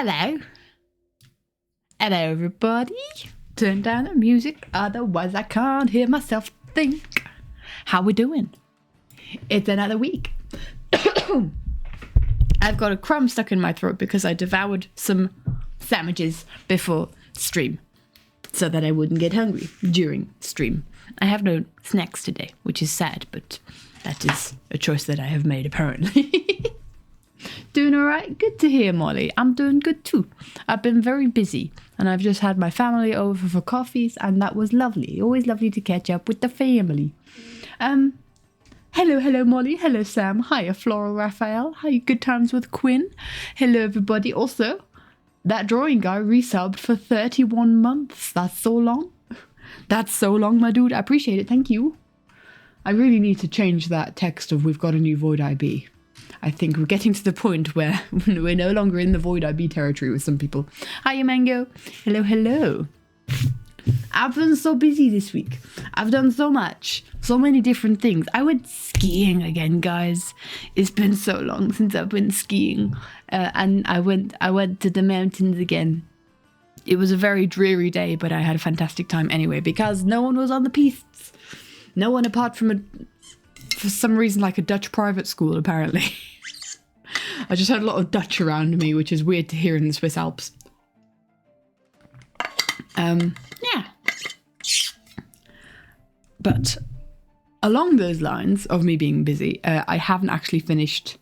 Hello. Hello, everybody. Turn down the music, otherwise I can't hear myself think. How we doing? It's another week. I've got a crumb stuck in my throat because I devoured some sandwiches before stream so that I wouldn't get hungry during stream. I have no snacks today, which is sad, but that is a choice that I have made apparently. Doing all right? Good to hear, Molly. I'm doing good too. I've been very busy and I've just had my family over for coffees and that was lovely. Always lovely to catch up with the family. Hello, Molly. Hello, Sam. Hiya, Floral Raphael. Hiya, Good Times with Quinn. Hello, everybody. Also, that drawing guy resubbed for 31 months. That's so long. That's so long, my dude. I appreciate it. Thank you. I really need to change that text of we've got a new Void IB. I think we're getting to the point where we're no longer in the Void IB territory with some people. Hiya, Mango. Hello. I've been so busy this week. I've done so much. So many different things. I went skiing again, guys. It's been so long since I've been skiing. And I went to the mountains again. It was a very dreary day, but I had a fantastic time anyway because no one was on the pistes. No one apart from for some reason, like a Dutch private school, apparently. I just had a lot of Dutch around me, which is weird to hear in the Swiss Alps. Yeah. But along those lines of me being busy, I haven't actually finished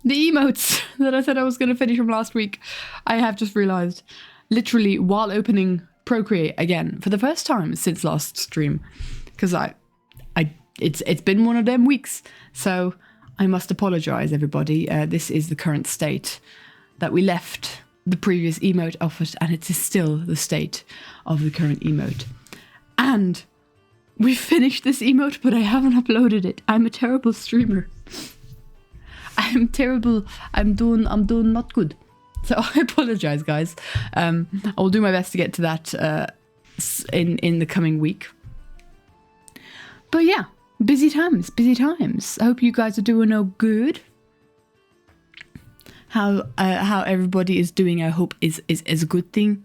the emotes that I said I was going to finish from last week. I have just realised, literally while opening Procreate again for the first time since last stream, because it's been one of them weeks, so I must apologise, everybody. This is the current state that we left the previous emote off it, and it is still the state of the current emote. And we finished this emote, but I haven't uploaded it. I'm a terrible streamer. I'm terrible. I'm doing not good. So I apologise, guys. I'll do my best to get to that in the coming week. But yeah. Busy times. I hope you guys are doing all good. How everybody is doing, I hope is a good thing.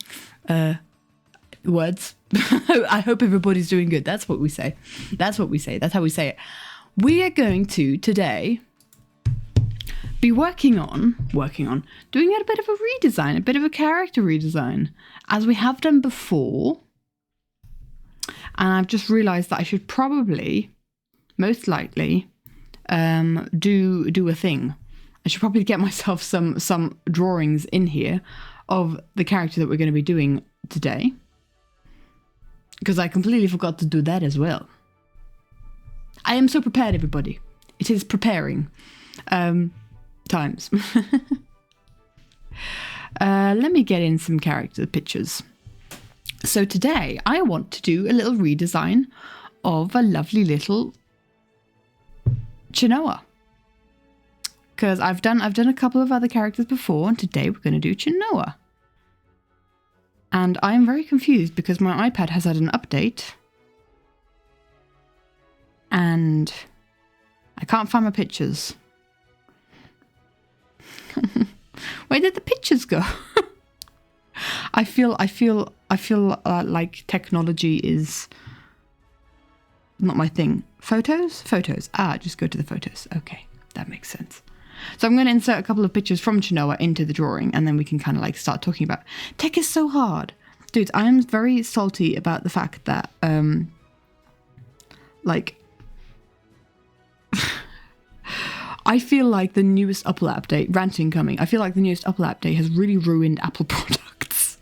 Words. I hope everybody's doing good. That's what we say. That's how we say it. We are going to today be working on doing a bit of a redesign, a bit of a character redesign, as we have done before. And I've just realised that I should probably, most likely, do a thing. I should probably get myself some drawings in here of the character that we're going to be doing today, because I completely forgot to do that as well. I am so prepared, everybody. It is preparing times. Let me get in some character pictures. So today I want to do a little redesign of a lovely little Chenoa, because I've done a couple of other characters before, and today we're going to do Chenoa. And I am very confused because my iPad has had an update and I can't find my pictures. Where did the pictures go? I feel like technology is not my thing. Photos? Just go to the photos. Okay, that makes sense. So I'm going to insert a couple of pictures from Chenoa into the drawing, and then we can kind of like start talking about tech is so hard. Dude, I am very salty about the fact that I feel like the newest Apple update, ranting coming, I feel like the newest Apple update has really ruined Apple products.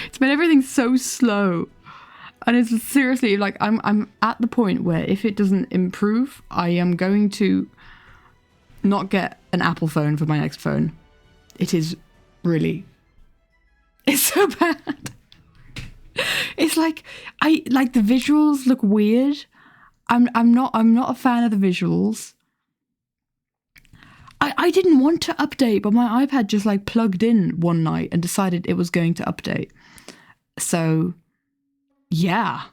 It's made everything so slow. And it's seriously like I'm at the point where if it doesn't improve, I am going to not get an Apple phone for my next phone. It's so bad. It's like the visuals look weird. I'm not a fan of the visuals. I didn't want to update, but my iPad just like plugged in one night and decided it was going to update. So yeah.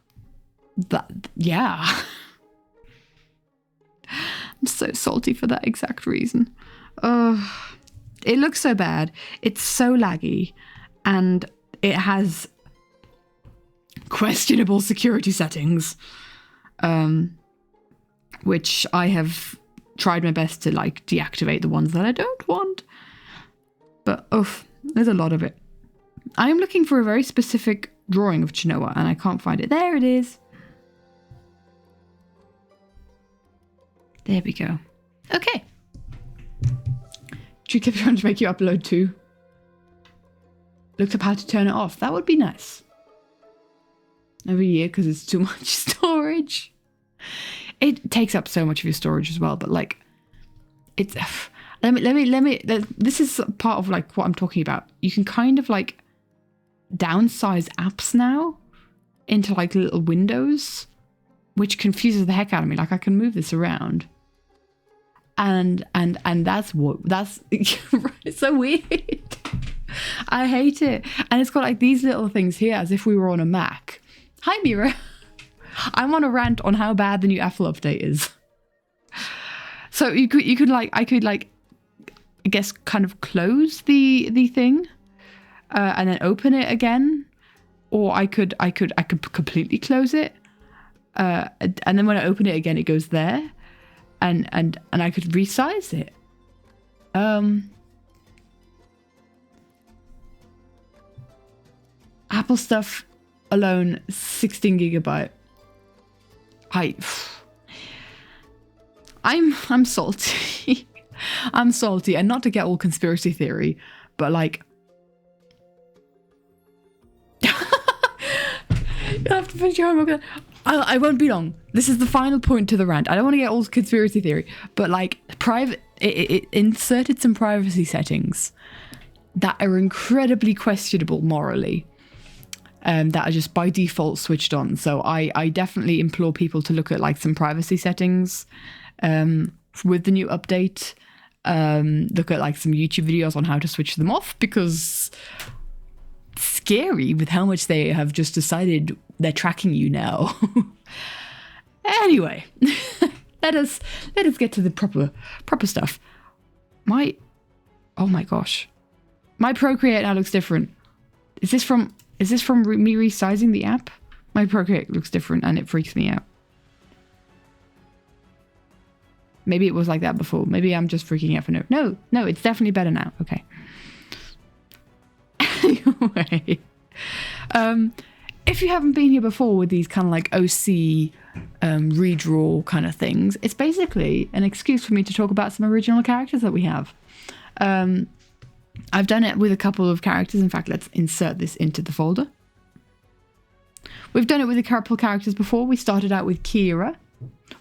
I'm so salty for that exact reason. It looks so bad. It's so laggy, and it has questionable security settings, which I have tried my best to like deactivate the ones that I don't want. But there's a lot of it. I am looking for a very specific drawing of Chenoa, and I can't find it. There it is. There we go. Okay. Should keep trying to make you upload too. Looked up how to turn it off. That would be nice. Every year, because it's too much storage. It takes up so much of your storage as well, but like, it's let me. This is part of like what I'm talking about. You can kind of like downsize apps now into like little windows, which confuses the heck out of me. Like I can move this around, and that's it's so weird. I hate it, and it's got like these little things here, as if we were on a Mac. Hi, Mira. I'm on a rant on how bad the new Apple update is. So I could I guess kind of close the thing, and then open it again, or I could completely close it, and then when I open it again, it goes there, and I could resize it. Apple stuff alone, 16 gigabyte. I'm salty. I'm salty, and not to get all conspiracy theory, but like you have to finish your homework. I won't be long. This is the final point to the rant. I don't want to get all conspiracy theory, but like it inserted some privacy settings that are incredibly questionable morally. That are just by default switched on. So I definitely implore people to look at like some privacy settings with the new update. Look at like some YouTube videos on how to switch them off, because it's scary with how much they have just decided they're tracking you now. Anyway, let us get to the proper stuff. Oh my gosh, my Procreate now looks different. Is this from me resizing the app? My Procreate looks different and it freaks me out. Maybe it was like that before. Maybe I'm just freaking out for no, it's definitely better now. Okay. Anyway, if you haven't been here before with these kind of like OC redraw kind of things, it's basically an excuse for me to talk about some original characters that we have. I've done it with a couple of characters. In fact, let's insert this into the folder. We've done it with a couple of characters before. We started out with Kira,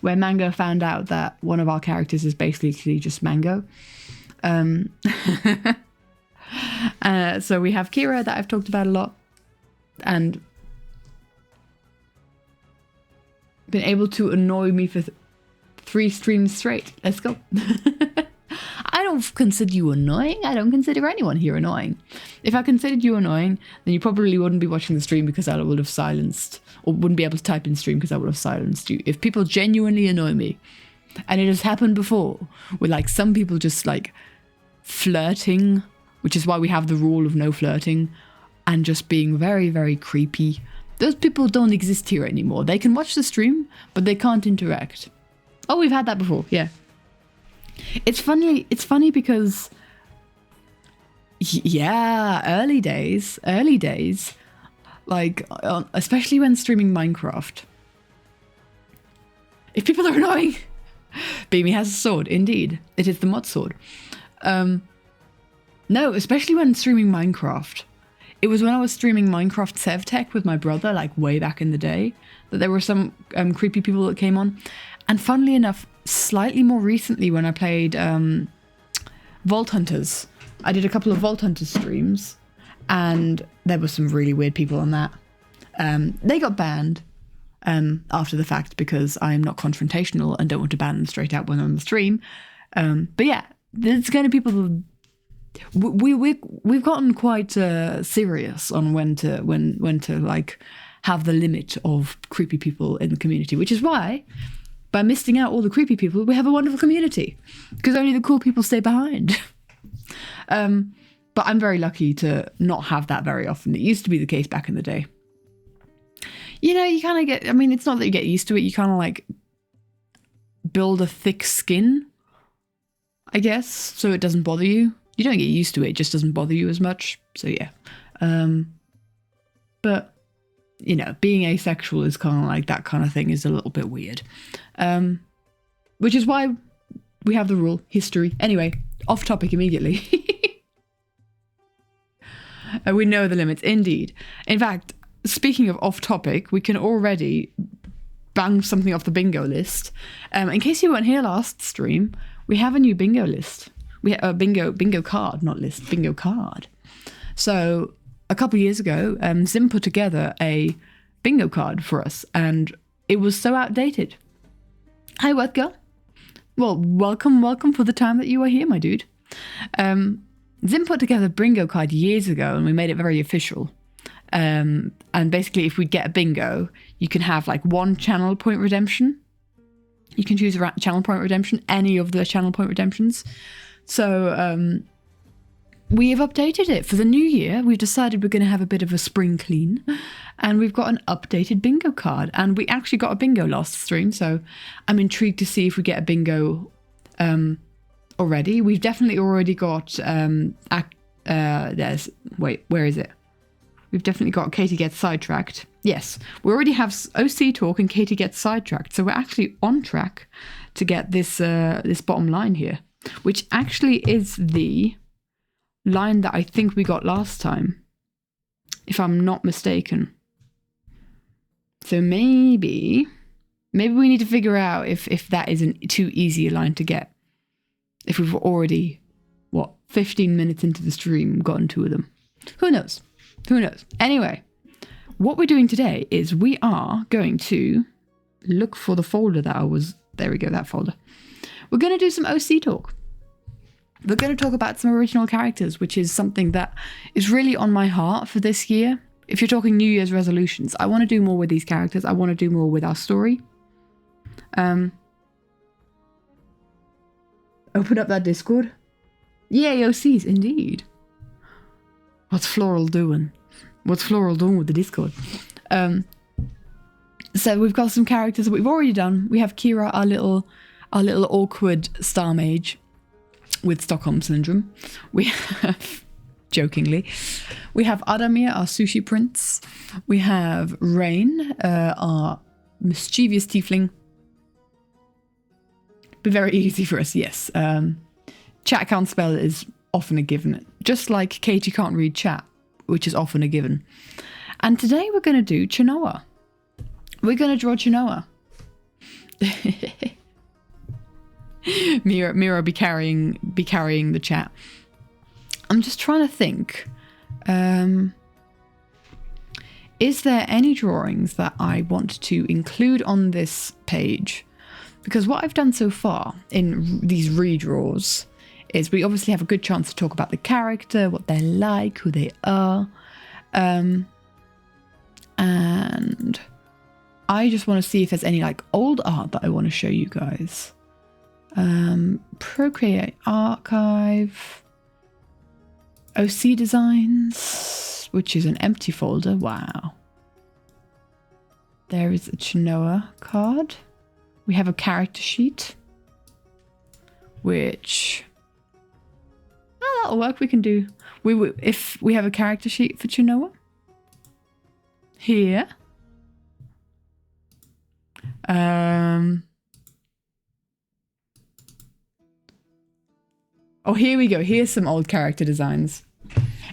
where Mango found out that one of our characters is basically just Mango. So we have Kira that I've talked about a lot, and been able to annoy me for 3 streams straight. Let's go. I don't consider you annoying. I don't consider anyone here annoying. If I considered you annoying, then you probably wouldn't be watching the stream, because I would have silenced, or wouldn't be able to type in stream because I would have silenced you. If people genuinely annoy me, and it has happened before with like some people just like flirting, which is why we have the rule of no flirting, and just being very, very creepy. Those people don't exist here anymore. They can watch the stream, but they can't interact. Oh, we've had that before. Yeah. It's funny because, yeah, early days, like, especially when streaming Minecraft. If people are annoying, Beamy has a sword, indeed. It is the mod sword. No, especially when streaming Minecraft. It was when I was streaming Minecraft SevTech with my brother, like way back in the day, that there were some creepy people that came on. And funnily enough, slightly more recently when I played Vault Hunters, I did a couple of Vault Hunters streams, and there were some really weird people on that. They got banned after the fact, because I'm not confrontational and don't want to ban them straight out when I'm on the stream. But yeah, there's kind of people. We've gotten quite serious on when to like have the limit of creepy people in the community, which is why, by misting out all the creepy people, we have a wonderful community, because only the cool people stay behind. But I'm very lucky to not have that very often. It used to be the case back in the day. You know, you kind of get, I mean, it's not that you get used to it. You kind of like build a thick skin, I guess, so it doesn't bother you. You don't get used to it. It just doesn't bother you as much. So yeah. But, you know, being asexual is kind of like that kind of thing is a little bit weird. Which is why we have the rule, history. Anyway, off topic immediately. We know the limits, indeed. In fact, speaking of off topic, we can already bang something off the bingo list. In case you weren't here last stream, we have a new bingo list. We have a bingo card, not list, bingo card. So a couple of years ago, Zim put together a bingo card for us, and it was so outdated. Hi, what girl? Well, welcome for the time that you are here, my dude. Zim put together a bingo card years ago, and we made it very official. And basically, if we get a bingo, you can have like one channel point redemption. You can choose a channel point redemption, any of the channel point redemptions. So we have updated it for the new year. We've decided we're going to have a bit of a spring clean, and we've got an updated bingo card. And we actually got a bingo last stream, so I'm intrigued to see if we get a bingo already. We've definitely already got where is it? We've definitely got Katie Gets Sidetracked. Yes, we already have OC Talk and Katie Gets Sidetracked. So we're actually on track to get this this bottom line here, which actually is the line that I think we got last time, if I'm not mistaken. So maybe we need to figure out if that isn't too easy a line to get. If we've already, 15 minutes into the stream, gotten two of them. Who knows? Who knows? Anyway, what we're doing today is we are going to look for the folder that I was... There we go, that folder. We're going to do some OC talk. We're going to talk about some original characters, which is something that is really on my heart for this year. If you're talking New Year's resolutions, I want to do more with these characters. I want to do more with our story. Open up that Discord. Yay, OCs, indeed. What's Floral doing? What's Floral doing with the Discord? So we've got some characters that we've already done. We have Kira, our little awkward star mage with Stockholm Syndrome. We have, jokingly, we have Adamir, our sushi prince. We have Rain, our mischievous tiefling. Be very easy for us, yes. Chat can't spell is often a given. Just like Katie can't read chat, which is often a given. And today we're going to do Chenoa. We're going to draw Chenoa. Mira be carrying the chat. I'm just trying to think. Is there any drawings that I want to include on this page? Because what I've done so far in these redraws is we obviously have a good chance to talk about the character, what they're like, who they are. And I just want to see if there's any like old art that I want to show you guys. Procreate Archive. OC Designs, which is an empty folder. Wow. There is a Chenoa card. We have a character sheet, which... Oh, that'll work. We can do... if we have a character sheet for Chenoa. Here. Oh, here we go. Here's some old character designs.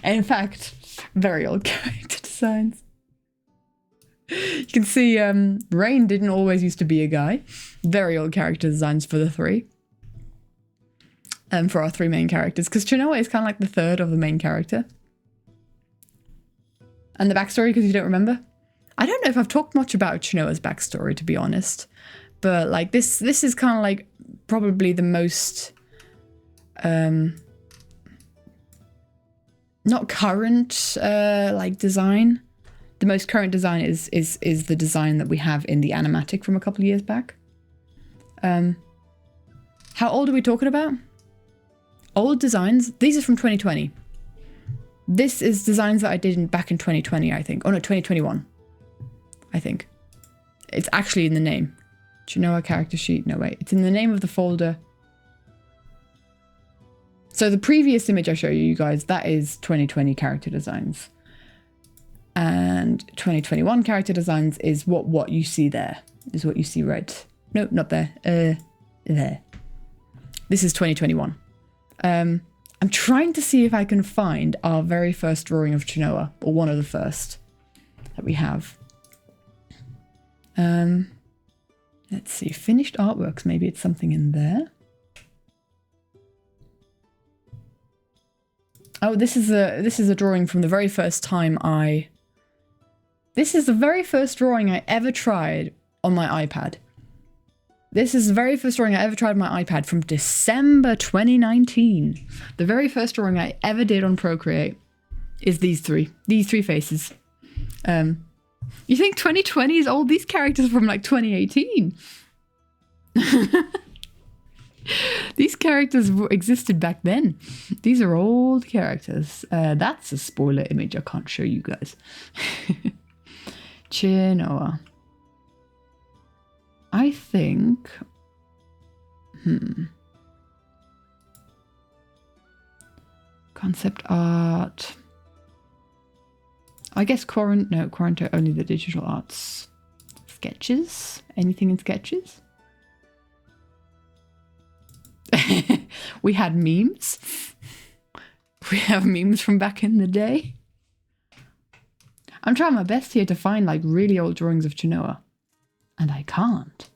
And in fact, very old character designs. You can see Rain didn't always used to be a guy. Very old character designs for the three. For our three main characters. Because Chenoa is kind of like the third of the main character. And the backstory, because you don't remember. I don't know if I've talked much about Chenoa's backstory, to be honest. But like this is kind of like probably the most... not current like design. The most current design is the design that we have in the animatic from a couple of years back. How old are we talking about? Old designs. These are from 2020. This is designs that I did back in 2020, I think. Oh no, 2021. I think. It's actually in the name. Chenoa character sheet. No, wait. It's in the name of the folder. So the previous image I show you guys, that is 2020 character designs. And 2021 character designs is what you see there. Is what you see red. No, not there. There. This is 2021. I'm trying to see if I can find our very first drawing of Chenoa, or one of the first that we have. Let's see, finished artworks, maybe it's something in there. Oh, this is a drawing from the very first time this is the very first drawing I ever tried on my iPad. This is the very first drawing I ever tried on my iPad from December 2019. The very first drawing I ever did on Procreate is these three faces. You think 2020 is old? These characters from like 2018. These characters existed back then. These are old characters. That's a spoiler image I can't show you guys. Chenoa. I think... Concept art... I guess Quaranto, only the digital arts. Sketches? Anything in sketches? We had memes. We have memes from back in the day. I'm trying my best here to find like really old drawings of Chenoa. And I can't.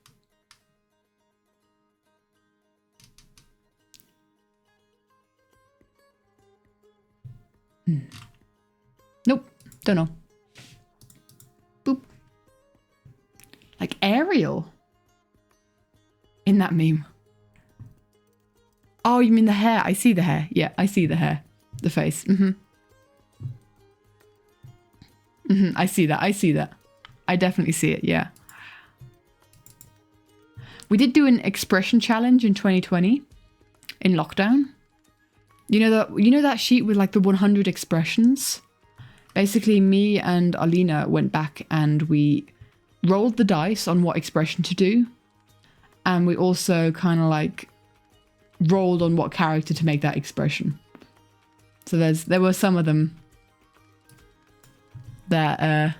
Nope. Don't know. Boop. Like Ariel. In that meme. Oh, you mean the hair? I see the hair. Yeah, I see the hair. The face. I see that. I see that. I definitely see it. Yeah. We did do an expression challenge in 2020 in lockdown. You know that sheet with like the 100 expressions? Basically, me and Alina went back and we rolled the dice on what expression to do. And we also kind of like rolled on what character to make that expression. So there were some of them that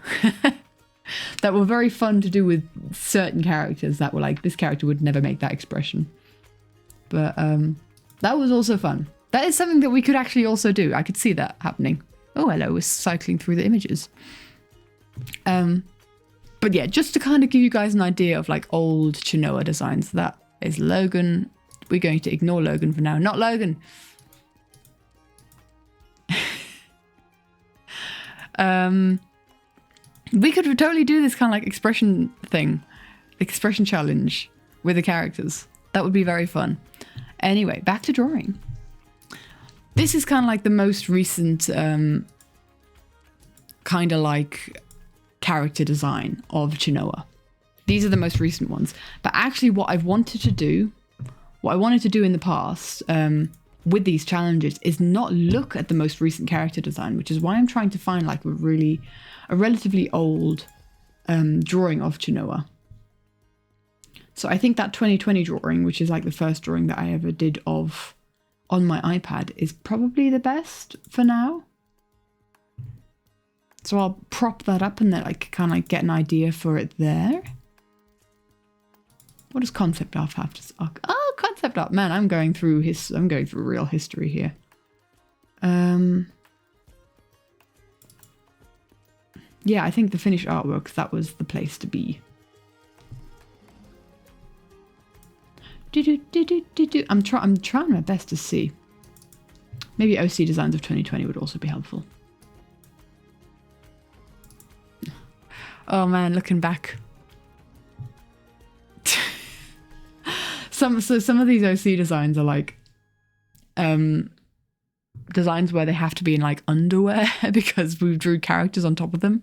that were very fun to do with certain characters that were like, this character would never make that expression. But that was also fun. That is something that we could actually also do. I could see that happening. Oh, hello, we're cycling through the images. But yeah, just to kind of give you guys an idea of like old Chenoa designs. That is Logan. We're going to ignore Logan for now. Not Logan. We could totally do this kind of like expression thing. Expression challenge with the characters. That would be very fun. Anyway, back to drawing. This is kind of like the most recent kind of like character design of Chenoa. These are the most recent ones. But actually what I wanted to do in the past with these challenges is not look at the most recent character design, which is why I'm trying to find like a relatively old drawing of Chenoa. So I think that 2020 drawing, which is like the first drawing that I ever did of on my iPad, is probably the best for now. So I'll prop that up and then like kind of like get an idea for it there. What does concept art have to say? Oh, concept art. Man, I'm going through real history here. Yeah, I think the finished artwork, that was the place to be. I'm trying my best to see. Maybe OC designs of 2020 would also be helpful. Oh man, looking back. Some of these OC designs are like designs where they have to be in like underwear because we drew characters on top of them.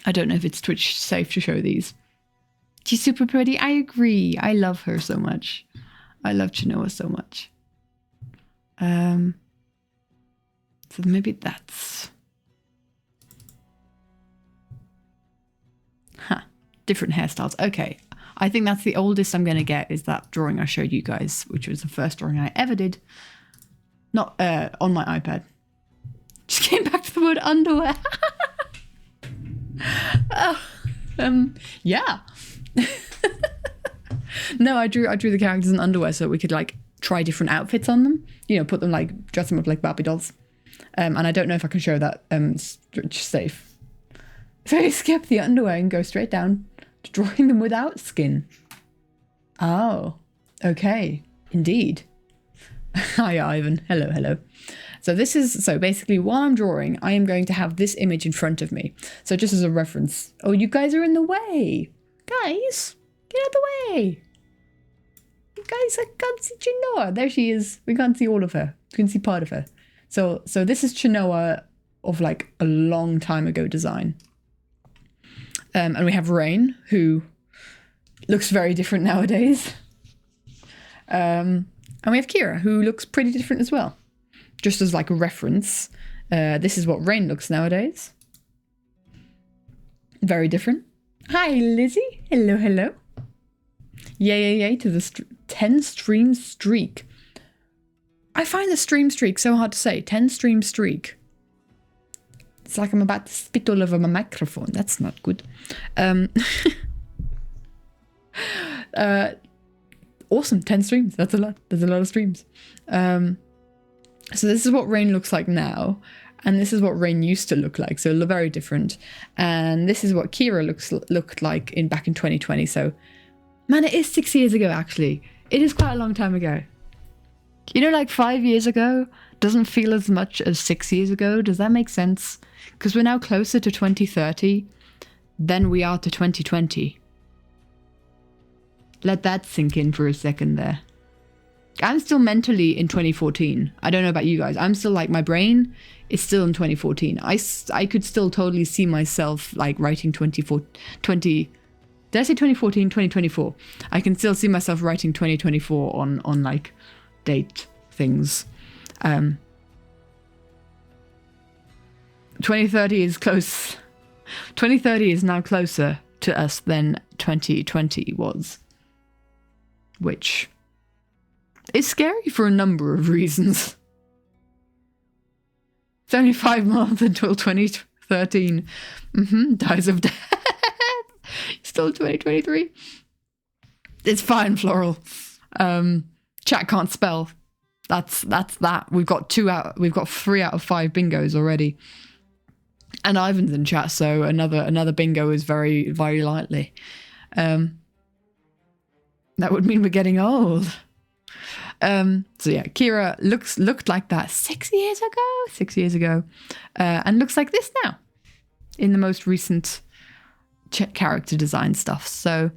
I don't know if it's Twitch safe to show these. She's super pretty. I agree. I love her so much. I love Chenoa so much. So maybe that's... different hairstyles. Okay. I think that's the oldest I'm going to get is that drawing I showed you guys, which was the first drawing I ever did. Not on my iPad. Just came back to the word underwear. Yeah. No, I drew the characters in underwear so we could like try different outfits on them. You know, put them like, dress them up like Barbie dolls. And I don't know if I can show that safe. So I skip the underwear and go straight down to drawing them without skin. Oh, okay. Indeed. Hi, Ivan. Hello, hello. So this is, so basically while I'm drawing, I am going to have this image in front of me. So just as a reference. Oh, you guys are in the way. Guys, get out of the way. You guys, I can't see Chenoa. There she is. We can't see all of her. We can see part of her. So this is Chenoa of like a long time ago design. And we have Rain, who looks very different nowadays. And we have Kira, who looks pretty different as well. Just as like a reference, this is what Rain looks nowadays. Very different. Hi, Lizzie. Hello, hello. Yay to the 10 stream streak. I find the stream streak so hard to say. 10 stream streak. It's like I'm about to spit all over my microphone. That's not good. Awesome, 10 streams. That's a lot. There's a lot of streams. So this is what Rain looks like now. And this is what Rain used to look like. So very different. And this is what Kira looked like back in 2020. So, man, it is 6 years ago, actually. It is quite a long time ago. You know, like 5 years ago doesn't feel as much as 6 years ago. Does that make sense? Because we're now closer to 2030 than we are to 2020. Let that sink in for a second there. I'm still mentally in 2014. I don't know about you guys. I'm still like, my brain is still in 2014. I could still totally see myself like writing 20... Did I say 2014? 2024. I can still see myself writing 2024 on like date things. 2030 is close. 2030 is now closer to us than 2020 was. Which is scary for a number of reasons. It's only 5 months until 2013. Dies of death. Still 2023. It's fine, Floral. Chat can't spell. That's that. We've got 3 out of 5 bingos already. And Ivan's in chat, so another bingo is very, very likely. That would mean we're getting old. So yeah, Kira looked like that 6 years ago. And looks like this now in the most recent character design stuff. So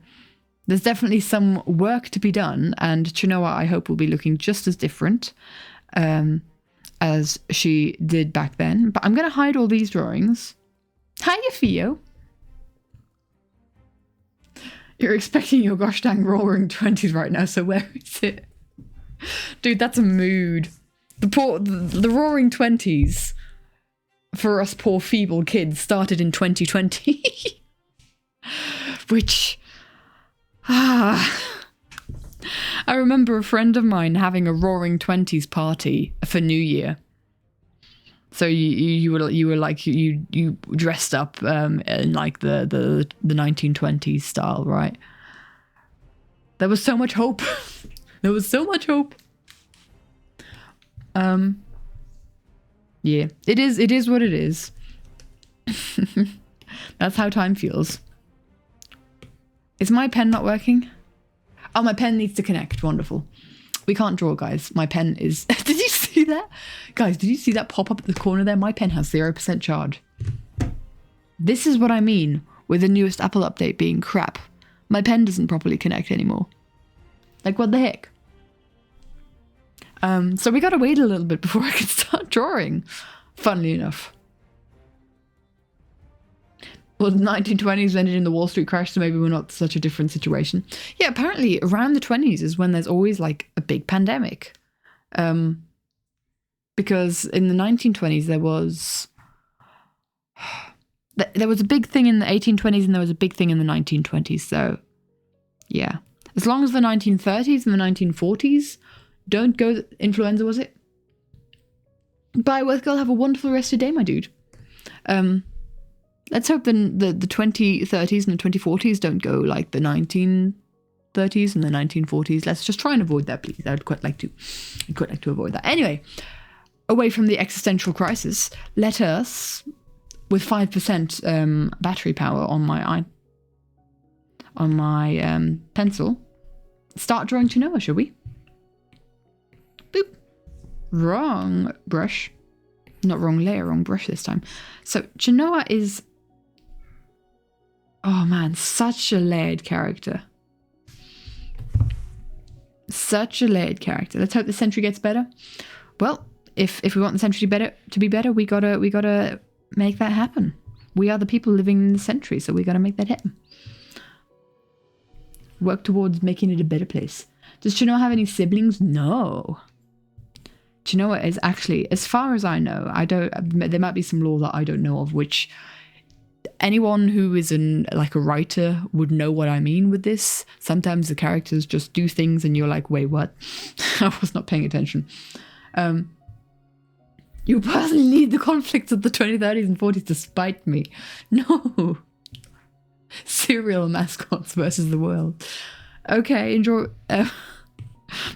there's definitely some work to be done, and Chenoa, I hope, will be looking just as different as she did back then. But I'm going to hide all these drawings. Hiya, Theo. You're expecting your gosh dang roaring 20s right now, so where is it? Dude, that's a mood. The roaring 20s for us poor feeble kids started in 2020. Which... I remember a friend of mine having a roaring 20s party for New Year. So you were like you dressed up in like the 1920s style, right? There was so much hope. There was so much hope. Yeah, it is what it is. That's how time feels. Is my pen not working? Oh, my pen needs to connect. Wonderful. We can't draw, guys. My pen is... Did you see that? Guys, did you see that pop up at the corner there? My pen has 0% charge. This is what I mean with the newest Apple update being crap. My pen doesn't properly connect anymore. Like, what the heck? So we gotta wait a little bit before I can start drawing. Funnily enough. Well, the 1920s ended in the Wall Street crash, so maybe we're not such a different situation. Yeah, apparently around the 20s is when there's always like a big pandemic. Because in the 1920s there was a big thing in the 1820s and there was a big thing in the 1920s. So yeah, as long as the 1930s and the 1940s don't go influenza, was it? Bye, Worth Girl. Have a wonderful rest of your day, my dude. Let's hope the 2030s and the 2040s don't go like the 1930s and the 1940s. Let's just try and avoid that, please. I'd quite like to avoid that. Anyway, away from the existential crisis, let us, with 5% battery power on my pencil, start drawing Chenoa, shall we? Boop. Wrong brush. Not wrong layer, wrong brush this time. So Chenoa is, oh man, such a layered character. Such a layered character. Let's hope the century gets better. Well, if we want the century to be better, we gotta make that happen. We are the people living in the century, so we gotta make that happen. Work towards making it a better place. Does Chenoa have any siblings? No. Chenoa is actually, as far as I know, there might be some law that I don't know of, which anyone who is like a writer would know what I mean with this. Sometimes the characters just do things and you're like, wait, what? I was not paying attention. You personally lead the conflicts of the 2030s and 40s despite me. No. Cereal mascots versus the world. Okay, enjoy.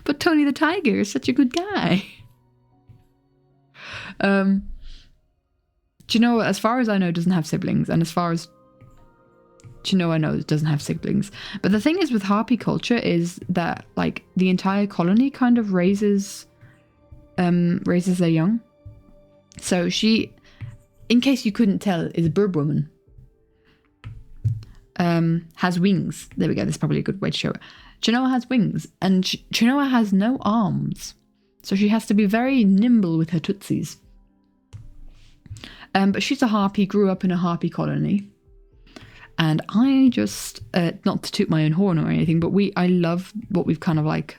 But Tony the Tiger is such a good guy. Chenoa, as far as I know, doesn't have siblings, and as far as Chenoa knows, doesn't have siblings. But the thing is with harpy culture is that like the entire colony kind of raises their young. So she, in case you couldn't tell, is a birb woman. Has wings. There we go. That's probably a good way to show it. Chenoa has wings, and Chenoa has no arms. So she has to be very nimble with her tootsies. But she's a harpy, grew up in a harpy colony. And I just, not to toot my own horn or anything, but I love what we've kind of like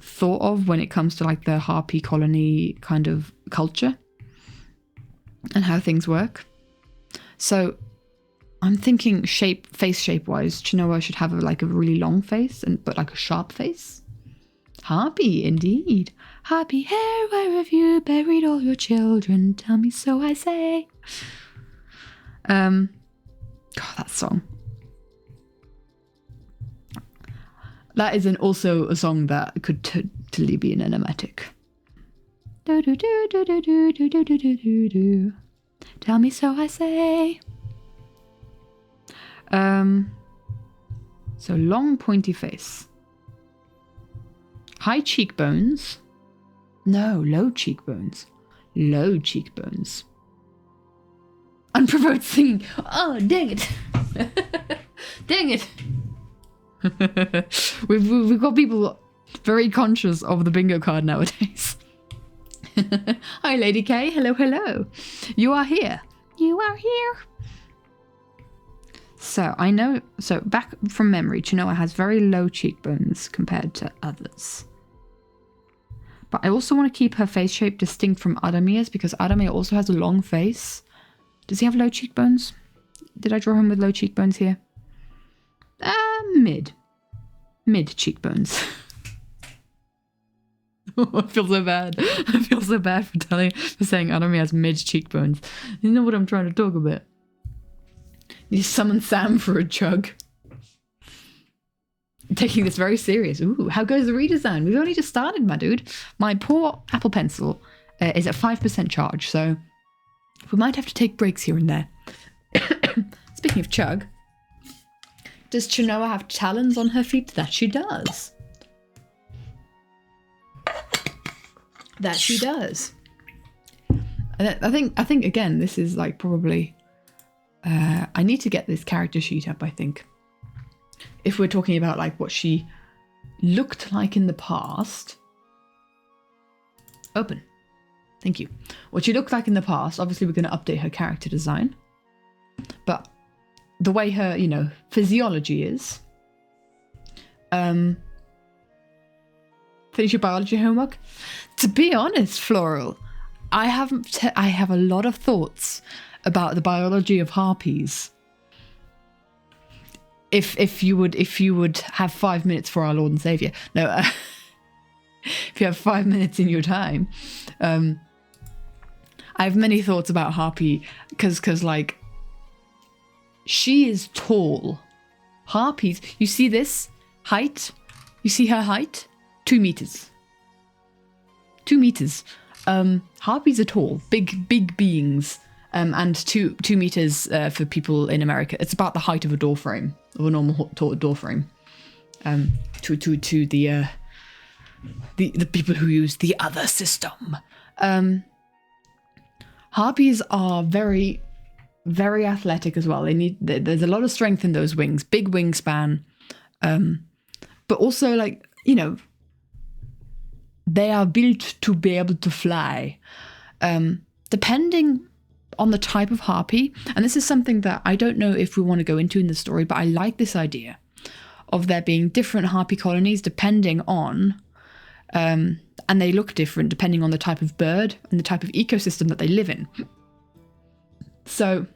thought of when it comes to like the harpy colony kind of culture and how things work. So I'm thinking face shape wise, Chenoa should have a really long face, but like a sharp face. Harpy, indeed. Harpy hair, where have you buried all your children? Tell me so I say. God, that song. That is also a song that could totally be an animatic. Do do do do do do do do do do do. Tell me so I say. So long pointy face. High cheekbones. No, low cheekbones. Low cheekbones. Unprovoked singing. Oh, dang it. Dang it. We've got people very conscious of the bingo card nowadays. Hi, Lady K. Hello, hello. You are here. You are here. So I know, back from memory, Chenoa has very low cheekbones compared to others. But I also want to keep her face shape distinct from Adamir's because Adamir also has a long face. Does he have low cheekbones? Did I draw him with low cheekbones here? Mid cheekbones. Oh, I feel so bad. I feel so bad for saying Adamir has mid cheekbones. You know what I'm trying to talk about. You summon Sam for a chug. Taking this very serious. Ooh, how goes the redesign? We've only just started, my dude. My poor Apple Pencil is at 5% charge, so we might have to take breaks here and there. Speaking of chug, does Chenoa have talons on her feet? That she does. That she does. I think again, this is like probably. I need to get this character sheet up, I think. If we're talking about like what she looked like in the past. Open. Thank you. What she looked like in the past, obviously we're going to update her character design. But the way her, physiology is. Finish your biology homework? To be honest, Floral, I have a lot of thoughts about the biology of harpies. If you would have 5 minutes for our Lord and Savior. No, if you have 5 minutes in your time, I have many thoughts about Harpy because like she is tall. Harpies, you see this height? You see her height? 2 meters. 2 meters. Harpies are tall, big beings. And 2 meters for people in America. It's about the height of a door frame, of a normal door frame. To the people who use the other system. Harpies are very, very athletic as well. There's a lot of strength in those wings, big wingspan, but also like, you know, they are built to be able to fly. Depending on the type of harpy, and this is something that I don't know if we want to go into in the story, but I like this idea of there being different harpy colonies depending on, and they look different depending on the type of bird and the type of ecosystem that they live in. So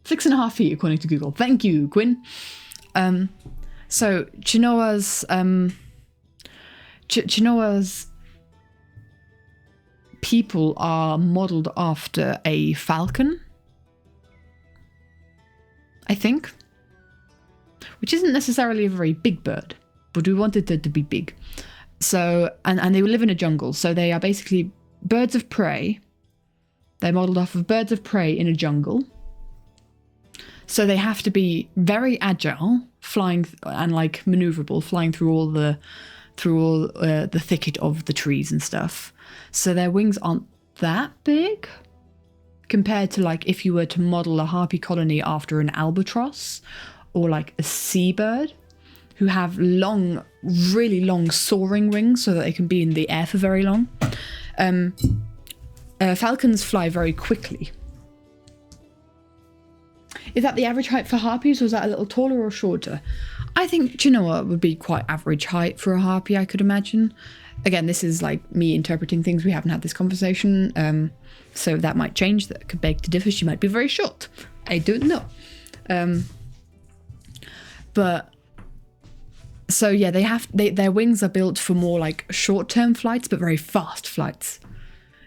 6.5 feet according to Google. Thank you, Quinn. So Chenoa's people are modelled after a falcon, I think, which isn't necessarily a very big bird, but we wanted it to be big. So, and they live in a jungle, so they are basically birds of prey. They're modelled off of birds of prey in a jungle. So they have to be very agile, flying and like maneuverable, flying through all the thicket of the trees and stuff. So their wings aren't that big compared to like if you were to model a harpy colony after an albatross or like a seabird, who have long, really long soaring wings so that they can be in the air for very long. Falcons fly very quickly. Is that the average height for harpies, or is that a little taller or shorter? I think Chenoa would be quite average height for a harpy, I could imagine. Again, this is like me interpreting things. We haven't had this conversation, so that might change. That could beg to differ. She might be very short. I don't know. But so yeah, their wings are built for more like short-term flights, but very fast flights.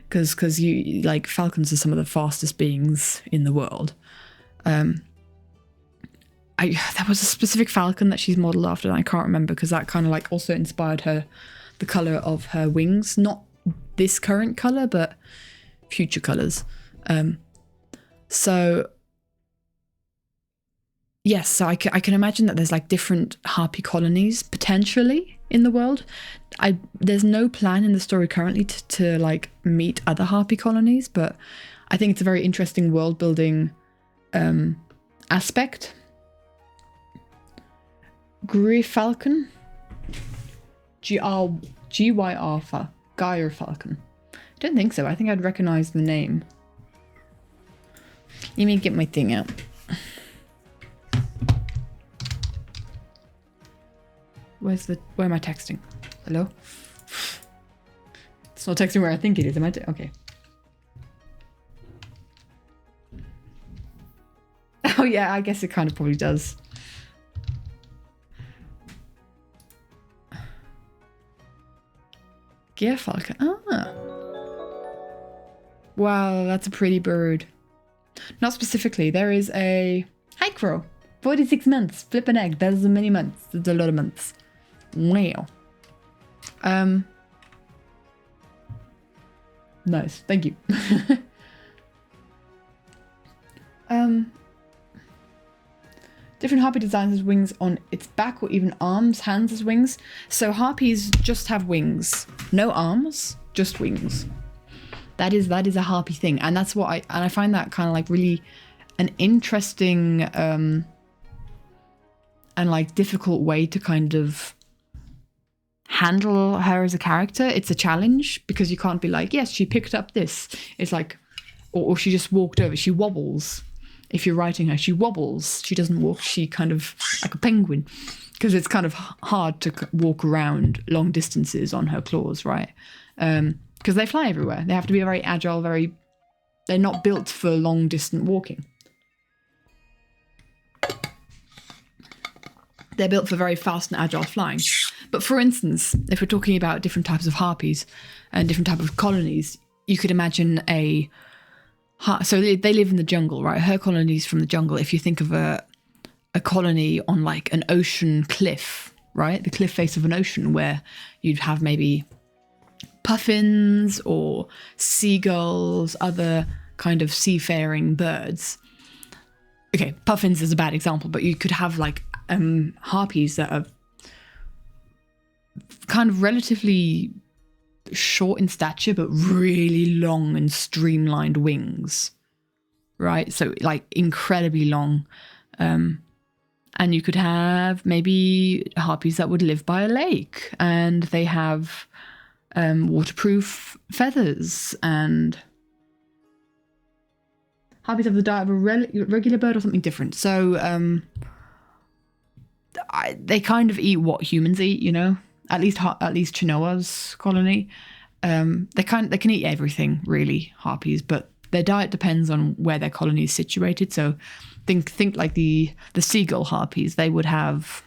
Because you like falcons are some of the fastest beings in the world. There was a specific falcon that she's modelled after, and I can't remember because that kind of like also inspired her, the colour of her wings. Not this current colour, but future colours. So yes, so I can imagine that there's like different harpy colonies potentially in the world. There's no plan in the story currently to like meet other harpy colonies, but I think it's a very interesting world building aspect. Gyrfalcon, Gyrfalcon. I don't think so. I think I'd recognize the name. Let me get my thing out. Where am I texting? Hello? It's not texting where I think it is. Am I? Okay. Oh yeah, I guess it kind of probably does. Gyrfalcon. Ah. Wow, that's a pretty bird. Not specifically. There is a... Hi, crow. 46 months. Flip an egg. That's many months. That's a lot of months. Wow. Nice. Thank you. Different harpy designs has wings on its back or even arms, hands as wings. So harpies just have wings. No arms, just wings. That is a harpy thing. And that's what I find that kind of like really an interesting and like difficult way to kind of handle her as a character. It's a challenge because you can't be like, yes, she picked up this. It's like, or she just walked over. She wobbles. If you're writing her, she wobbles. She doesn't walk. She kind of like a penguin, because it's kind of hard to walk around long distances on her claws, right? because they fly everywhere. They have to be very agile, they're not built for long distant walking. They're built for very fast and agile flying. But for instance, if we're talking about different types of harpies and different types of colonies, you could imagine so they live in the jungle, right? Her colony's from the jungle. If you think of a colony on like an ocean cliff, right? The cliff face of an ocean where you'd have maybe puffins or seagulls, other kind of seafaring birds. Okay, puffins is a bad example, but you could have like harpies that are kind of relatively short in stature, but really long and streamlined wings, right? So like incredibly long. And you could have maybe harpies that would live by a lake, and they have waterproof feathers, and harpies have the diet of a regular bird or something different. So they kind of eat what humans eat, you know. At least Chenoa's colony, they can eat everything really, harpies, but their diet depends on where their colony is situated. So think like the seagull harpies, they would have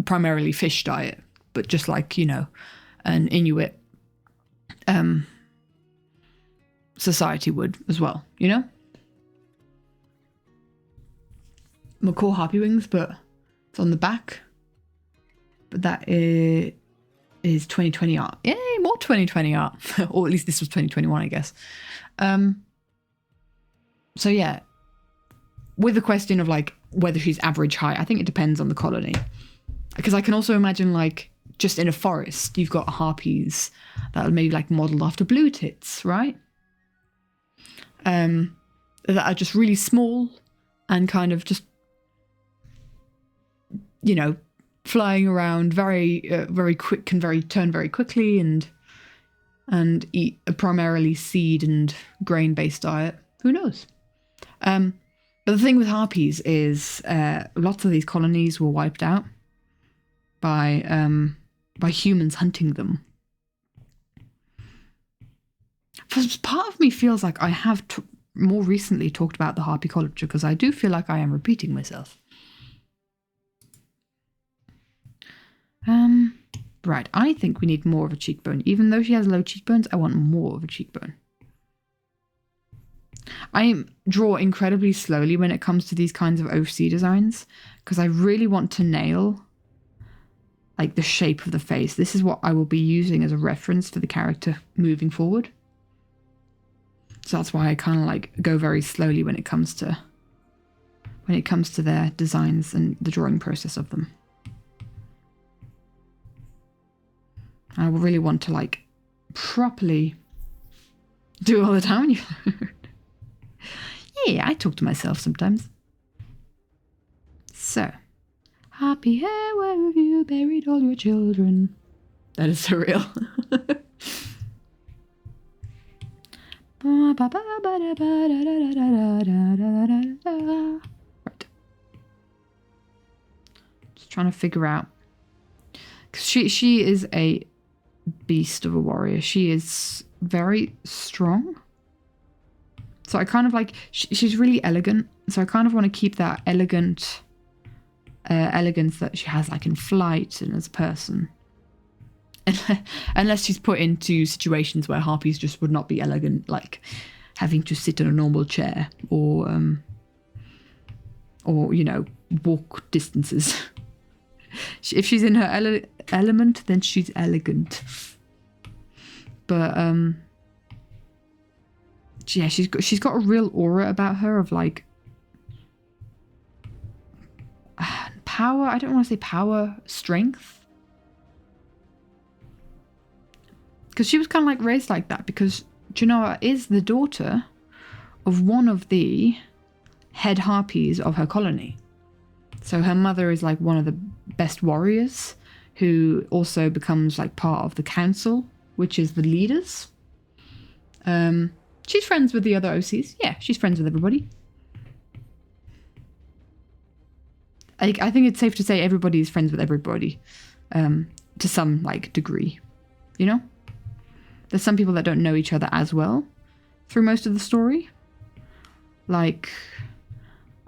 primarily fish diet, but just like, you know, an Inuit society would as well, you know. Macaw harpy wings, but it's on the back. But that is 2020 art. Yay, more 2020 art. Or at least this was 2021, I guess. So yeah, with the question of like whether she's average height, I think it depends on the colony. Because I can also imagine like just in a forest, you've got harpies that are maybe like modeled after blue tits, right? That are just really small and kind of just, you know, flying around very quick, can turn very quickly and eat a primarily seed and grain-based diet. Who knows? But the thing with harpies is lots of these colonies were wiped out by humans hunting them. Part of me feels like I have more recently talked about the harpy culture, because I do feel like I am repeating myself. Right, I think we need more of a cheekbone. Even though she has low cheekbones, I want more of a cheekbone. I draw incredibly slowly when it comes to these kinds of OC designs, because I really want to nail like the shape of the face. This is what I will be using as a reference for the character moving forward. So that's why I kind of like go very slowly when it comes to their designs and the drawing process of them. I really want to like properly do it all the time. Yeah, I talk to myself sometimes. So, happy hair, where have you buried all your children? That is surreal. Right. Just trying to figure out, because she is a beast of a warrior. She is very strong. So I kind of like, she's really elegant. So I kind of want to keep that elegance that she has like in flight and as a person. Unless she's put into situations where harpies just would not be elegant, like having to sit in a normal chair or you know, walk distances. If she's in her element, then she's elegant. But yeah, she's got a real aura about her of like power. I don't want to say power, strength. Because she was kind of like raised like that, because Chenoa is the daughter of one of the head harpies of her colony. So her mother is like one of the best warriors, who also becomes like part of the council, which is the leaders. She's friends with the other OCs. Yeah, she's friends with everybody. I think it's safe to say everybody is friends with everybody, to some like degree, you know? there's some people that don't know each other as well through most of the story. Like,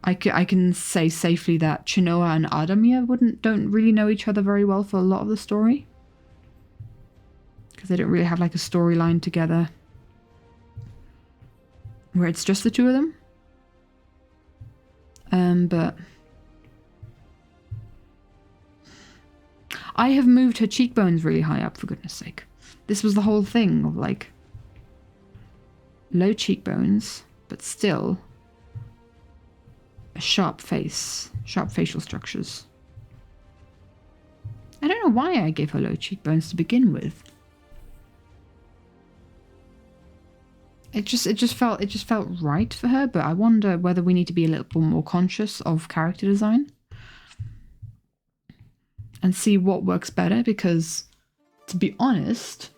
I can say safely that Chenoa and Adamir don't really know each other very well for a lot of the story. Because they don't really have like a storyline together where it's just the two of them. But I have moved her cheekbones really high up, for goodness sake. This was the whole thing of like low cheekbones, but still a sharp face, sharp facial structures. I don't know why I gave her low cheekbones to begin with. It just felt right for her, but I wonder whether we need to be a little bit more conscious of character design and see what works better, because to be honest,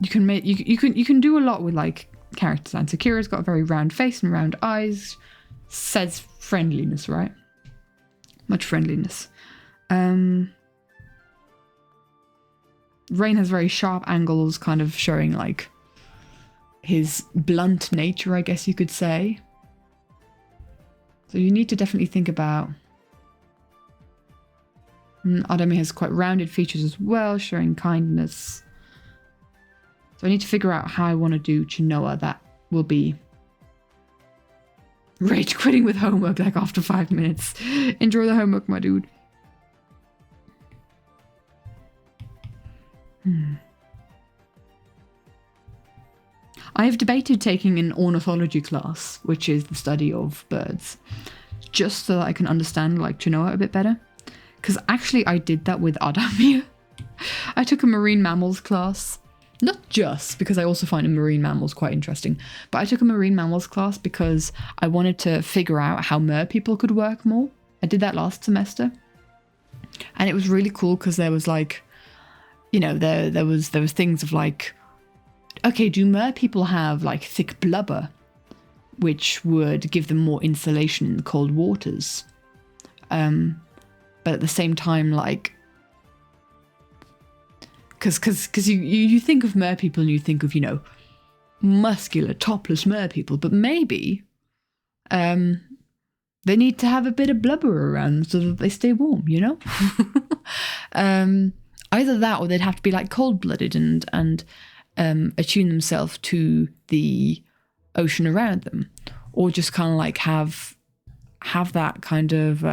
you can do a lot with like character design. So Kira's got a very round face and round eyes, says friendliness, right? Much friendliness. Rain has very sharp angles, kind of showing like his blunt nature, I guess you could say. So you need to definitely think about... Adami has quite rounded features as well, showing kindness. So I need to figure out how I want to do Chenoa that will be rage quitting with homework like after 5 minutes. Enjoy the homework, my dude. I have debated taking an ornithology class, which is the study of birds, just so that I can understand like Chenoa a bit better. Because actually I did that with Adamir. I took a marine mammals class. Not just because I also find marine mammals quite interesting, but I took a marine mammals class because I wanted to figure out how mer people could work more. I did that last semester. And it was really cool because there was like, you know, there was things of like, okay, do mer people have like thick blubber, which would give them more insulation in the cold waters? But at the same time, like, because you think of mer people and you think of, you know, muscular, topless mer people, but maybe they need to have a bit of blubber around so that they stay warm, you know? Either that or they'd have to be like cold-blooded and attune themselves to the ocean around them, or just kind of like have that kind of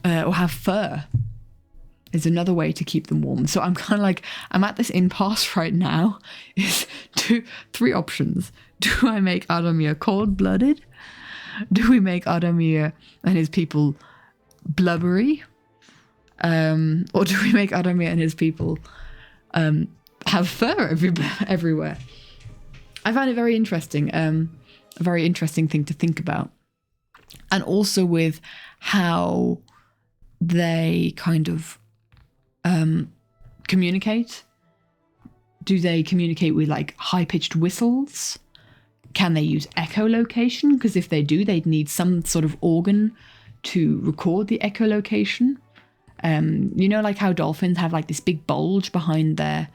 or have fur is another way to keep them warm. So I'm kind of like, I'm at this impasse right now. Is three options. Do I make Adamir cold-blooded? Do we make Adamir and his people blubbery? Or do we make Adamir and his people have fur everywhere? I find it very interesting. A very interesting thing to think about. And also with how they kind of communicate. Do they communicate with like high-pitched whistles? Can they use echolocation? Because if they do, they'd need some sort of organ to record the echolocation. You know, like how dolphins have like this big bulge behind their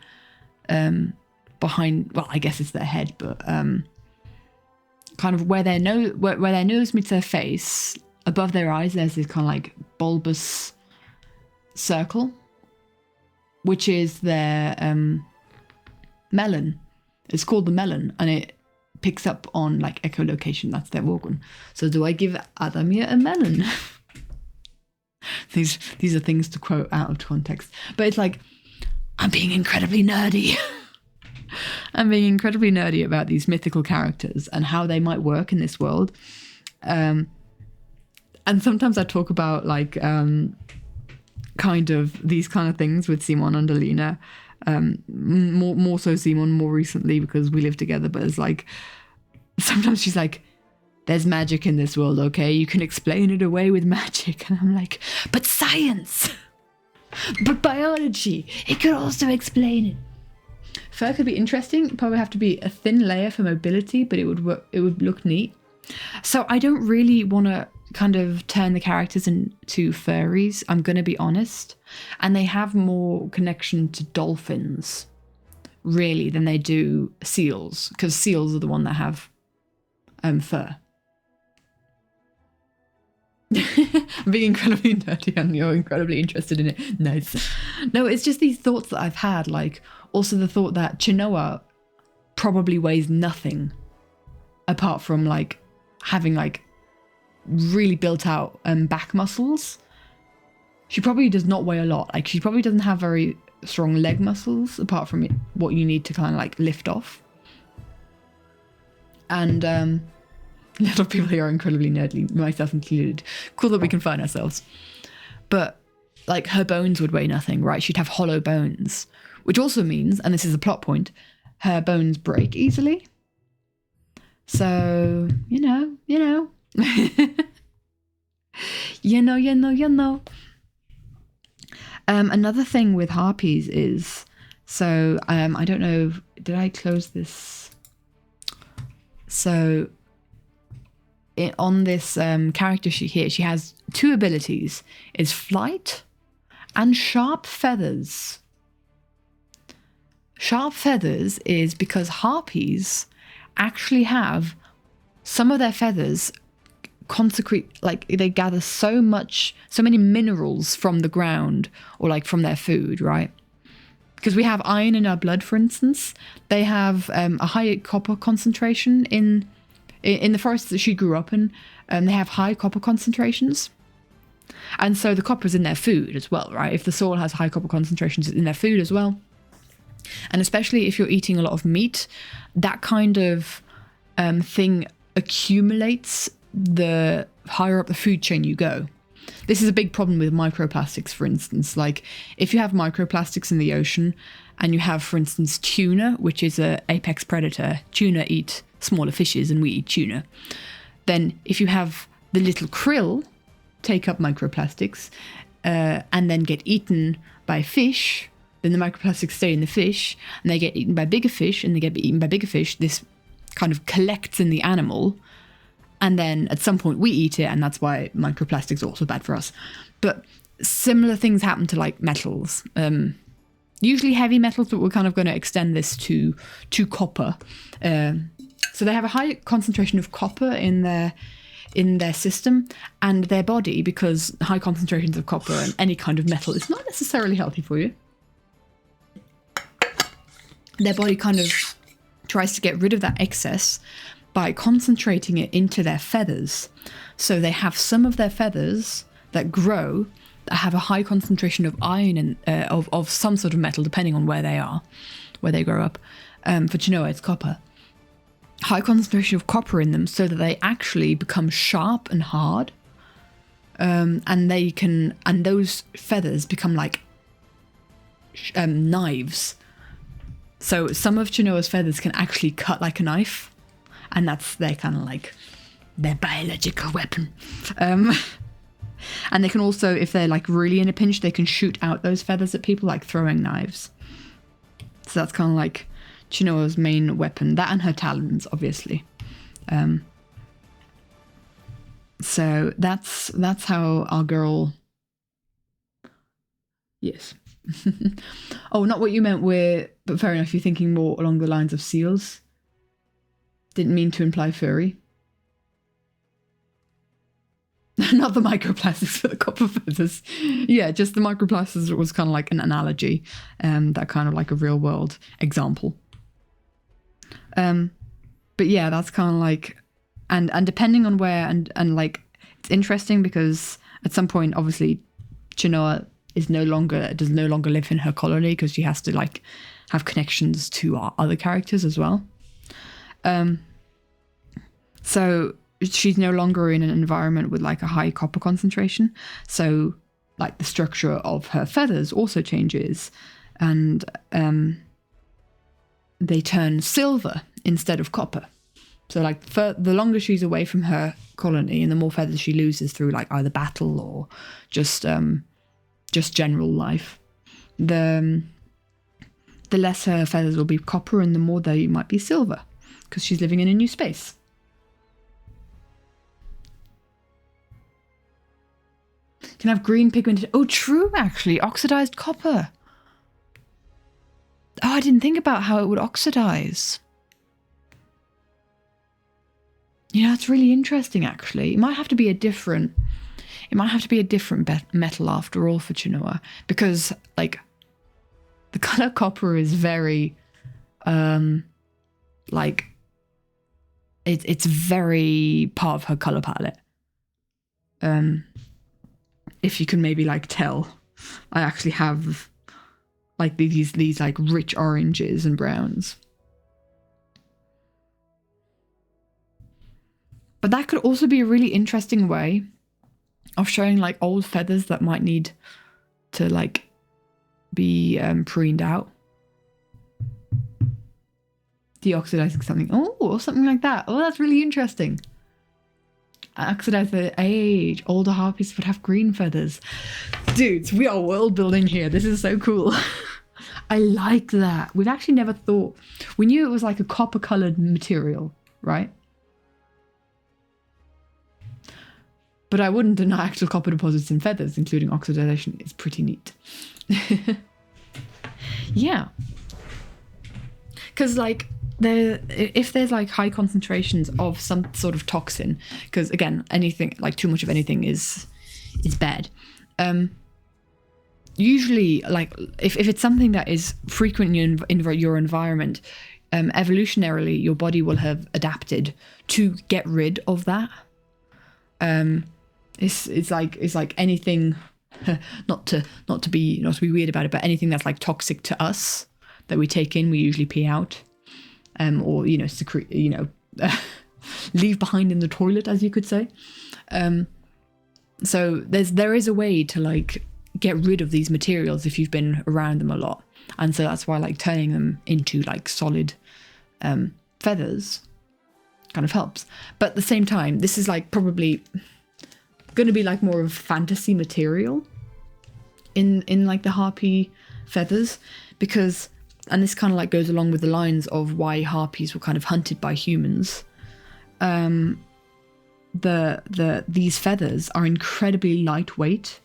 well, I guess it's their head, but kind of where their nose meets their face, above their eyes, there's this kind of like bulbous circle, which is their melon. It's called the melon, and it picks up on like echolocation. That's their organ. So do I give Adamir a melon? These are things to quote out of context, but it's like, I'm being incredibly nerdy. I'm being incredibly nerdy about these mythical characters and how they might work in this world. And sometimes I talk about like kind of these kind of things with Simon and Alina. More so Simon more recently because we live together, but it's like sometimes she's like, there's magic in this world, okay? You can explain it away with magic. And I'm like, but science! But biology! It could also explain it. Fur could be interesting. It'd probably have to be a thin layer for mobility, but it would look neat. So I don't really want to kind of turn the characters into furries, I'm going to be honest. And they have more connection to dolphins, really, than they do seals, because seals are the one that have fur. I'm being incredibly nerdy and you're incredibly interested in it. Nice. No, it's just these thoughts that I've had, like also the thought that Chenoa probably weighs nothing apart from like having like really built out back muscles. She probably does not weigh a lot. Like she probably doesn't have very strong leg muscles apart from what you need to kind of like lift off. And a lot of people here are incredibly nerdy, myself included. Cool that we can find ourselves. But like her bones would weigh nothing, right? She'd have hollow bones, which also means, and this is a plot point, her bones break easily. So, you know. you know. Another thing with harpies is, so I don't know, did I close this? So on this character sheet here, she has two abilities, is flight and sharp feathers. Sharp feathers is because harpies actually have some of their feathers consecrate, like they gather so many minerals from the ground or like from their food, right? Because we have iron in our blood, for instance. They have a high copper concentration in the forest that she grew up in. They have high copper concentrations. And so the copper is in their food as well, right? If the soil has high copper concentrations, it's in their food as well. And especially if you're eating a lot of meat, that kind of thing accumulates the higher up the food chain you go. This is a big problem with microplastics, for instance. Like if you have microplastics in the ocean and you have, for instance, tuna, which is an apex predator. Tuna eat smaller fishes and we eat tuna. Then if you have the little krill take up microplastics and then get eaten by fish, then the microplastics stay in the fish and they get eaten by bigger fish and they get eaten by bigger fish. This kind of collects in the animal. And then at some point we eat it, and that's why microplastics are also bad for us. But similar things happen to like metals. Usually heavy metals, but we're kind of going to extend this to copper. So they have a high concentration of copper in their system and their body, because high concentrations of copper and any kind of metal is not necessarily healthy for you. Their body kind of tries to get rid of that excess by concentrating it into their feathers. So they have some of their feathers that grow that have a high concentration of iron and of some sort of metal, depending on where they are, where they grow up. For Chenoa, it's copper. High concentration of copper in them, so that they actually become sharp and hard, and those feathers become like knives. So some of Chenoa's feathers can actually cut like a knife. And that's their kind of like their biological weapon. And they can also, if they're like really in a pinch, they can shoot out those feathers at people like throwing knives. So that's kind of like Chenoa's main weapon. That and her talons, obviously. So that's how our girl... Yes. Oh, not what you meant but fair enough, you're thinking more along the lines of seals. Didn't mean to imply furry. Not the microplastics for the copper feathers. Yeah, just the microplastics was kind of like an analogy. That kind of like a real world example. But yeah, that's kind of like, and depending on where, and like, it's interesting because at some point, obviously, Chenoa does no longer live in her colony because she has to like have connections to our other characters as well. So she's no longer in an environment with like a high copper concentration. So like the structure of her feathers also changes, and they turn silver instead of copper. So like the longer she's away from her colony and the more feathers she loses through like either battle or just general life, the less her feathers will be copper and the more they might be silver, because she's living in a new space. Can have green pigmented. Oh, true, actually. Oxidized copper. Oh, I didn't think about how it would oxidize. Yeah, that's really interesting, actually. It might have to be a different metal after all for Chenoa, because like the color copper is very like it's very part of her color palette. If you can maybe like tell, I actually have like these like rich oranges and browns. But that could also be a really interesting way of showing like old feathers that might need to like be pruned out. Deoxidizing something. Oh, or something like that. Oh, that's really interesting. Oxidize the age. Older harpies would have green feathers. Dudes, we are world building here. This is so cool. I like that. We've actually never thought. We knew it was like a copper colored material, right? But I wouldn't deny actual copper deposits in feathers, including oxidation. It's pretty neat. Yeah. Because like if there's like high concentrations of some sort of toxin, because again, anything like too much of anything is bad. Usually, like if it's something that is frequent in your environment, evolutionarily, your body will have adapted to get rid of that. It's like anything, not to be weird about it, but anything that's like toxic to us that we take in, we usually pee out, or secrete, leave behind in the toilet, as you could say. So there is a way to like get rid of these materials if you've been around them a lot, and so that's why like turning them into like solid feathers kind of helps. But at the same time, this is like probably going to be like more of fantasy material in like the harpy feathers, because, and this kind of like goes along with the lines of why harpies were kind of hunted by humans. These feathers are incredibly lightweight,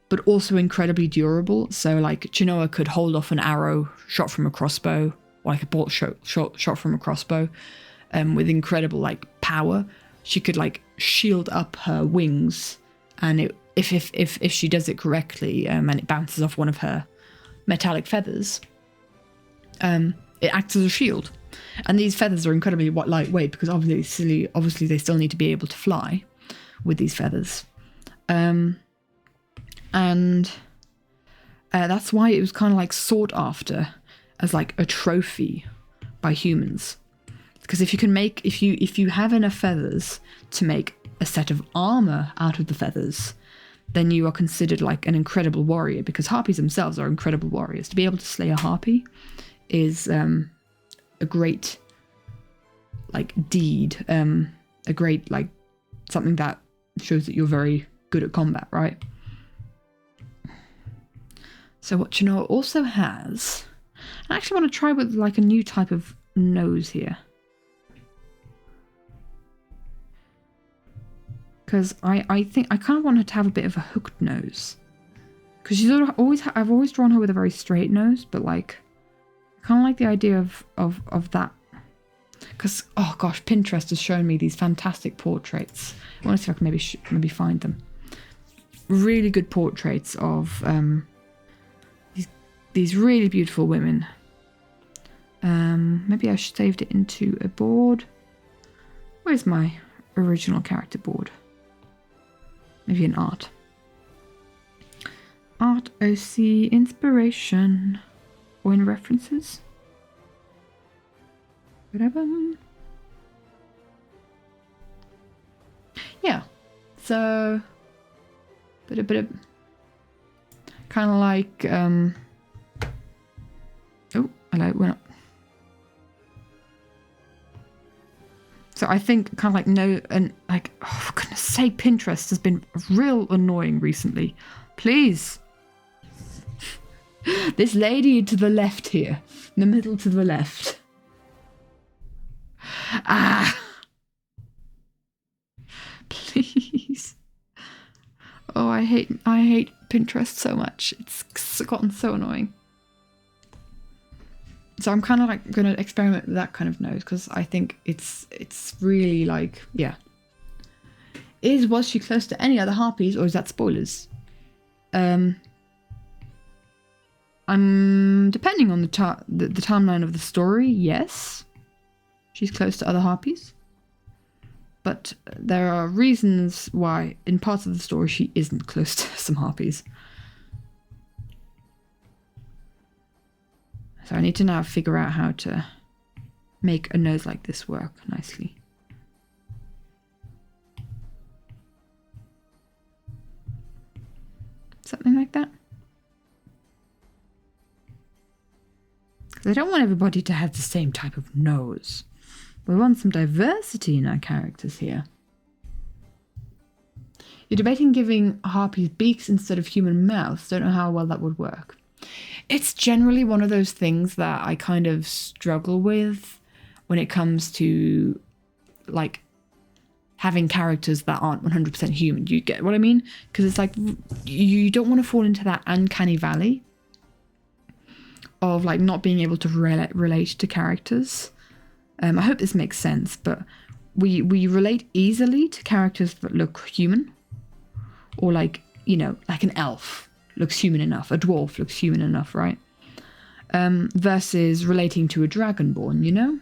but also incredibly durable. So like Chenoa could hold off an arrow shot from a crossbow, or like a bolt shot from a crossbow, with incredible like power. She could like shield up her wings, and if she does it correctly, and it bounces off one of her metallic feathers, it acts as a shield. And these feathers are incredibly lightweight, because obviously they still need to be able to fly with these feathers. And that's why it was kind of like sought after as like a trophy by humans. Because if you have enough feathers to make a set of armor out of the feathers, then you are considered like an incredible warrior, because harpies themselves are incredible warriors. To be able to slay a harpy is a great like deed, a great like something that shows that you're very good at combat, right? So what Chenoa also has, I actually want to try with like a new type of nose here, because I think I kind of want her to have a bit of a hooked nose, because she's I've always drawn her with a very straight nose, but like I kind of like the idea of that, because oh gosh, Pinterest has shown me these fantastic portraits. I want to see if I can maybe find them. Really good portraits of these really beautiful women. Maybe I saved it into a board. Where's my original character board? Maybe in art. Art OC inspiration. Or in references. Whatever. Yeah. So bit of kind of like oh, hello, went up. So I think kind of like oh for goodness sake, Pinterest has been real annoying recently. Please. This lady to the left here. In the middle to the left. Please. Oh, I I hate Pinterest so much. It's gotten so annoying. So I'm kind of like going to experiment with that kind of nose because I think it's really like, yeah. Was she close to any other harpies or is that spoilers? I'm depending on the timeline of the story, yes. She's close to other harpies. But there are reasons why in parts of the story she isn't close to some harpies. So I need to now figure out how to make a nose like this work nicely. Something like that. Because I don't want everybody to have the same type of nose. We want some diversity in our characters here. You're debating giving harpies beaks instead of human mouths. Don't know how well that would work. It's generally one of those things that I kind of struggle with when it comes to like having characters that aren't 100% human. You get what I mean? Because it's like you don't want to fall into that uncanny valley of like not being able to relate to characters. I hope this makes sense, but we relate easily to characters that look human, or like, you know, like an elf looks human enough, a dwarf looks human enough, right? Versus relating to a dragonborn, you know?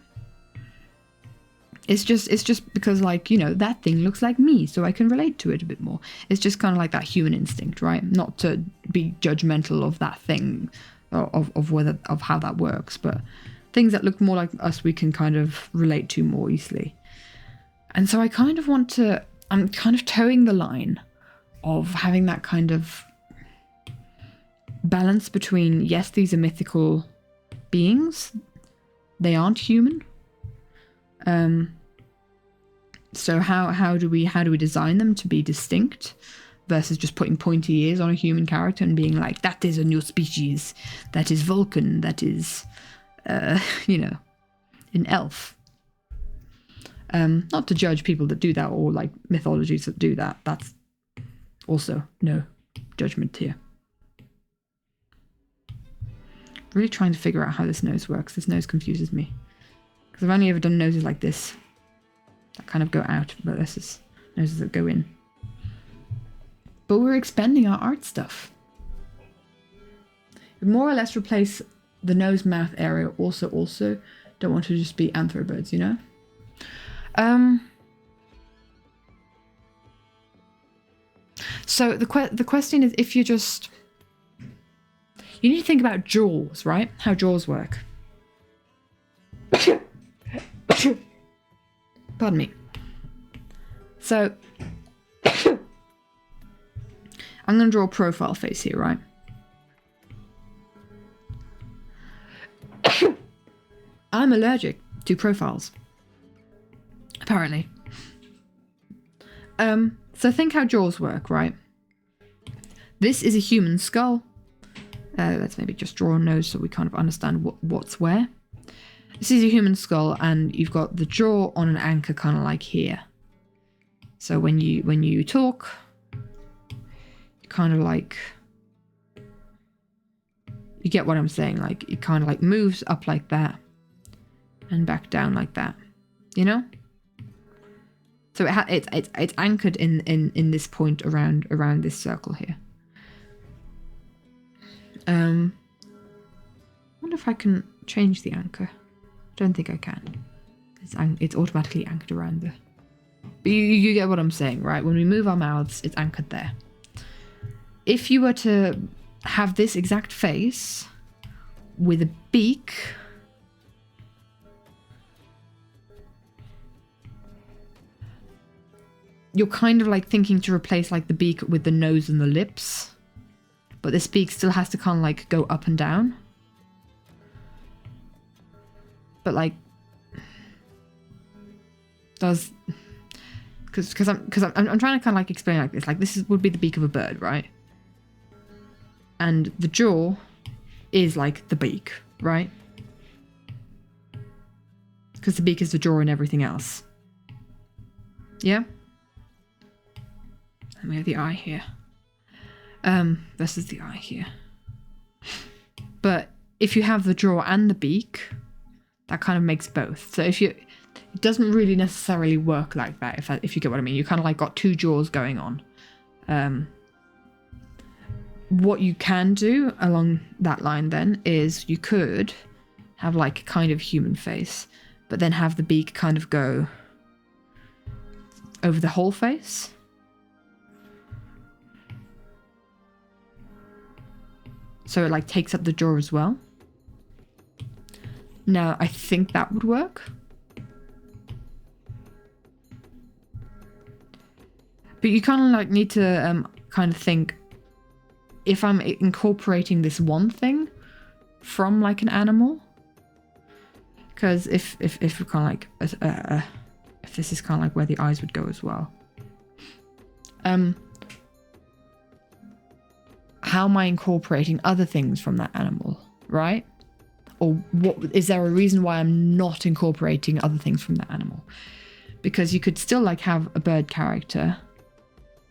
It's just because, like, you know, that thing looks like me, so I can relate to it a bit more. It's just kind of like that human instinct, right? Not to be judgmental of that thing, of how that works, but things that look more like us, we can kind of relate to more easily. And so I kind of want to, I'm kind of towing the line of having that kind of balance between, yes, these are mythical beings, they aren't human. So how do we design them to be distinct versus just putting pointy ears on a human character and being like, that is a new species, that is Vulcan, that is you know, an elf. Not to judge people that do that or like mythologies that do that. That's also no judgment here. Really trying to figure out how this nose works. This nose confuses me. Because I've only ever done noses like this. That kind of go out, but this is noses that go in. But we're expanding our art stuff. We more or less replace the nose mouth area also don't want to just be anthropoids, you know? So the question is, if you just, you need to think about jaws, right? How jaws work. Pardon me. So I'm going to draw a profile face here, right? I'm allergic to profiles, apparently. So think how jaws work, right? This is a human skull. Let's maybe just draw a nose so we kind of understand what's where. This is a human skull, and you've got the jaw on an anchor, kind of like here. So when you talk, you kind of like, you get what I'm saying? Like it kind of like moves up like that, and back down like that, you know. So it's anchored in this point around this circle here. I wonder if I can change the anchor. Don't think I can. It's automatically anchored around the. But you get what I'm saying, right? When we move our mouths, it's anchored there. If you were to have this exact face with a beak, you're kind of like thinking to replace like the beak with the nose and the lips, but this beak still has to kind of like go up and down. But like, does, because I'm trying to kind of like explain like this. Like this would be the beak of a bird, right? And the jaw is like the beak, right? Because the beak is the jaw and everything else. Yeah. And we have the eye here. This is the eye here. But if you have the jaw and the beak, that kind of makes both. So if you, it doesn't really necessarily work like that, if you get what I mean. You kind of like got two jaws going on. What you can do along that line then is you could have like a kind of human face, but then have the beak kind of go over the whole face. So it like takes up the jaw as well. Now, I think that would work. But you kind of like need to kind of think, if I'm incorporating this one thing from like an animal, because if we kind of like if this is kind of like where the eyes would go as well. How am I incorporating other things from that animal, right? Or what is there a reason why I'm not incorporating other things from that animal? Because you could still like have a bird character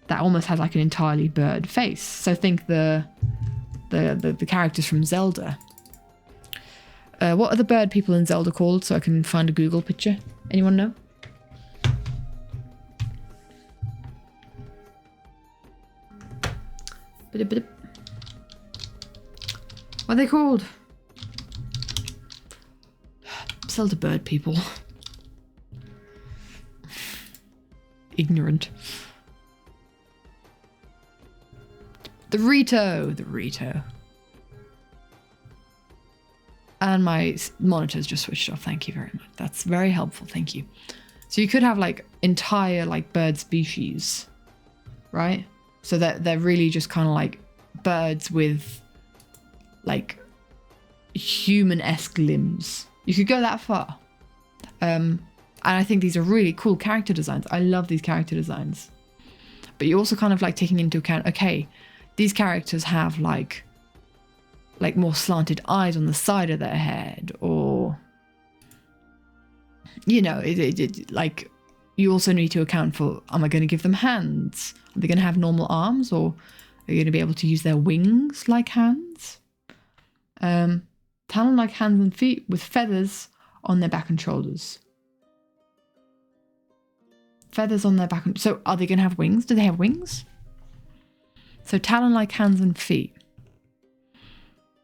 that almost has like an entirely bird face. So think the characters from Zelda. What are the bird people in Zelda called? So I can find a Google picture. Anyone know? What are they called? Zelda bird people. Ignorant. The Rito. And my monitor's just switched off. Thank you very much. That's very helpful. Thank you. So you could have like entire like bird species, right? So that they're really just kind of like birds with like human-esque limbs. You could go that far. And I think these are really cool character designs. I love these character designs. But you're also kind of like taking into account, okay, these characters have like more slanted eyes on the side of their head, or you know, like you also need to account for, am I going to give them hands? Are they going to have normal arms, or are they going to be able to use their wings like hands? Talon like hands and feet with feathers on their back and shoulders. Feathers on their back and... So are they going to have wings? Do they have wings? So talon like hands and feet.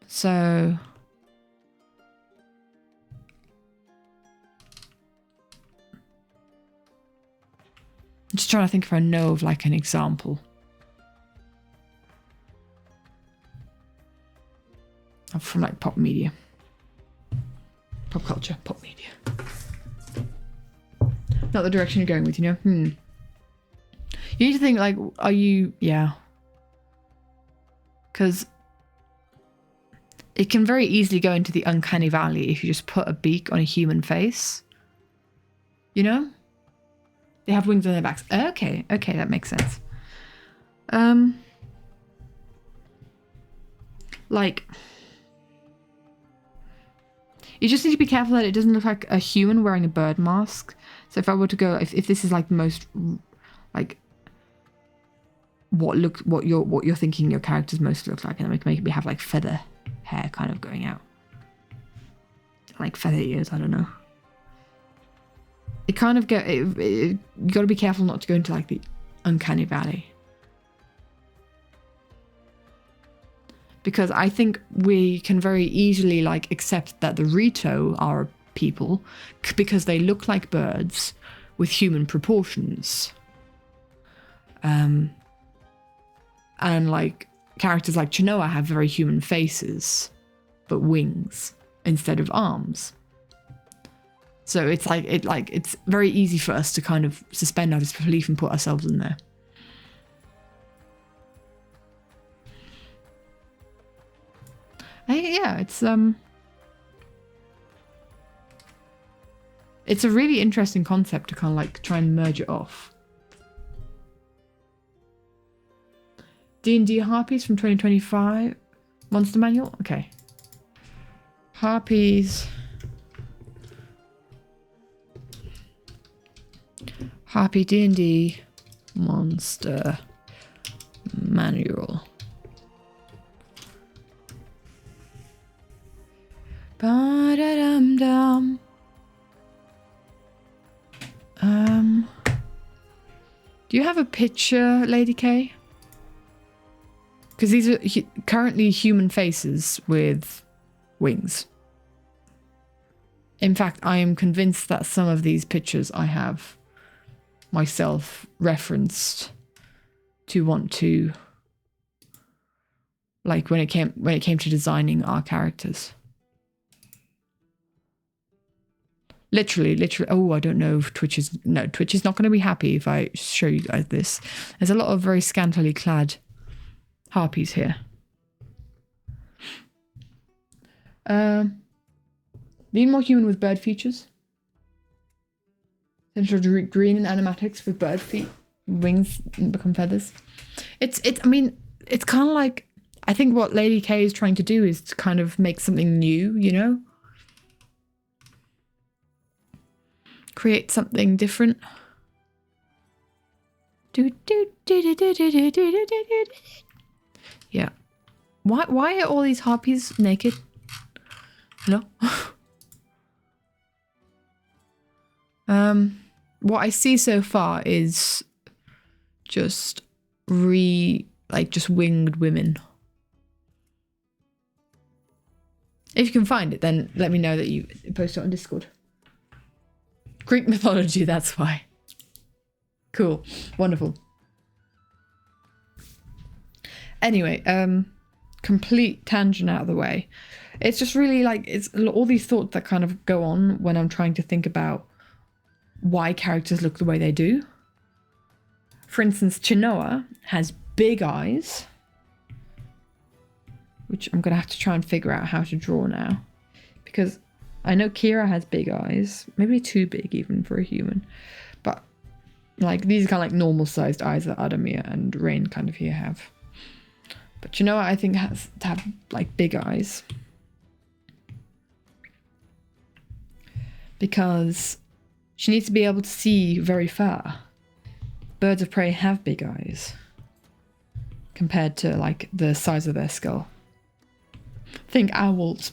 So... I'm just trying to think if I know of like an example. From like pop media. Pop culture, pop media. Not the direction you're going with, you know? You need to think like, are you... Yeah. Because it can very easily go into the uncanny valley if you just put a beak on a human face. You know? They have wings on their backs. Okay, that makes sense. Like... You just need to be careful that it doesn't look like a human wearing a bird mask. So if I were to go, if this is like the most, like, what you're thinking your characters most look like, and then we can maybe have like feather hair kind of going out, like feather ears. I don't know. It kind of you got to be careful not to go into like the uncanny valley. Because I think we can very easily like accept that the Rito are people because they look like birds with human proportions. And like characters like Chenoa have very human faces, but wings instead of arms. So it's like it's very easy for us to kind of suspend our disbelief and put ourselves in there. Yeah, it's a really interesting concept to kind of like try and merge it off. D&D Harpies from 2025 Monster Manual. Okay. Harpies. Harpy D&D Monster Manual. Ba-da-dum-dum. Do you have a picture, Lady K? Because these are currently human faces with wings. In fact, I am convinced that some of these pictures I have myself referenced to want to, like when it came to designing our characters. Literally. Oh, I don't know if Twitch is not going to be happy if I show you guys this. There's a lot of very scantily clad harpies here. Need more human with bird features. Central green in animatics with bird feet, wings become feathers. I mean, it's kind of like, I think what Lady K is trying to do is to kind of make something new, you know? Create something different. Yeah. Why are all these harpies naked? Hello? What I see so far is just just winged women. If you can find it, then let me know that you post it on Discord. Greek mythology, that's why. Cool. Wonderful. Anyway, complete tangent out of the way. It's just really like, it's all these thoughts that kind of go on when I'm trying to think about why characters look the way they do. For instance, Chenoa has big eyes, which I'm going to have to try and figure out how to draw now. Because I know Kira has big eyes, maybe too big even for a human. But like these are kind of like normal sized eyes that Adamir and Rain kind of here have. But Chenoa, I think, has to have like big eyes. Because she needs to be able to see very far. Birds of prey have big eyes compared to like the size of their skull. Think owls.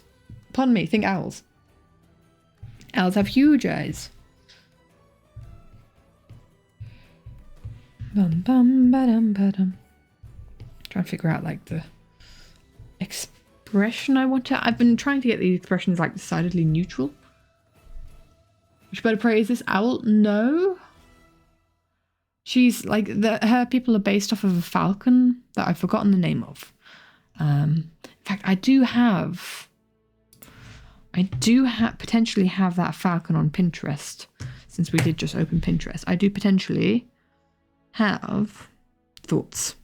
Pardon me, think owls. Owls have huge eyes. Bum bum ba-dum ba-dum. Trying to figure out like the expression I want to. I've been trying to get these expressions like decidedly neutral. Which bird of prey is this? Owl? No. She's like her people are based off of a falcon that I've forgotten the name of. In fact, I do potentially have that falcon on Pinterest, since we did just open Pinterest. I do potentially have thoughts.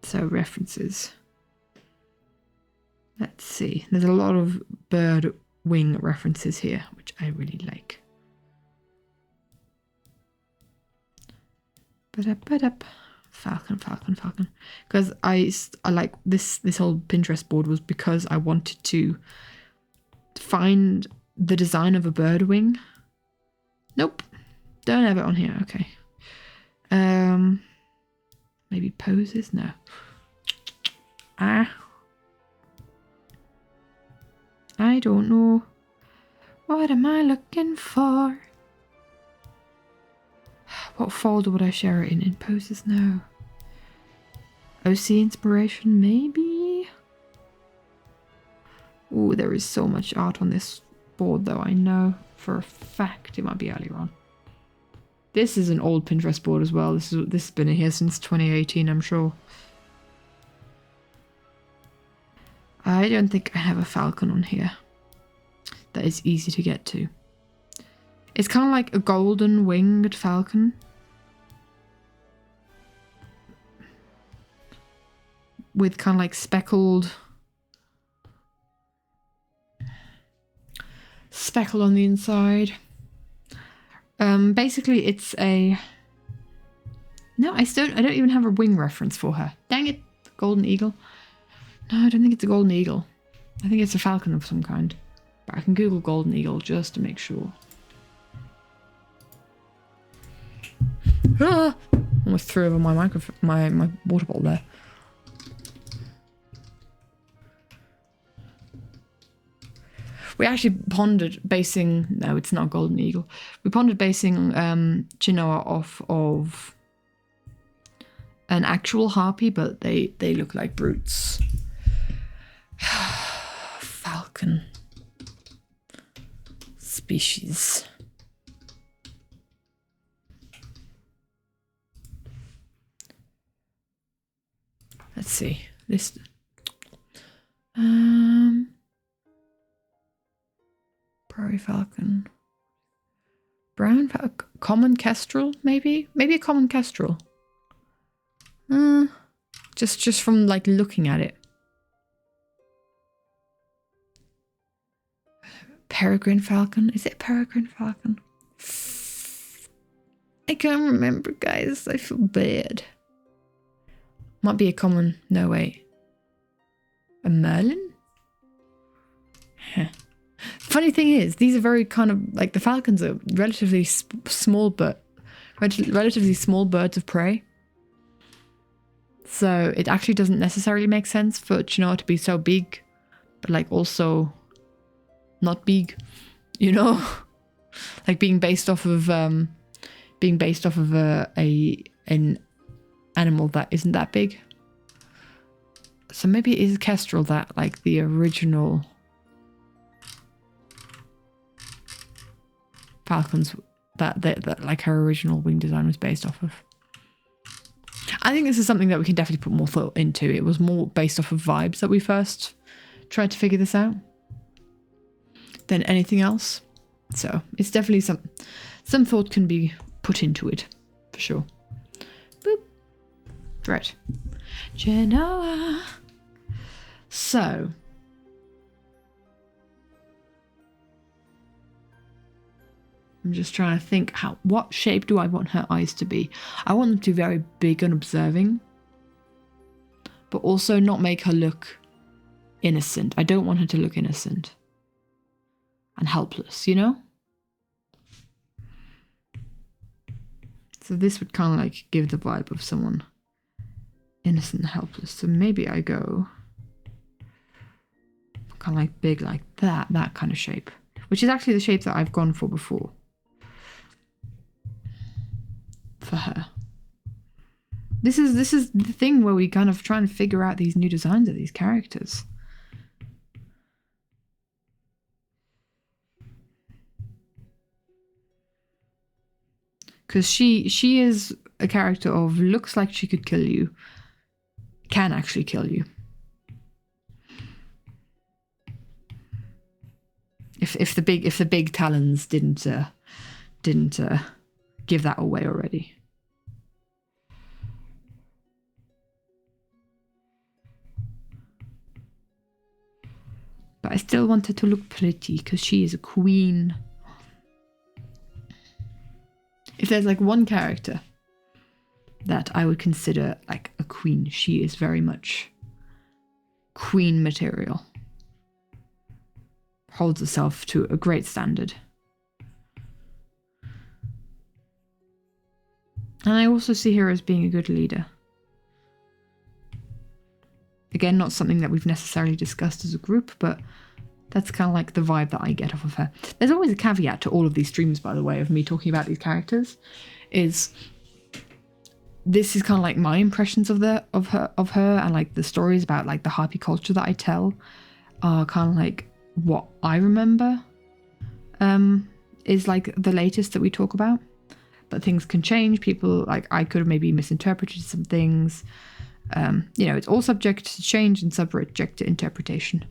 So references. Let's see. There's a lot of bird wing references here, which I really like. Falcon. Because I like this whole Pinterest board was because I wanted to find the design of a bird wing. Nope. Don't have it on here. Okay. Maybe poses? No. I don't know. What am I looking for? What folder would I share it in? In poses? No. OC inspiration? Maybe? Ooh, there is so much art on this board though. I know for a fact it might be earlier on. This is an old Pinterest board as well. This has been here since 2018, I'm sure. I don't think I have a falcon on here that is easy to get to. It's kind of like a golden winged falcon. With kind of like speckled speckle on the inside. Basically it's a... No, I don't even have a wing reference for her. Dang it. Golden eagle. No, I don't think it's a golden eagle. I think it's a falcon of some kind. But I can Google golden eagle just to make sure. Ah! Almost threw over my microphone, my water bottle there. We actually pondered basing, no, it's not golden eagle. We pondered basing Chenoa off of an actual harpy, but they look like brutes. Falcon species. Let's see this. Prairie falcon, brown falcon, common kestrel, maybe a common kestrel. Just from like looking at it. Peregrine falcon, is it peregrine falcon? I can't remember, guys. I feel bad. Might be a common. No, wait. A merlin? Huh. Funny thing is, these are very kind of like the falcons are relatively small, but relatively small birds of prey. So it actually doesn't necessarily make sense for Chenoa to be so big, but like also not big, you know, like being based off of an animal that isn't that big. So maybe it is kestrel that like the original falcons that like her original wing design was based off of. I think this is something that we can definitely put more thought into. It was more based off of vibes that we first tried to figure this out than anything else. So it's definitely some thought can be put into it for sure. Boop. Right. Chenoa. So I'm just trying to think what shape do I want her eyes to be? I want them to be very big and observing, but also not make her look innocent. I don't want her to look innocent and helpless, you know? So this would kind of like give the vibe of someone innocent and helpless. So maybe I go kind of like big like that kind of shape, which is actually the shape that I've gone for before. For her. This is the thing where we kind of try and figure out these new designs of these characters. Because she is a character of looks like she could kill you, can actually kill you. If the big talons didn't give that away already. But I still want her to look pretty because she is a queen. If there's like one character that I would consider like a queen, she is very much queen material. Holds herself to a great standard. And I also see her as being a good leader. Again, not something that we've necessarily discussed as a group, but that's kind of like the vibe that I get off of her. There's always a caveat to all of these streams, by the way, of me talking about these characters, is this is kind of like my impressions of her and like the stories about like the harpy culture that I tell are kind of like what I remember is like the latest that we talk about. But things can change. People, like, I could have maybe misinterpreted some things. You know, it's all subject to change and subject to interpretation.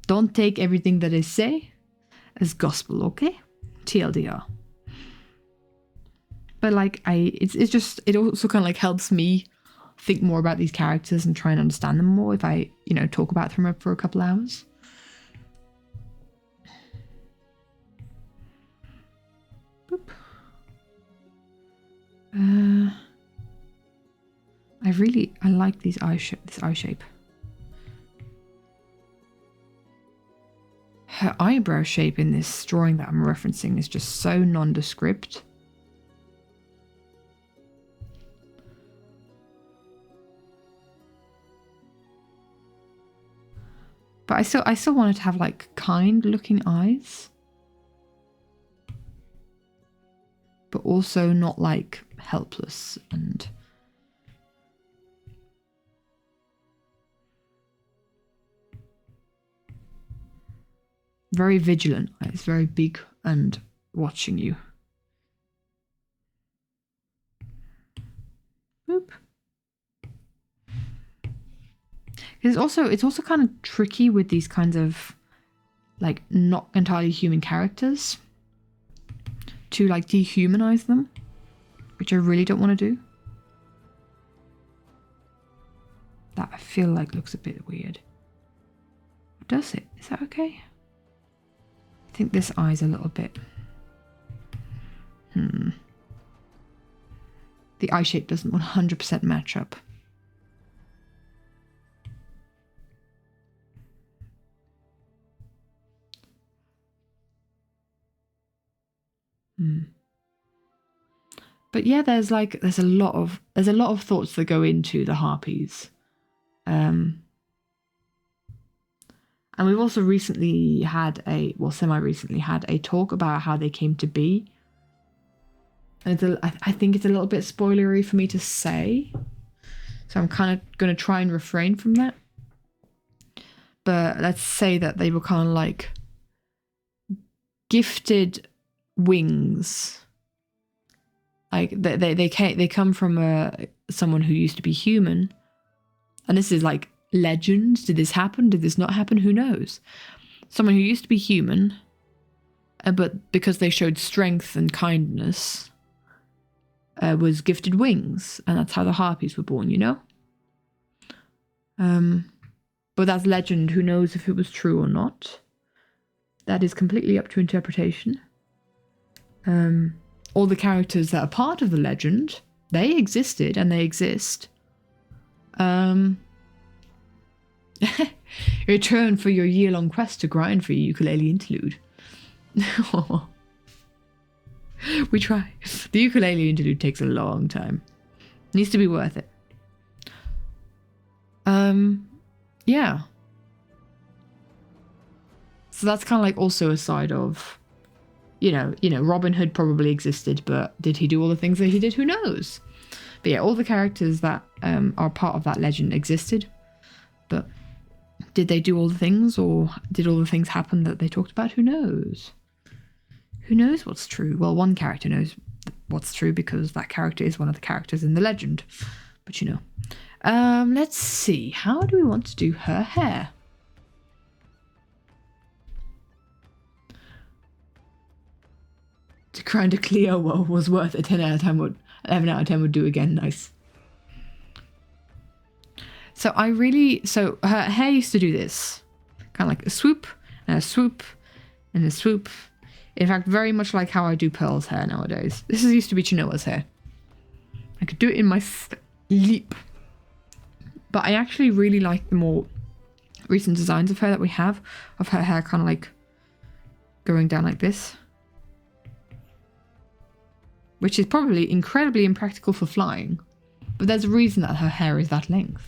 Don't take everything that I say as gospel, okay? TLDR. But like, it also kind of like helps me think more about these characters and try and understand them more if I, you know, talk about them for a couple hours. Boop. I like this eye shape. Her eyebrow shape in this drawing that I'm referencing is just so nondescript. But But I still want it to have like kind looking eyes. But also not like helpless and very vigilant eyes, very big and watching you. Boop. It's also kind of tricky with these kinds of like not entirely human characters to like dehumanize them, which I really don't want to do. That I feel like looks a bit weird. Does it? Is that okay? I think this eye's a little bit... The eye shape doesn't 100% match up. But yeah, there's a lot of thoughts that go into the harpies. And we've also recently had semi-recently had a talk about how they came to be. And I think it's a little bit spoilery for me to say. So I'm kind of going to try and refrain from that. But let's say that they were kind of like gifted wings. Like they come from someone who used to be human. And this is like legend. Did this happen? Did this not happen? Who knows? Someone who used to be human, but because they showed strength and kindness, was gifted wings. And that's how the harpies were born, you know? But that's legend. Who knows if it was true or not? That is completely up to interpretation. All the characters that are part of the legend, they existed and they exist. Return for your year-long quest to grind for your ukulele interlude. We try. The ukulele interlude takes a long time. Needs to be worth it. Yeah. So that's kind of like also a side of, you know, Robin Hood probably existed, but did he do all the things that he did? Who knows? But yeah, all the characters that are part of that legend existed, but did they do all the things, or did all the things happen that they talked about? Who knows? Who knows what's true? Well, one character knows what's true because that character is one of the characters in the legend. But you know. Let's see. How do we want to do her hair? To grind a Chenoa was worth it. 11 out of 10 would do again. Nice. So her hair used to do this. Kind of like a swoop, and a swoop, and a swoop. In fact, very much like how I do Pearl's hair nowadays. This used to be Chenoa's hair. I could do it in my sleep. But I actually really like the more recent designs of her that we have. Of her hair kind of like going down like this. Which is probably incredibly impractical for flying. But there's a reason that her hair is that length.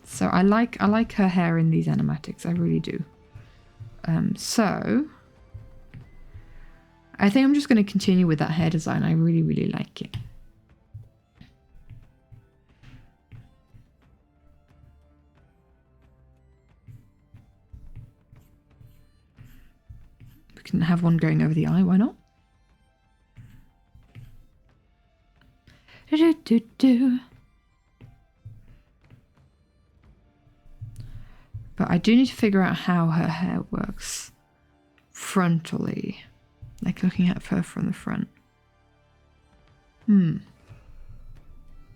So I like her hair in these animatics. I really do. So I think I'm just going to continue with that hair design. I really, really like it. We can have one going over the eye. Why not? But I do need to figure out how her hair works frontally. Like looking at her from the front.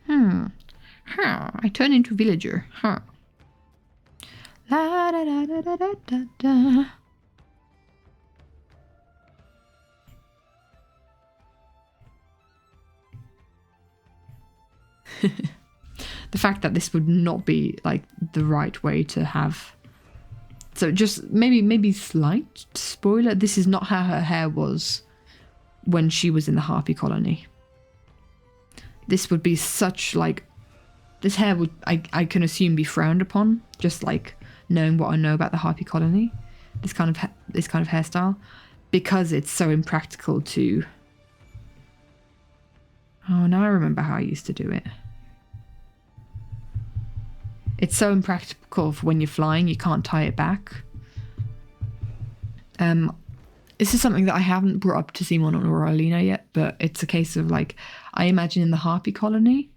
I turn into villager. Huh. La da da da da da da da. The fact that this would not be like the right way to have. So just maybe slight spoiler. This is not how her hair was when she was in the Harpy colony. This would be such like, this hair would I can assume be frowned upon, just like knowing what I know about the harpy colony, this kind of hairstyle, because it's so impractical to... Oh, now I remember how I used to do it. It's so impractical for when you're flying, you can't tie it back. This is something that I haven't brought up to Simon or Alina yet, but it's a case of like, I imagine in the harpy colony,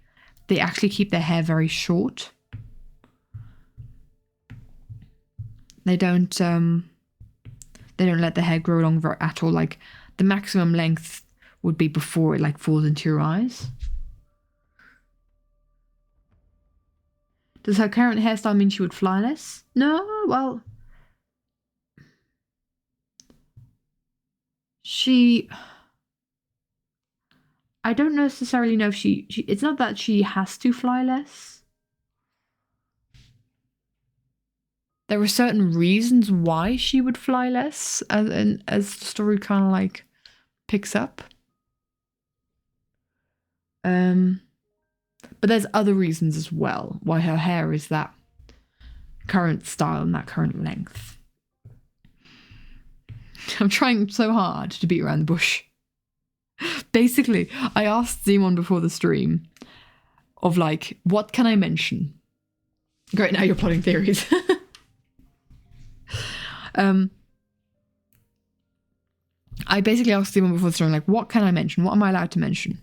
they actually keep their hair very short. They don't let the hair grow long at all. Like the maximum length would be before it like falls into your eyes. Does her current hairstyle mean she would fly less? No, well, I don't necessarily know if she it's not that she has to fly less. There are certain reasons why she would fly less, as the story kind of like picks up. But there's other reasons as well why her hair is that current style and that current length. I'm trying so hard to beat around the bush. Basically, I asked Simon before the stream of like, what can I mention? Great, now you're plotting theories. I basically asked Simon before the stream, like, what can I mention? What am I allowed to mention?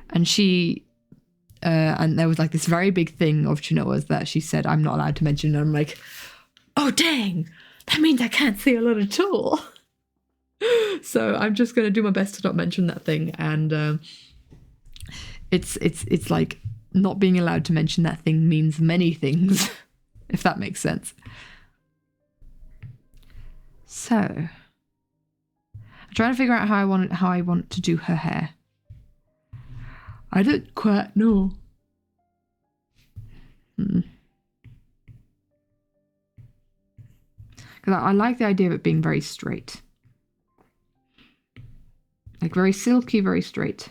And and there was like this very big thing of Chenoa's that she said I'm not allowed to mention. And I'm like, oh dang, that means I can't say a lot at all. So I'm just going to do my best to not mention that thing. And it's like not being allowed to mention that thing means many things, if that makes sense. So I'm trying to figure out how I want to do her hair. I don't quite know. Because I like the idea of it being very straight. Like very silky, very straight.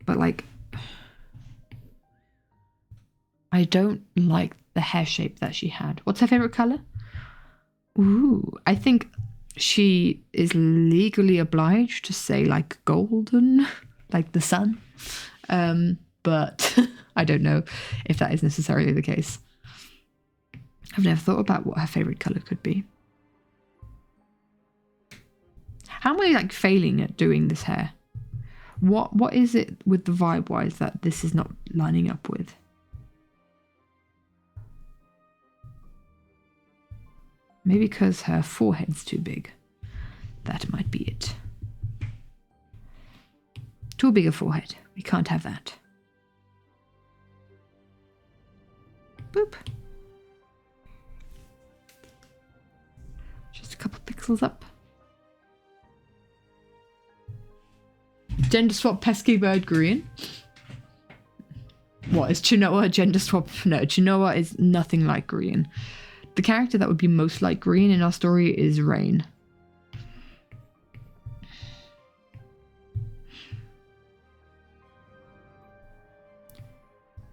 But like, I don't like the hair shape that she had. What's her favorite color? Ooh, I think she is legally obliged to say like golden, like the sun. But I don't know if that is necessarily the case. I've never thought about what her favorite color could be. How am I like failing at doing this hair? What is it with the vibe wise that this is not lining up with? Maybe because her forehead's too big. That might be it. Too big a forehead. We can't have that. Boop. Just a couple pixels up. Gender swap pesky bird green. What, is Chenoa gender swap? No, Chenoa is nothing like green. The character that would be most like green in our story is Rain.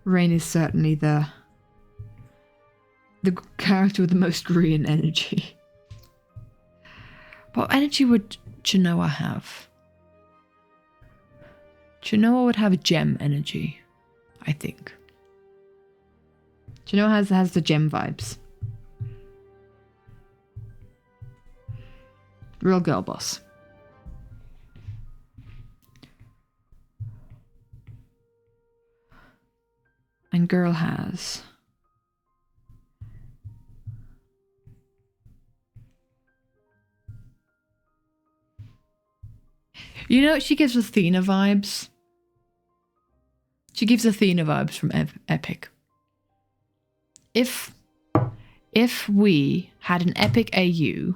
Rain is certainly the character with the most green energy. What energy would Chenoa have? Chenoa would have a gem energy, I think. Chenoa has the gem vibes. Real girl boss. And girl has... You know, she gives Athena vibes. She gives Athena vibes from Epic. If we had an Epic AU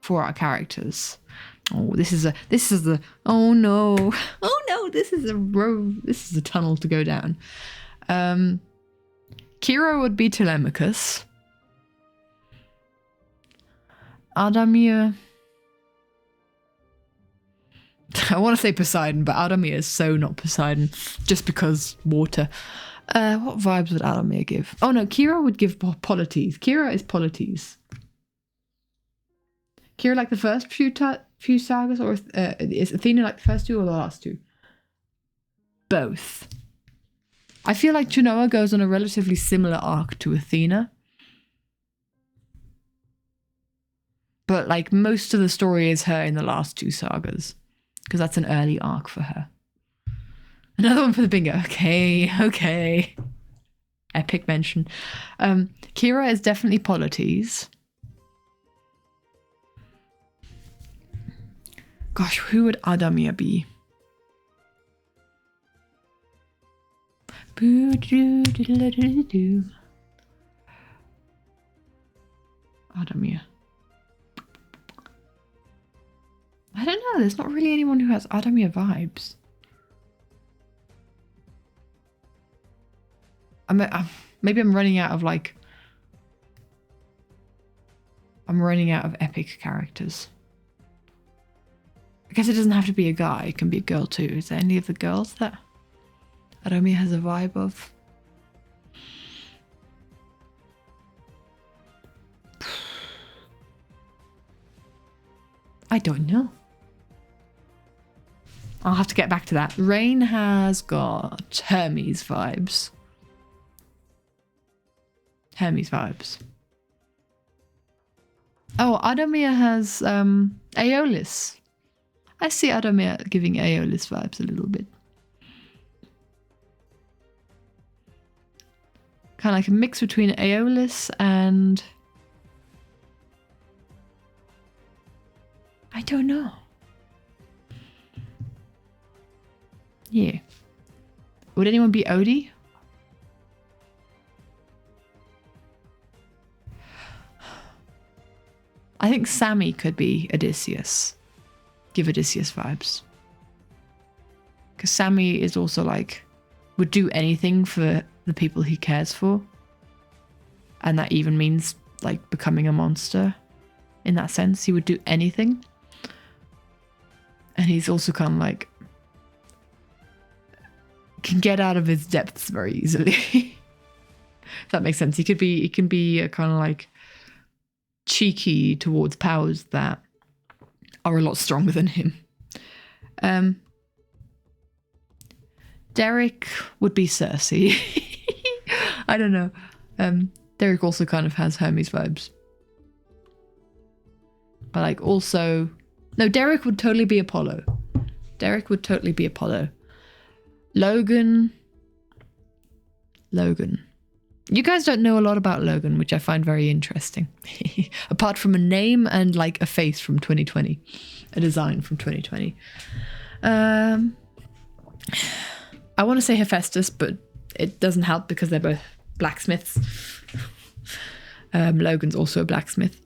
for our characters, this is a tunnel to go down. Kira would be Telemachus. Adamir, I want to say Poseidon, but Adamir is so not Poseidon, just because water. What vibes would Adamir give? Oh no, Kira would give polities. Kira is polities. Kira like the first few sagas, or is Athena like the first two or the last two? Both. I feel like Chenoa goes on a relatively similar arc to Athena. But like most of the story is her in the last two sagas. Because that's an early arc for her. Another one for the bingo. Okay. Epic mention. Kira is definitely polities. Gosh, who would Adamir be? Adamir. I don't know. There's not really anyone who has Adamir vibes. Maybe I'm running out of like... I'm running out of epic characters. I guess it doesn't have to be a guy. It can be a girl too. Is there any of the girls that Adamir has a vibe of? I don't know. I'll have to get back to that. Rain has got Hermes vibes. Hermes vibes. Oh, Adamir has Aeolus. I see Adamir giving Aeolus vibes a little bit. Kind of like a mix between Aeolus and... I don't know. Yeah. Would anyone be Odie? I think Sammy could be Odysseus. Give Odysseus vibes. Because Sammy is also like, would do anything for the people he cares for. And that even means like becoming a monster. In that sense, he would do anything. And he's also kind of like, can get out of his depths very easily. If that makes sense. He can be a kind of like cheeky towards powers that are a lot stronger than him. Derek would be Cersei. I don't know. Derek also kind of has Hermes vibes. But like also... No, Derek would totally be Apollo. Derek would totally be Apollo. Logan. You guys don't know a lot about Logan, which I find very interesting. Apart from a name and like a face from 2020. A design from 2020. I want to say Hephaestus, but it doesn't help because they're both blacksmiths. Logan's also a blacksmith.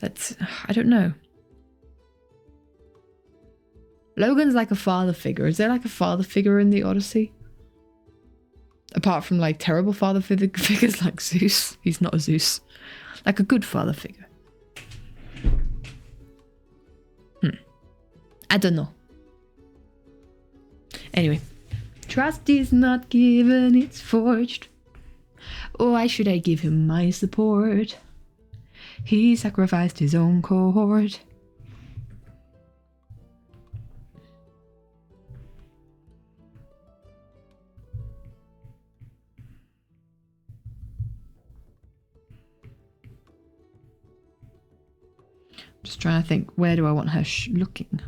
I don't know. Logan's like a father figure. Is there like a father figure in the Odyssey? Apart from like terrible father figures like Zeus. He's not a Zeus. Like a good father figure. I don't know. Anyway. Trust is not given, it's forged. Why should I give him my support? He sacrificed his own court. Just trying to think, where do I want her looking?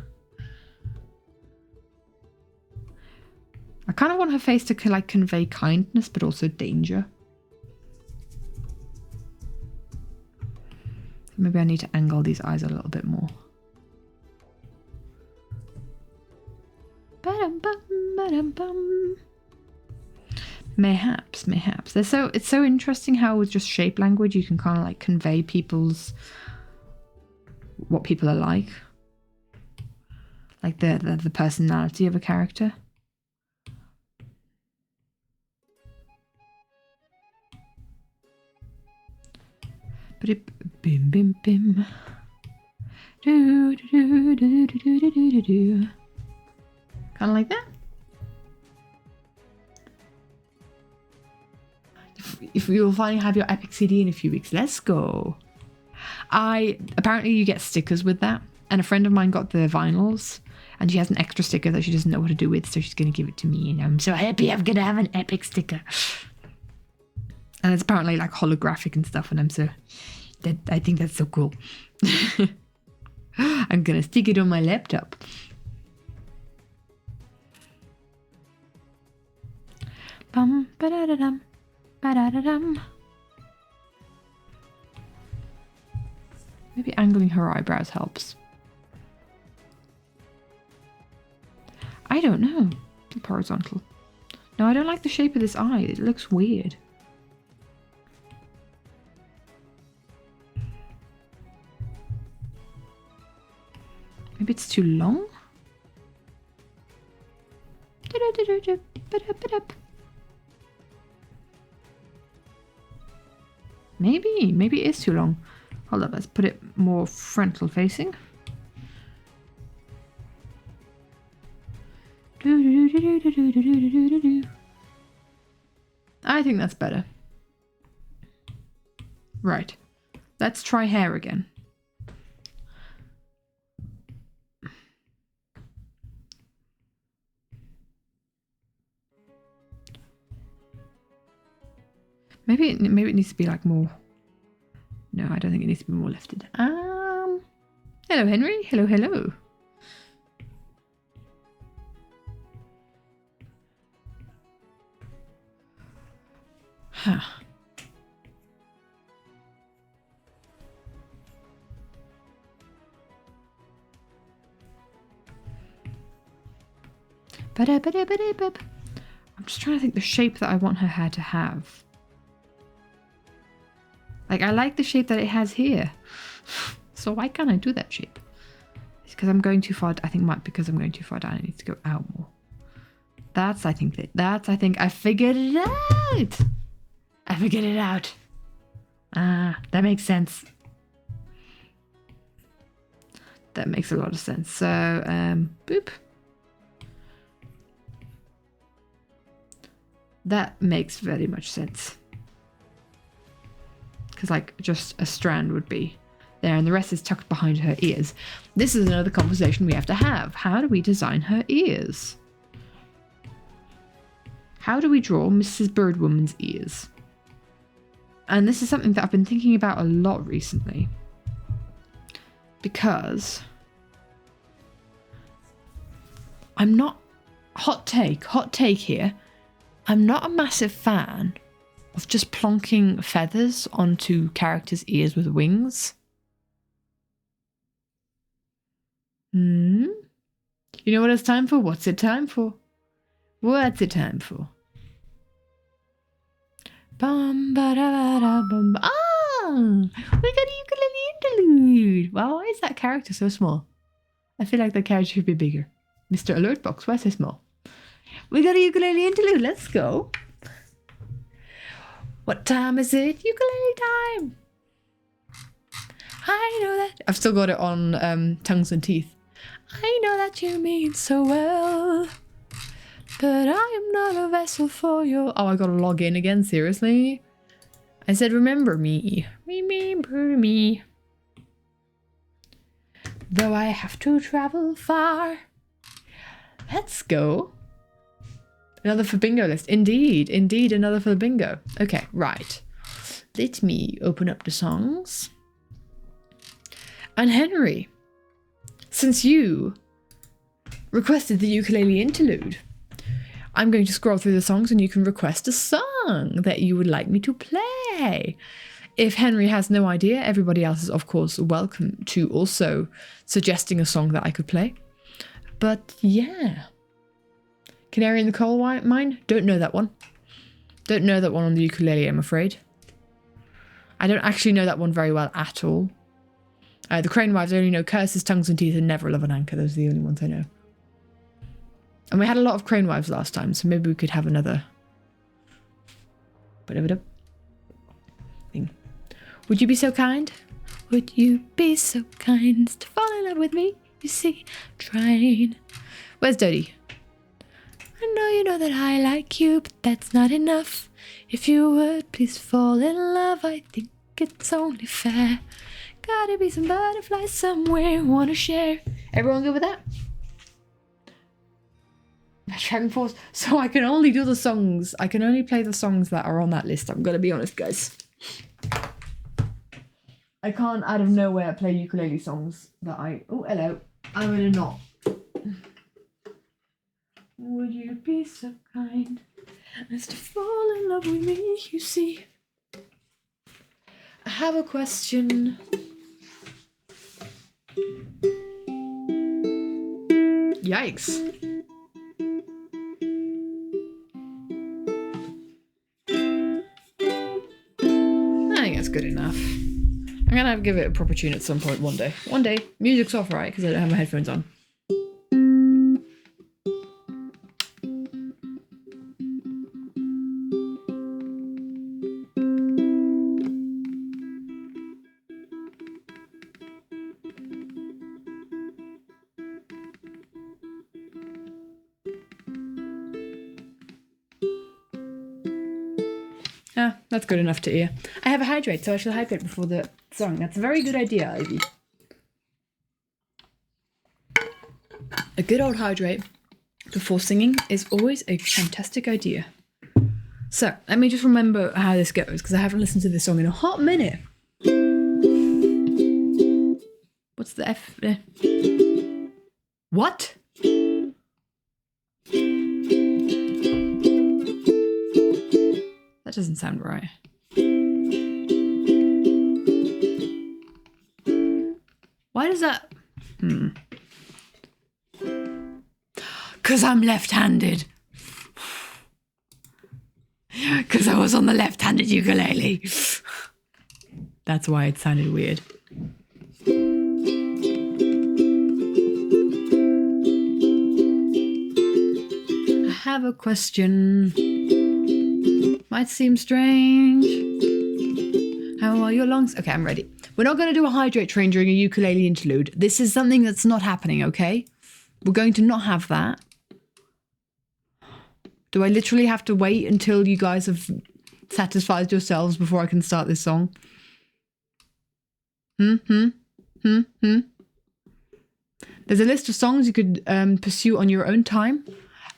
I kind of want her face to like convey kindness, but also danger. Maybe I need to angle these eyes a little bit more. Mayhaps. It's so interesting how with just shape language you can kind of like convey what people are like the personality of a character. Bim bim bim. Do do do do do do do do. Kind of like that. if you'll finally have your epic CD in a few weeks, let's go. Apparently you get stickers with that, and a friend of mine got the vinyls, and she has an extra sticker that she doesn't know what to do with, so she's going to give it to me, and I'm so happy I'm going to have an epic sticker. And it's apparently like holographic and stuff, and I think that's so cool. I'm going to stick it on my laptop. Bum ba da da dum ba da da dum. Maybe angling her eyebrows helps. I don't know. Horizontal. No, I don't like the shape of this eye. It looks weird. Maybe it's too long? Maybe it is too long. Hold up, let's put it more frontal facing. I think that's better. Right. Let's try hair again. Maybe it needs to be like more. No, I don't think it needs to be more lifted. Hello, Henry. Hello, hello. Huh. I'm just trying to think the shape that I want her hair to have. Like, I like the shape that it has here. So why can't I do that shape? It's because I'm going too far. I think because I'm going too far down, it needs to go out more. I think I figured it out. I figured it out. Ah, that makes sense. That makes a lot of sense. So, boop. That makes very much sense. Because like just a strand would be there and the rest is tucked behind her ears. This is another conversation we have to have. How do we design her ears? How do we draw Mrs. Birdwoman's ears? And this is something that I've been thinking about a lot recently. Because I'm not, hot take here, I'm not a massive fan of just plonking feathers onto characters' ears with wings. You know what it's time for? What's it time for? What's it time for? Bum ba da da bum. Ah! We got a ukulele interlude. Wow, why is that character so small? I feel like the character should be bigger. Mr. Alertbox, why so small? We got a ukulele interlude. Let's go. What time is it? Ukulele time. I know that. I've still got it on tongues and teeth. I know that you mean so well, but I am not a vessel for your... Oh, I gotta log in again, seriously? I said remember me. Remember me. Though I have to travel far. Let's go. Another for bingo list. Indeed, another for the bingo. Okay, right. Let me open up the songs. And Henry, since you requested the ukulele interlude, I'm going to scroll through the songs and you can request a song that you would like me to play. If Henry has no idea, everybody else is of course welcome to also suggesting a song that I could play. But yeah. Canary in the Coal Mine? Don't know that one. Don't know that one on the ukulele, I'm afraid. I don't actually know that one very well at all. The Crane Wives, I only know Curses, Tongues and Teeth and Never a Love and Anchor. Those are the only ones I know. And we had a lot of Crane Wives last time, so maybe we could have another thing. Would you be so kind? Would you be so kind as to fall in love with me? You see, trying. Where's Dodie? I know you know that I like you, but that's not enough. If you would please fall in love, I think it's only fair. Gotta be some butterflies somewhere, wanna share. Everyone good with that? Dragon Force. So I can only do the songs. I can only play the songs that are on that list. I'm gonna be honest, guys. I can't out of nowhere play ukulele songs that I... Oh, hello. I'm in a knot. Would you be so kind as to fall in love with me, you see? I have a question. Yikes. I think that's good enough. I'm gonna have to give it a proper tune at some point one day. One day. Music's off, right? Because I don't have my headphones on. Ah, that's good enough to hear. I have a hydrate, so I shall hydrate before the song. That's a very good idea, Ivy. A good old hydrate before singing is always a fantastic idea. So, let me just remember how this goes, because I haven't listened to this song in a hot minute. What's the F there? What? That doesn't sound right. Why does that... Because I'm left-handed. Because I was on the left-handed ukulele. That's why it sounded weird. I have a question. Might seem strange. How are your lungs? Okay, I'm ready. We're not going to do a hydrate train during a ukulele interlude. This is something that's not happening, okay? We're going to not have that. Do I literally have to wait until you guys have satisfied yourselves before I can start this song? There's a list of songs you could pursue on your own time.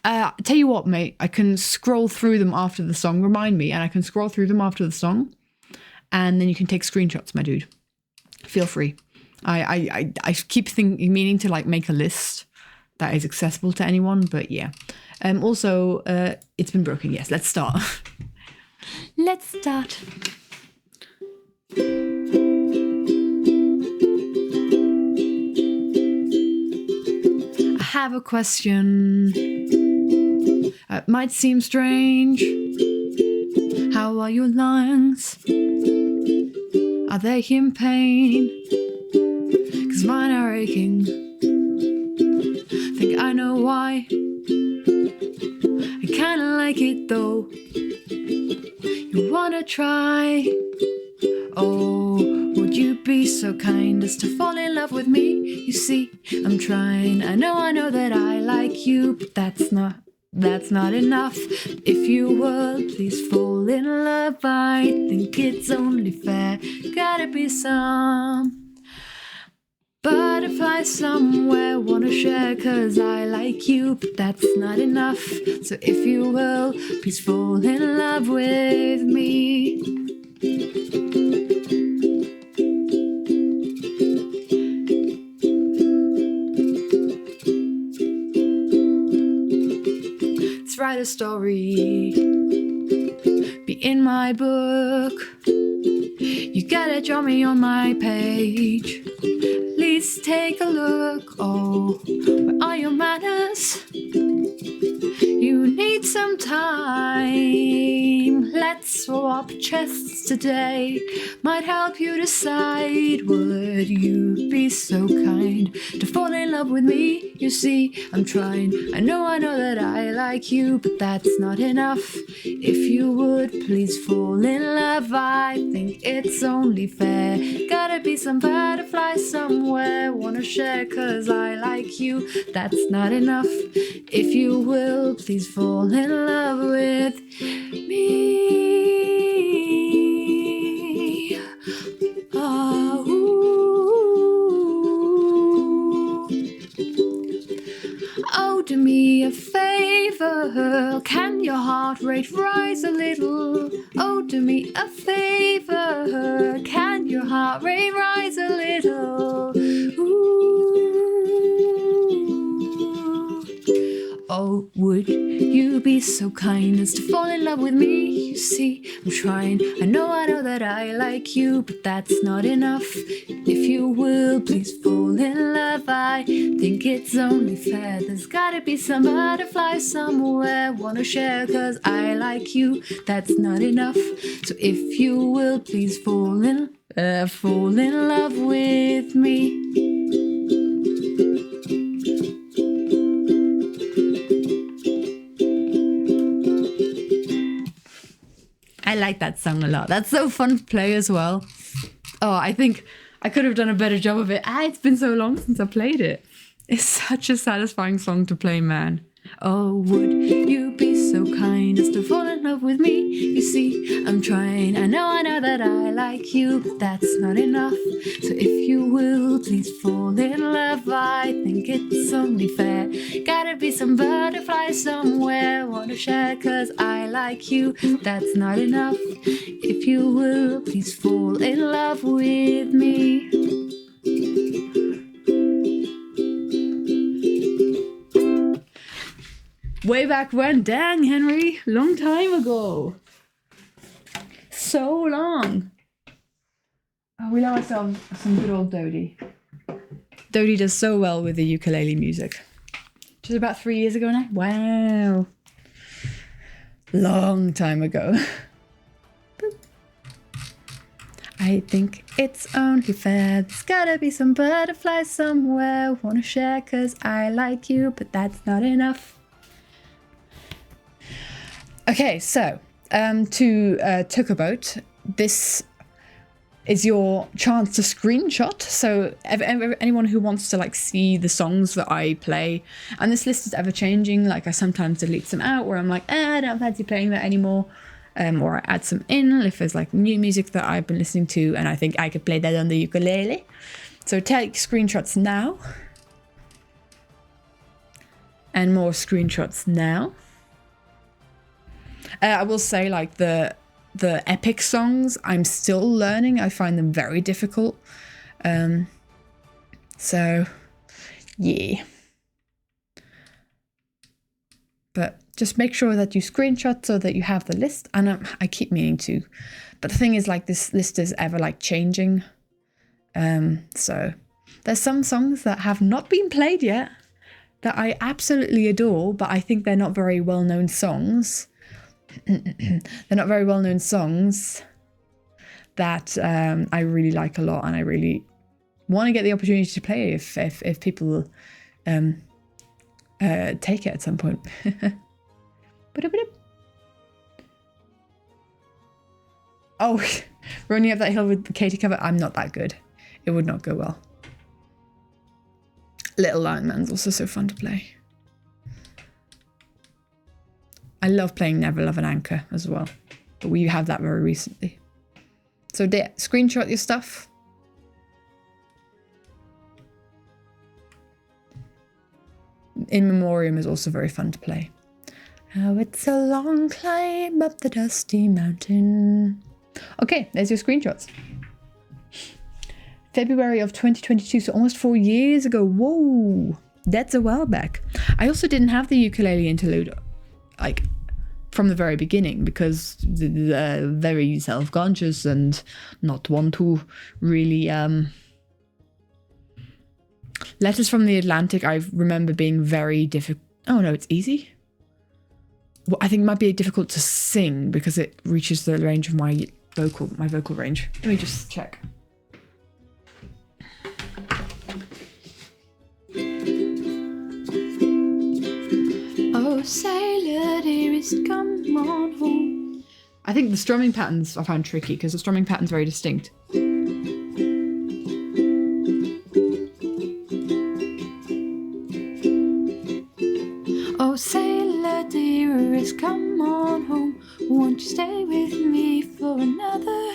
Tell you what, mate, I can scroll through them after the song. Remind me, and I can scroll through them after the song. And then you can take screenshots, my dude. Feel free. I keep meaning to like make a list that is accessible to anyone, but yeah. Also, it's been broken. Yes, let's start. Let's start. I have a question. It might seem strange. How are your lungs? Are they in pain? 'Cause mine are aching. Think I know why. I kinda like it though. You wanna try? Oh, would you be so kind as to fall in love with me? You see, I'm trying. I know that I like you, but that's not enough. If you would please fall in love, I think it's only fair. Gotta be some butterfly somewhere, wanna share, 'cause I like you, but that's not enough. So if you will, please fall in love with me. Let's write a story, be in my book. You gotta draw me on my page. Please take a look. Oh, where are your manners? You need some time. Let's swap chests today. Might help you decide. Would you be so kind to fall in love with me? You see, I'm trying. I know that I like you, but that's not enough. If you would please fall in love, I think it's only fair. Gotta be some butterfly somewhere. Wanna share 'cause I like you, that's not enough. If you will please fall in love with me. Oh, do me a favor, can your heart rate rise a little? Oh, do me a favor, can your heart rate rise a little? Oh, would you be so kind as to fall in love with me? You see, I'm trying. I know that I like you, but that's not enough. If you will please fall in love, I think it's only fair. There's gotta be some butterfly somewhere. Wanna share 'cause I like you, that's not enough. So if you will please fall in love with me. I like that song a lot. That's so fun to play as well. Oh, I think I could have done a better job of it. It's been so long since I played it. It's such a satisfying song to play, man. Oh, would you be so kind as to fall in love with me? You see, I'm trying. I know that I like you, but that's not enough. So if you will please fall in love, I think it's only fair. Gotta be some butterfly somewhere. Wanna share 'cause I like you, that's not enough. If you will please fall in love with me. Way back when, dang, Henry, long time ago. So long. Oh, we love ourselves some good old Dodie. Dodie does so well with the ukulele music. Just about 3 years ago now. Wow. Long time ago. I think it's only fair. There's gotta be some butterflies somewhere. Wanna share 'cause I like you, but that's not enough. Okay, so to talk about, this is your chance to screenshot. So anyone who wants to like see the songs that I play, and this list is ever changing. Like I sometimes delete some out where I'm like, I don't fancy playing that anymore. Or I add some in if there's like new music that I've been listening to and I think I could play that on the ukulele. So take screenshots now. And more screenshots now. I will say like the epic songs, I'm still learning. I find them very difficult. So, yeah. But just make sure that you screenshot so that you have the list. And I keep meaning to. But the thing is like this list is ever like changing. So there's some songs that have not been played yet that I absolutely adore, but I think they're not very well-known songs. They're not very well-known songs that I really like a lot, and I really want to get the opportunity to play if people take it at some point. Oh, running up that hill with the Katie cover. I'm not that good. It would not go well. Little Lion Man's also so fun to play. I love playing Never Love an Anchor as well, but we have that very recently. So screenshot your stuff. In Memoriam is also very fun to play. Oh, it's a long climb up the dusty mountain. Okay, there's your screenshots. February of 2022, so almost 4 years ago. Whoa, that's a while back. I also didn't have the ukulele interlude like from the very beginning because they're very self-conscious and not want to really Letters from the Atlantic I remember being very difficult. Oh no, it's easy. Well, I think it might be difficult to sing because it reaches the range of my vocal range. Let me just check. Oh, sailor dearest, come on home. I think the strumming patterns I found tricky because the strumming pattern's very distinct. Oh, sailor dearest, come on home. Won't you stay with me for another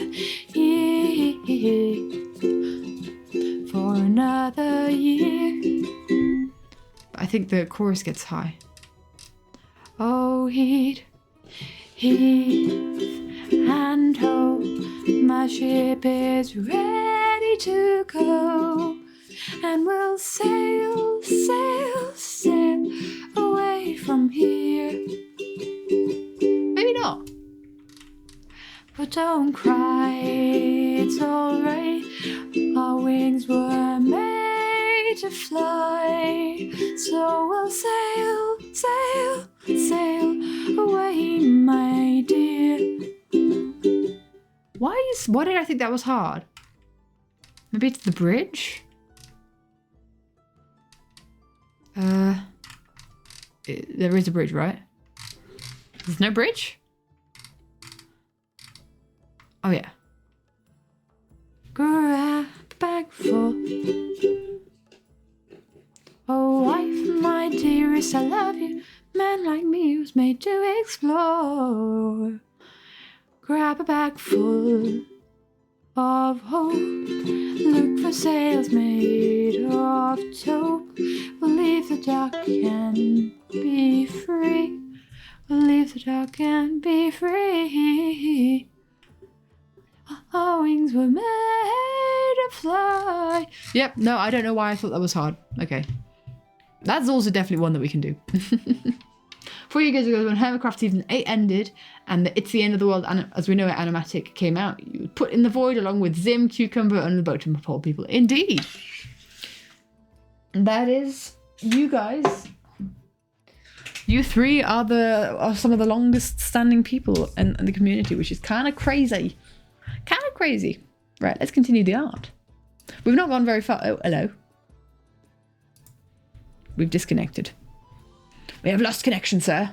year? For another year. But I think the chorus gets high. Oh, heed and ho, my ship is ready to go, and we'll sail, sail, sail away from here. Maybe not. But don't cry, it's alright. Our wings were made to fly, so we'll sail, sail, sail away, my dear. Why did I think that was hard? Maybe it's the bridge? There is a bridge, right? There's no bridge? Oh yeah. Grab a bag full. Oh wife, my dearest, I love you. Man like me was made to explore. Grab a bag full of hope. Look for sails made of taupe. We'll leave the dark and be free. We'll leave the dark and be free. Our wings were made to fly. Yep, no, I don't know why I thought that was hard. Okay. That's also definitely one that we can do. 4 years ago, when Hermitcraft Season 8 ended, and It's the End of the World, as we know it, animatic came out, you put in the void along with Zim, Cucumber, and the Boat and Pole people. Indeed. That is you guys. You three are some of the longest standing people in the community, which is kind of crazy. Kind of crazy. Right, let's continue the art. We've not gone very far. Oh, hello. We've disconnected. We have lost connection, sir.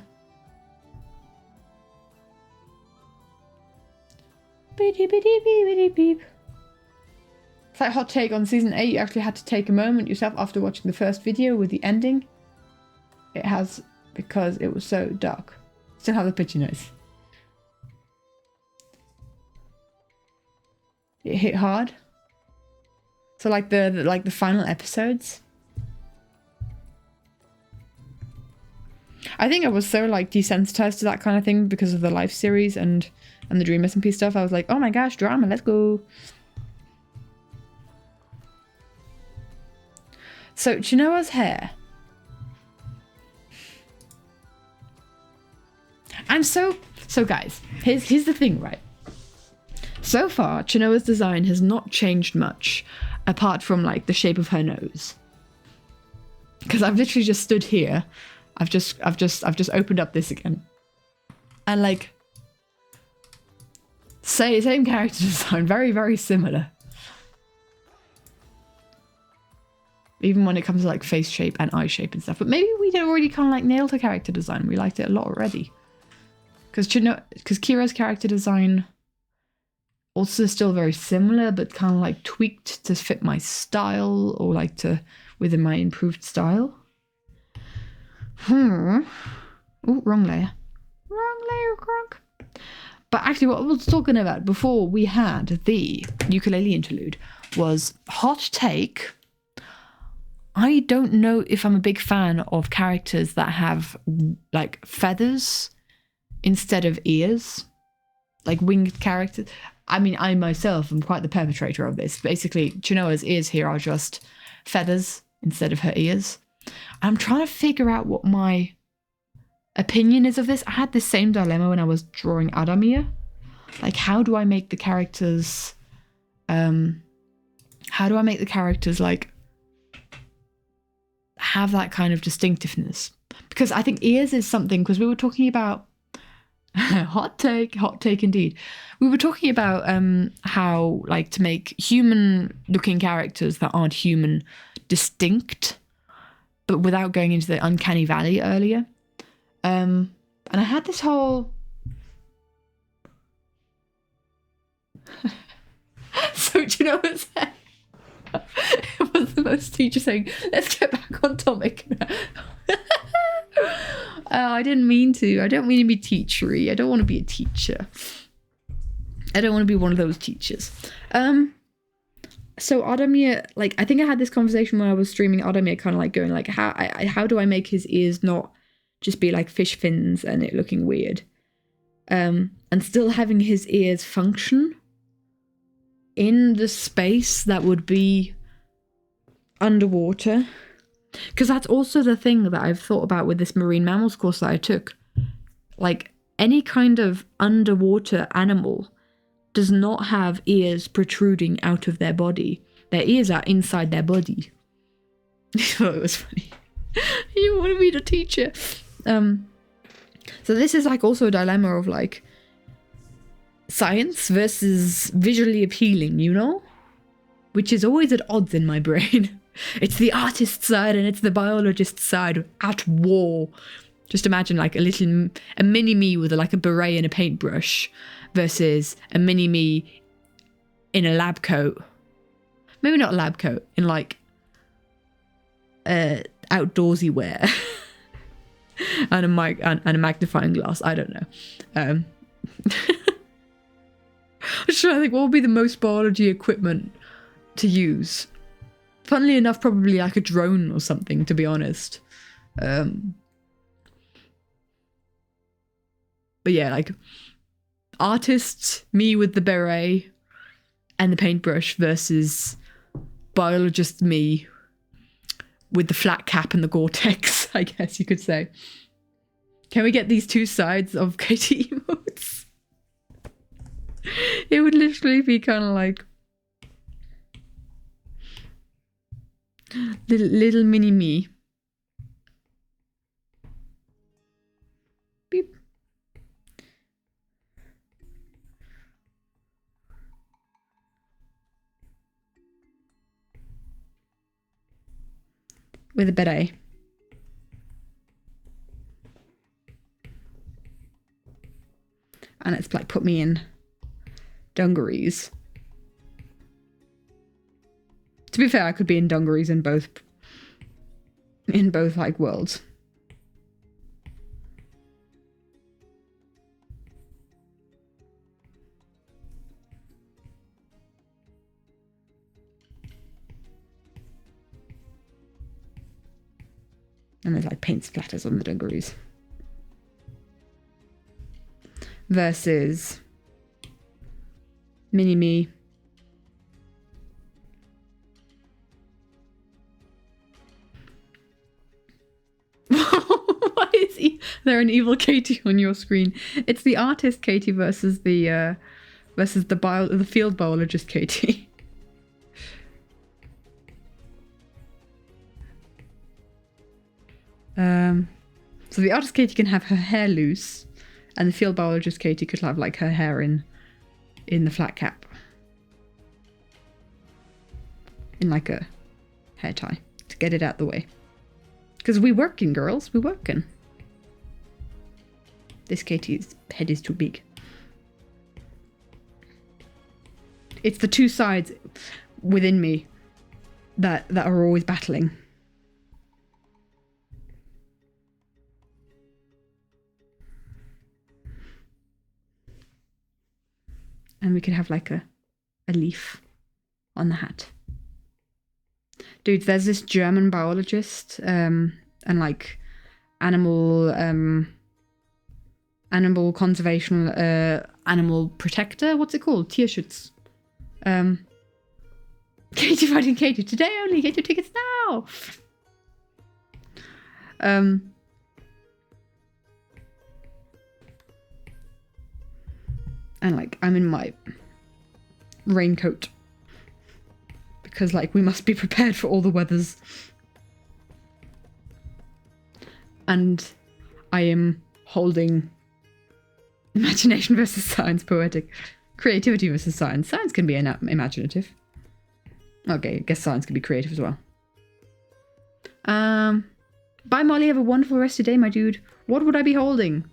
Beep. Slight hot take on season 8. You actually had to take a moment yourself after watching the first video with the ending. It has, because it was so dark. Still have the pitchy noise. It hit hard. So like the final episodes. I think I was so like desensitized to that kind of thing because of the life series and the Dream SMP stuff. I was like, oh my gosh, drama, let's go. So Chenoa's hair. So guys, here's the thing, right? So far, Chenoa's design has not changed much, apart from like the shape of her nose. Because I've literally just stood here. I've just opened up this again. And like, same character design, very, very similar. Even when it comes to like face shape and eye shape and stuff. But maybe we'd already kind of like nailed her character design. We liked it a lot already. Because Kira's character design also still very similar, but kind of like tweaked to fit my style or like within my improved style. Oh, wrong layer. Wrong layer, Gronk. But actually what I was talking about before we had the ukulele interlude was hot take. I don't know if I'm a big fan of characters that have like feathers instead of ears. Like winged characters. I mean, I myself am quite the perpetrator of this. Basically, Chenoa's ears here are just feathers instead of her ears. I'm trying to figure out what my opinion is of this. I had this same dilemma when I was drawing Adamir. Like, how do I make the characters like have that kind of distinctiveness? because I think ears is something, because we were talking about hot take indeed. We were talking about how like to make human looking characters that aren't human distinct, but without going into the uncanny valley earlier. And I had this whole so do you know what's that? It was the most teacher saying, let's get back on topic. I didn't mean to. I don't mean to be teachery. I don't want to be a teacher. I don't want to be one of those teachers. So Adamir, like, I think I had this conversation when I was streaming Adamir, kind of like going like, how do I make his ears not just be like fish fins and it looking weird, and still having his ears function in the space that would be underwater. Because that's also the thing that I've thought about with this marine mammals course that I took. Like, any kind of underwater animal does not have ears protruding out of their body. Their ears are inside their body. Oh, it was funny. You want to be the teacher. So this is like also a dilemma of like science versus visually appealing, you know? Which is always at odds in my brain. It's the artist side and it's the biologist side at war. Just imagine like a mini me with like a beret and a paintbrush versus a mini me in a lab coat. Maybe not a lab coat, in like outdoorsy wear. and a magnifying glass. I don't know. I'm just trying to think what would be the most biology equipment to use. Funnily enough, probably like a drone or something, to be honest. But yeah, like artists, me with the beret and the paintbrush versus biologist me with the flat cap and the Gore-Tex, I guess you could say. Can we get these two sides of Katie emotes? It would literally be kind of like little mini me. Beep. With a beret. And it's like put me in dungarees. To be fair, I could be in dungarees in both like worlds. And there's like paint splatters on the dungarees. Versus mini me. Why is there an evil Katie on your screen? It's the artist Katie versus the field biologist Katie. So the artist Katie can have her hair loose, and the field biologist Katie could have like her hair in the flat cap, in like a hair tie to get it out the way. Because we working, girls, we working. This Katie's head is too big. It's the two sides within me that are always battling. And we could have like a leaf on the hat. Dude, there's this German biologist and like animal conservation, animal protector. What's it called? Tierschutz. Katie fighting Katie today only. Get your tickets now. And like I'm in my raincoat because like we must be prepared for all the weathers. And I am holding imagination versus science, poetic. Creativity versus science. Science can be imaginative. Okay, I guess science can be creative as well. Bye, Molly. Have a wonderful rest of your day, my dude. What would I be holding?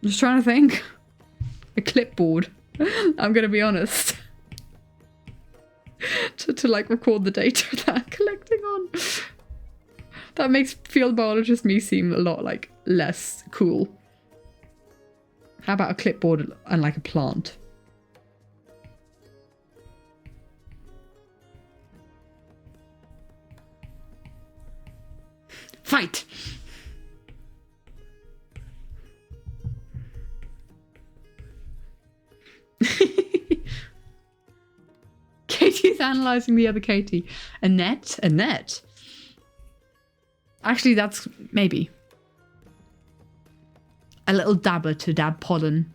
Just trying to think. A clipboard. I'm gonna be honest. to like record the data that I'm collecting on. That makes field biologist me seem a lot like less cool. How about a clipboard and like a plant? Fight! Katie's analysing the other Katie. Annette? Annette? Actually, that's maybe. A little dabber to dab pollen.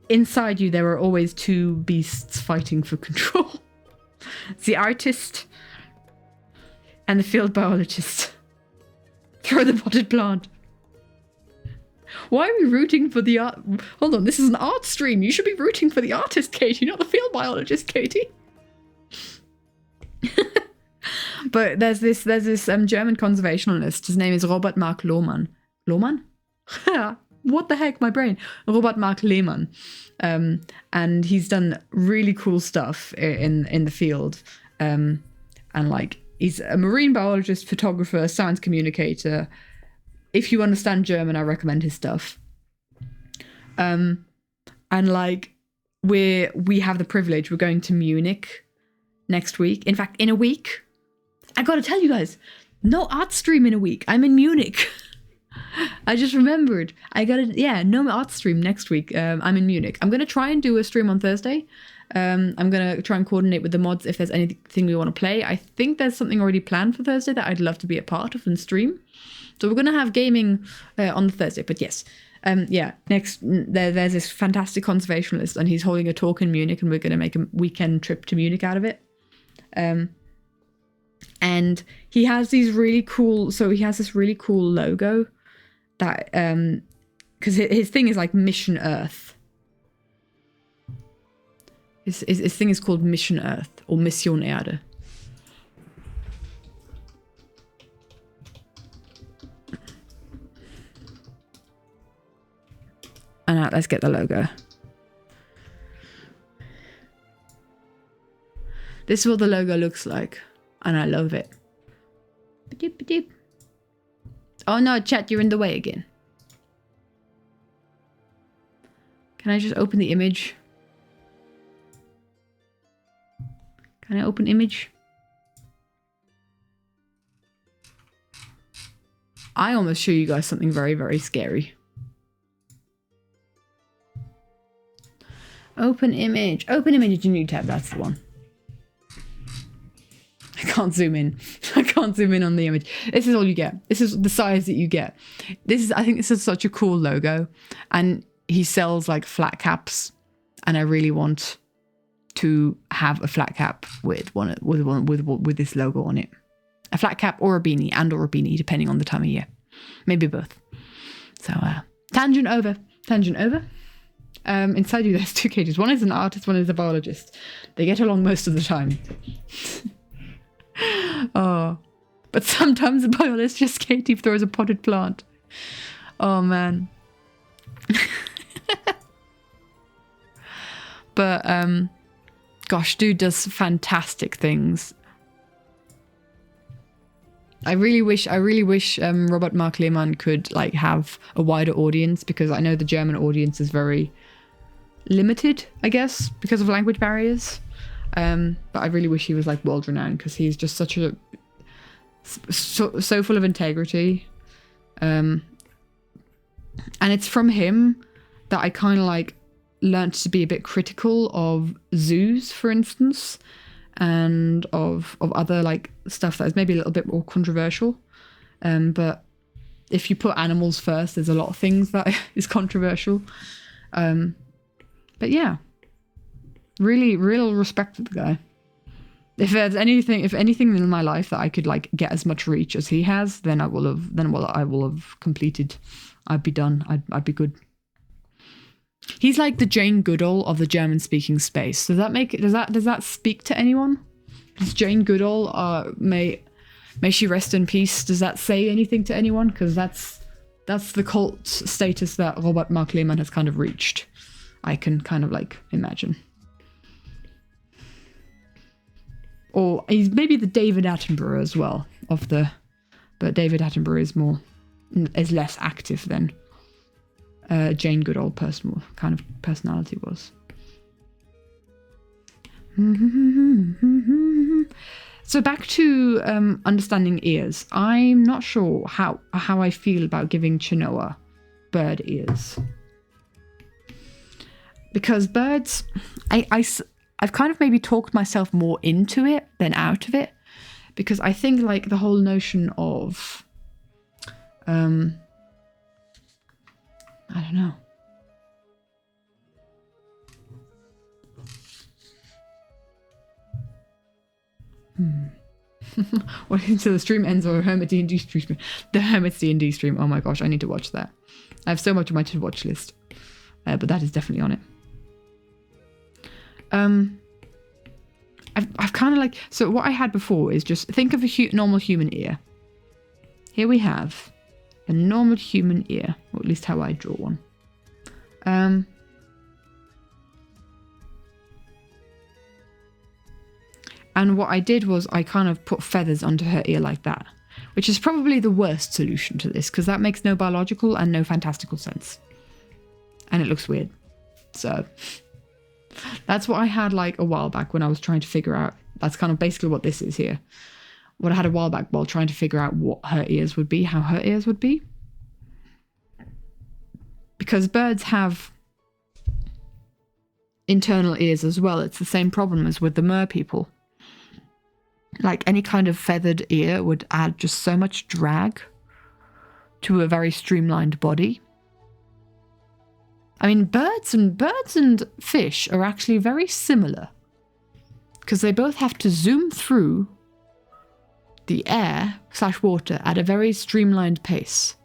Inside you, there are always two beasts fighting for control. The artist and the field biologist. Throw the potted plant. Why are we rooting for the art? Hold on, this is an art stream. You should be rooting for the artist, Katie, not the field biologist, Katie. But there's this German conservationalist. His name is Robert Mark Lohmann. Lohmann? What the heck, my brain. Robert Mark Lehmann. And he's done really cool stuff in the field. And like, he's a marine biologist, photographer, science communicator. If you understand German, I recommend his stuff. And like, we have the privilege. We're going to Munich next week. In fact, in a week. I gotta tell you guys, no art stream in a week. I'm in Munich. I just remembered. No art stream next week. I'm in Munich. I'm gonna try and do a stream on Thursday. I'm gonna try and coordinate with the mods if there's anything we want to play. I think there's something already planned for Thursday that I'd love to be a part of and stream. So we're gonna have gaming on the Thursday. But yes, next there's this fantastic conservationalist, and he's holding a talk in Munich, and we're gonna make a weekend trip to Munich out of it. And he has these really cool. So he has this really cool logo that because his thing is like Mission Earth. His thing is called Mission Earth or Mission Erde. And now let's get the logo. This is what the logo looks like. And I love it. Oh no, chat, you're in the way again. Can I just open the image? Can I open image? I almost show you guys something very, very scary. Open image. Open image in new tab. That's the one. I can't zoom in. I can't zoom in on the image. This is all you get. This is the size that you get. I think this is such a cool logo. And he sells like flat caps. And I really want to have a flat cap with this logo on it. A flat cap or a beanie, depending on the time of year. Maybe both. So tangent over. Inside you there's two cages. One is an artist, one is a biologist. They get along most of the time. Oh, but sometimes the biologist Katie throws a potted plant. Oh man. But gosh, dude does fantastic things. I really wish Robert Mark Lehmann could like have a wider audience, because I know the German audience is very limited, I guess, because of language barriers. But I really wish he was like world renowned, because he's just such a so full of integrity. And it's from him that I kind of like learned to be a bit critical of zoos, for instance, and of other like stuff that is maybe a little bit more controversial. But if you put animals first, there's a lot of things that is controversial. But yeah, really, real respect to the guy. If there's anything, if anything in my life that I could like get as much reach as he has, then I will have completed. I'd be done. I'd be good. He's like the Jane Goodall of the German-speaking space. Does that speak to anyone? Does Jane Goodall, may she rest in peace? Does that say anything to anyone? Because that's the cult status that Robert Mark Lehmann has kind of reached. I can kind of like imagine. Or he's maybe the David Attenborough as well but David Attenborough is less active than Jane Goodall personality was. So back to understanding ears. I'm not sure how I feel about giving Chenoa bird ears. Because birds, I've kind of maybe talked myself more into it than out of it. Because I think like the whole notion of, I don't know. What until the stream ends or Hermit D&D stream? The Hermit's D&D stream. Oh my gosh, I need to watch that. I have so much on my to-watch list. But that is definitely on it. I've kind of like... So what I had before is just think of a normal human ear. Here we have a normal human ear. Or at least how I draw one. And what I did was I kind of put feathers onto her ear like that. Which is probably the worst solution to this. Because that makes no biological and no fantastical sense. And it looks weird. So... That's what I had like a while back when I was trying to figure out. That's kind of basically what this is here. What I had a while back while trying to figure out what her ears would be, how her ears would be. Because birds have internal ears as well. It's the same problem as with the mer people. Like any kind of feathered ear would add just so much drag to a very streamlined body. I mean, birds and fish are actually very similar because they both have to zoom through the air/water at a very streamlined pace.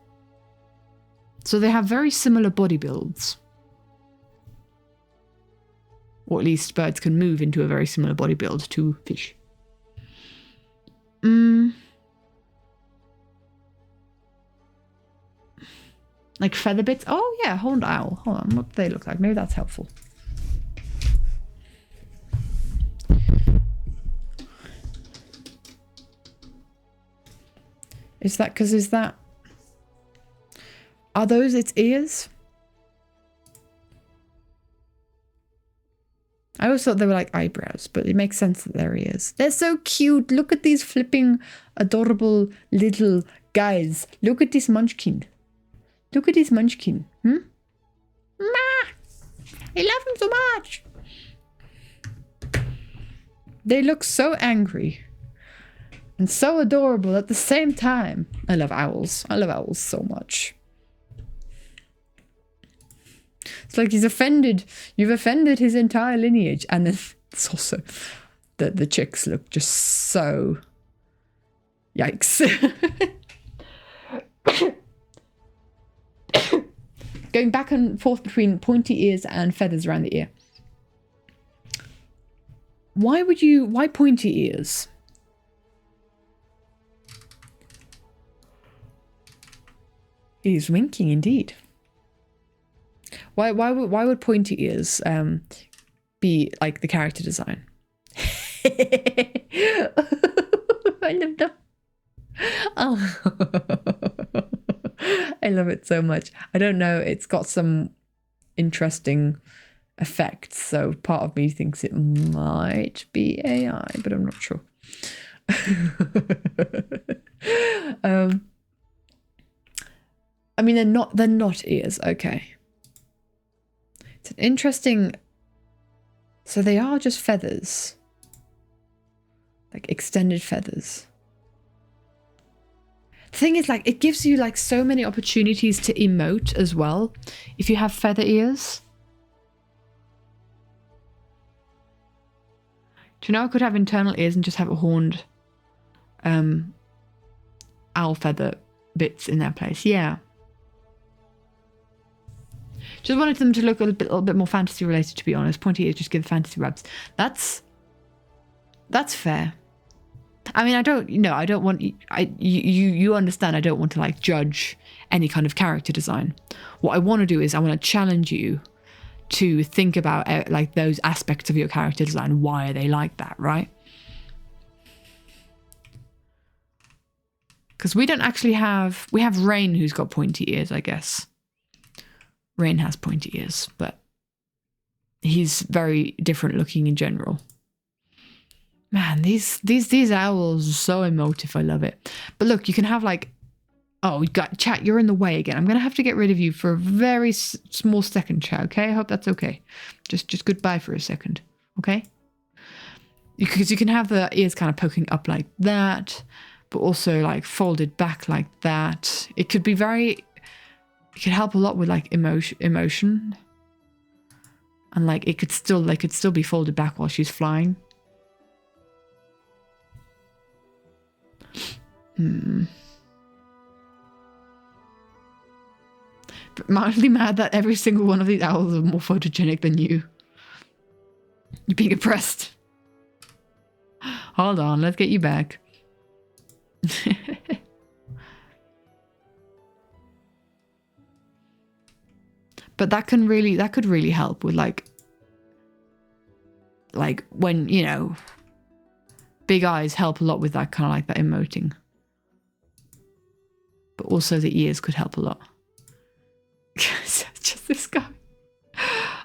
So they have very similar body builds. Or at least birds can move into a very similar body build to fish. Like feather bits. Oh yeah, horned owl. Hold on, what do they look like? Maybe that's helpful. Are those its ears? I always thought they were like eyebrows, but it makes sense that they're ears. They're so cute. Look at these flipping adorable little guys. Look at this munchkin. Look at this munchkin. Ma! I love him so much. They look so angry. And so adorable at the same time. I love owls. I love owls so much. It's like he's offended. You've offended his entire lineage. And then it's also that the chicks look just so... Yikes. Going back and forth between pointy ears and feathers around the ear. Why pointy ears? He's winking indeed. Why would pointy ears be like the character design? I love them. Oh. I love it so much. I don't know. It's got some interesting effects. So part of me thinks it might be AI, but I'm not sure. I mean, they're not ears. Okay. It's an interesting... So they are just feathers. Like extended feathers. The thing is, like, it gives you like so many opportunities to emote as well if you have feather ears. Chenoa could have internal ears and just have a horned owl feather bits in their place. Yeah. Just wanted them to look a little bit more fantasy related, to be honest. Pointy ears just give fantasy vibes. That's fair. I mean, I don't want you understand. I don't want to like judge any kind of character design. What I want to do is I want to challenge you to think about like those aspects of your character design. Why are they like that, right? Because we don't actually have... We have Rain, who's got pointy ears, I guess. Rain has pointy ears, but he's very different looking in general. Man, these owls are so emotive. I love it. But look, you can have like... Oh, we got chat. You're in the way again. I'm going to have to get rid of you for a very small second, chat, okay? I hope that's okay. Just goodbye for a second, okay? Because you can have the ears kind of poking up like that, but also like folded back like that. It could be very... It could help a lot with like emotion. And like it could still be folded back while she's flying. But mildly mad that every single one of these owls are more photogenic than you. You're being oppressed. Hold on, let's get you back. But that could really help with like when, you know, big eyes help a lot with that kind of like that emoting. But also the ears could help a lot. Just this guy.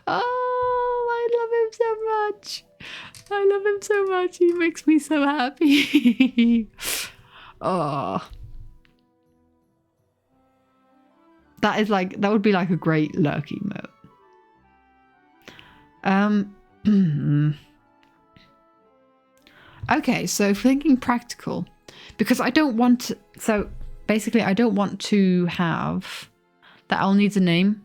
Oh, I love him so much. I love him so much. He makes me so happy. Oh. That would be like a great lurk emote. Okay, so thinking practical, because I don't want to, so basically I don't want to have, that owl needs a name.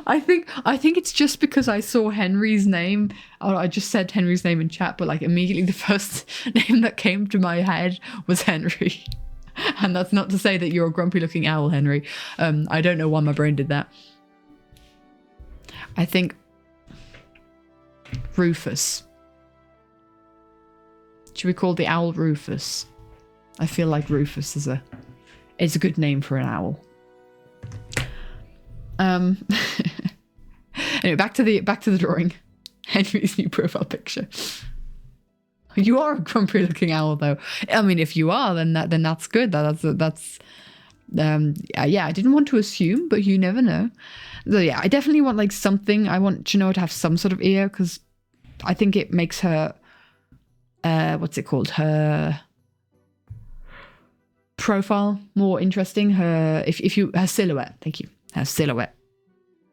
I think it's just because I saw Henry's name. Oh, I just said Henry's name in chat, but like immediately the first name that came to my head was Henry. And that's not to say that you're a grumpy looking owl, Henry. I don't know why my brain did that. I think Rufus. Should we call the owl Rufus? I feel like Rufus is a good name for an owl. Anyway, back to the drawing. Henry's new profile picture. You are a grumpy looking owl, though. I mean, if you are, then that's good. Yeah, I didn't want to assume, but you never know. So yeah, I definitely want like something. I want Chenoa to have some sort of ear, because I think it makes her, what's it called? Her profile more interesting. Her silhouette. Thank you. Her silhouette.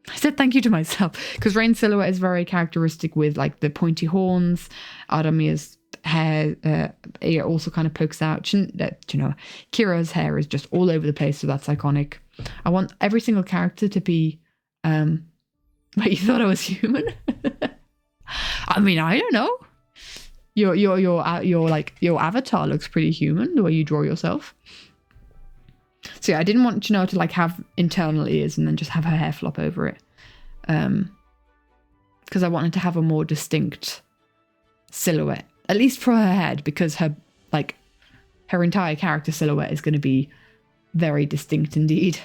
I said thank you to myself, because Rain's silhouette is very characteristic with like the pointy horns. Adamir's hair ear also kind of pokes out. Kira's hair is just all over the place, so that's iconic. I want every single character to be wait, you thought I was human? I mean, I don't know. Your avatar looks pretty human, the way you draw yourself. So yeah, I didn't want Chenoa to like have internal ears and then just have her hair flop over it. Because I wanted to have a more distinct silhouette, at least for her head, because her entire character silhouette is going to be very distinct indeed.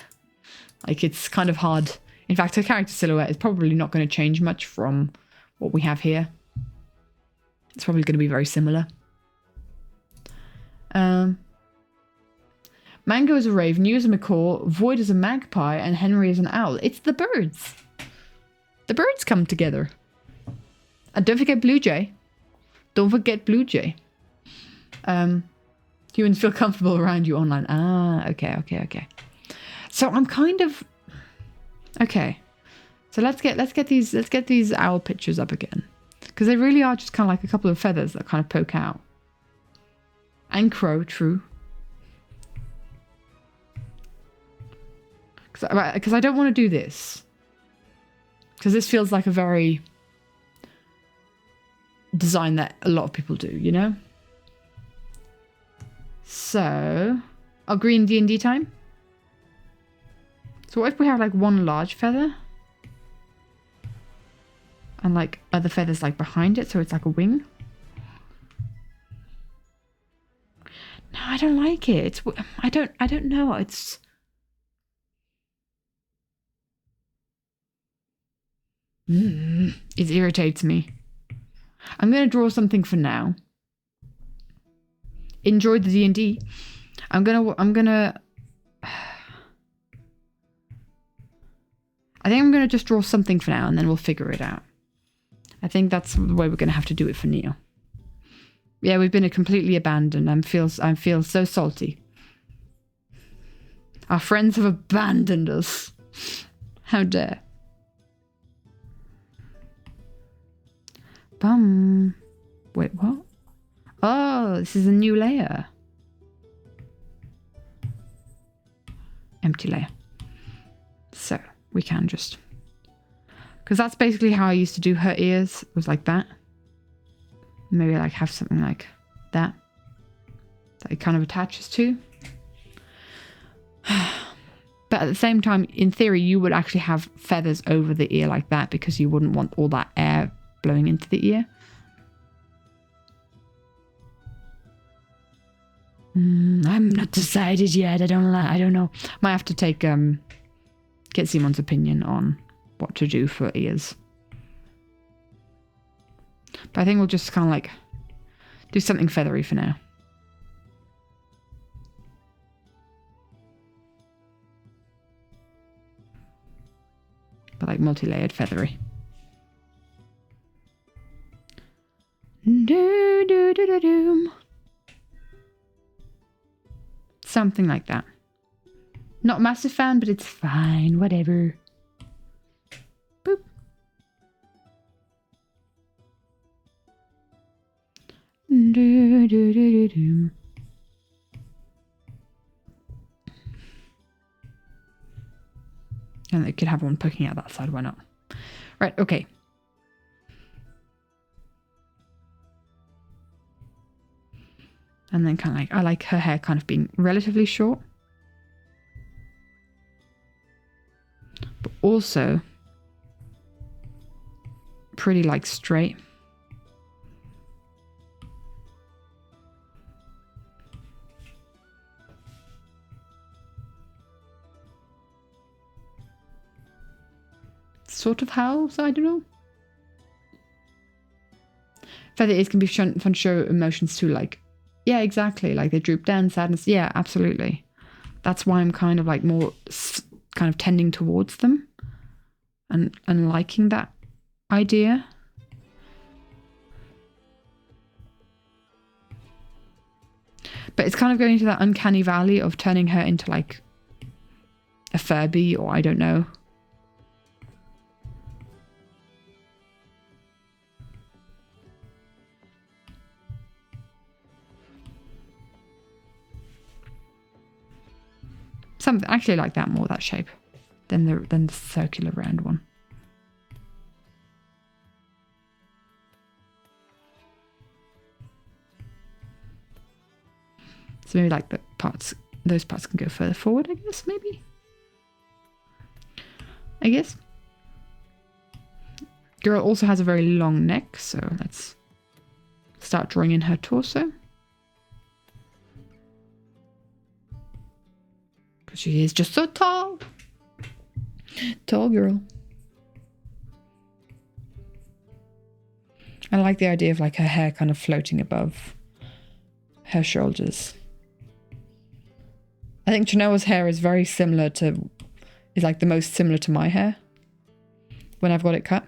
Like, it's kind of hard. In fact, her character silhouette is probably not going to change much from what we have here. It's probably going to be very similar. Mango is a raven, you is a macaw, Void is a magpie, and Henry is an owl. It's the birds. The birds come together. And don't forget Blue Jay. Don't forget Blue Jay. Humans feel comfortable around you online. Ah, okay. So I'm kind of... Okay. So let's get these owl pictures up again. Because they really are just kind of like a couple of feathers that kind of poke out. And crow, true. Because I don't want to do this. Because this feels like a very design that a lot of people do, you know? So, our green D&D time. So what if we have like one large feather? And like other feathers like behind it, so it's like a wing? No, I don't like it. It's, I don't know. It's... it irritates me. I'm going to draw something for now. Enjoy the D&D. I'm gonna I think I'm gonna just draw something for now and then we'll figure it out. I think that's the way we're gonna have to do it for Neil. Yeah, we've been completely abandoned. I feel so salty. Our friends have abandoned us. How dare. Bum. Wait, what? Oh, this is a new layer. Empty layer. So we can just... because that's basically how I used to do her ears. Was like that. Maybe like have something like that. That it kind of attaches to. But at the same time, in theory, you would actually have feathers over the ear like that because you wouldn't want all that air blowing into the ear. I'm not decided yet. I don't know. Might have to take get Simon's opinion on what to do for ears. But I think we'll just kind of like do something feathery for now. But like multi-layered feathery. Something like that. Not a massive fan, but it's fine. Whatever. Boop. And they could have one poking out that side. Why not? Right. Okay. And then kind of like, I like her hair kind of being relatively short. But also pretty like straight. Sort of howls, I don't know. Feather ears can be fun to show emotions too, like, yeah, exactly. Like they droop down, sadness. Yeah, absolutely. That's why I'm kind of like more kind of tending towards them and liking that idea. But it's kind of going into that uncanny valley of turning her into like a Furby or I don't know. Something I actually like that more, that shape, than the circular round one. So maybe like those parts can go further forward, I guess, maybe. I guess. Girl also has a very long neck, so let's start drawing in her torso. She is just so tall. Tall girl. I like the idea of like her hair kind of floating above her shoulders. I think Chenoa's hair is very similar to, is like the most similar to my hair when I've got it cut.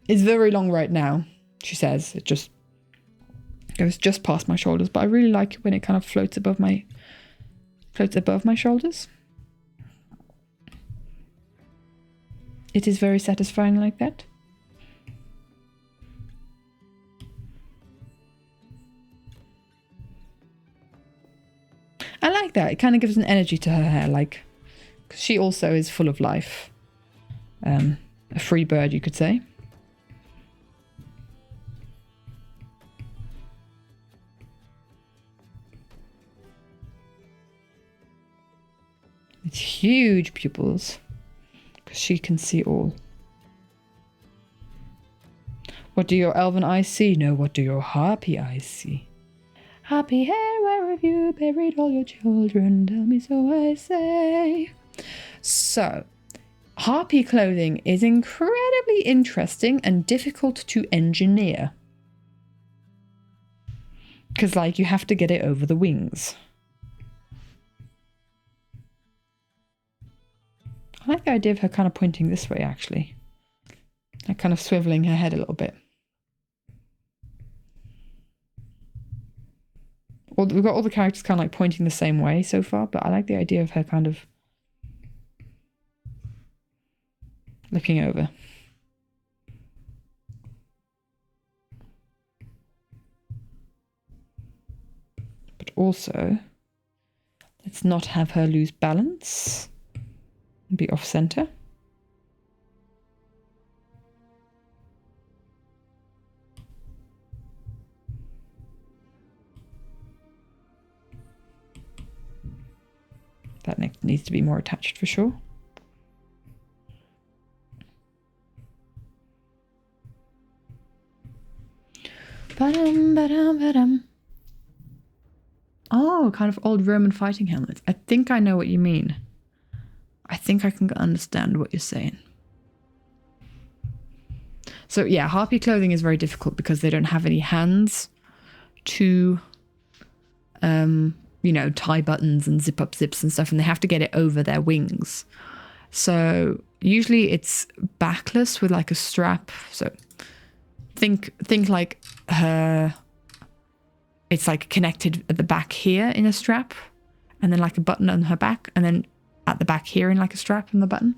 It's very long right now, she says. It just goes just past my shoulders, but I really like it when it kind of floats above my shoulders. It is very satisfying like that. I like that. It kind of gives an energy to her hair, like, because she also is full of life. A free bird, you could say. It's huge pupils. Because she can see all. What do your elven eyes see? No, what do your harpy eyes see? Harpy hair, where have you buried all your children? Tell me so I say. So, harpy clothing is incredibly interesting and difficult to engineer. Because, like, you have to get it over the wings. I like the idea of her kind of pointing this way, actually. Like, kind of swiveling her head a little bit. We've got all the characters kind of like pointing the same way so far, but I like the idea of her kind of looking over. But also, let's not have her lose balance and be off center. That neck needs to be more attached for sure. Ba-dum, ba-dum, ba-dum. Oh, kind of old Roman fighting helmets. I think I know what you mean. I think I can understand what you're saying. So yeah, harpy clothing is very difficult because they don't have any hands to you know, tie buttons and zip up zips and stuff, and they have to get it over their wings. So usually it's backless with like a strap. So think like her, it's like connected at the back here in a strap, and then like a button on her back, and then at the back here in like a strap and the button.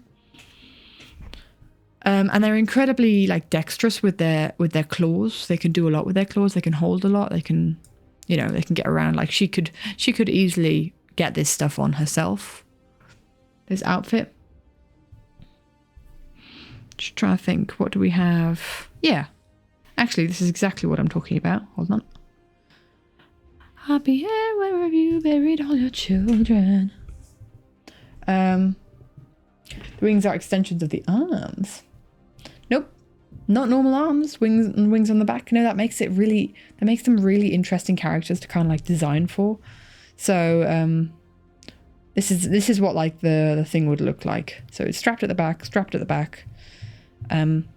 And they're incredibly like dexterous with their claws. They can do a lot with their claws. They can hold a lot. They can, you know, they can get around. Like she could easily get this stuff on herself. This outfit. Just trying to think. What do we have? Yeah. Actually, this is exactly what I'm talking about. Hold on. Happy hair, where have you buried all your children? The wings are extensions of the arms. Nope. Not normal arms, wings on the back. No, that makes them really interesting characters to kind of like design for. So this is what like the thing would look like. So it's strapped at the back, and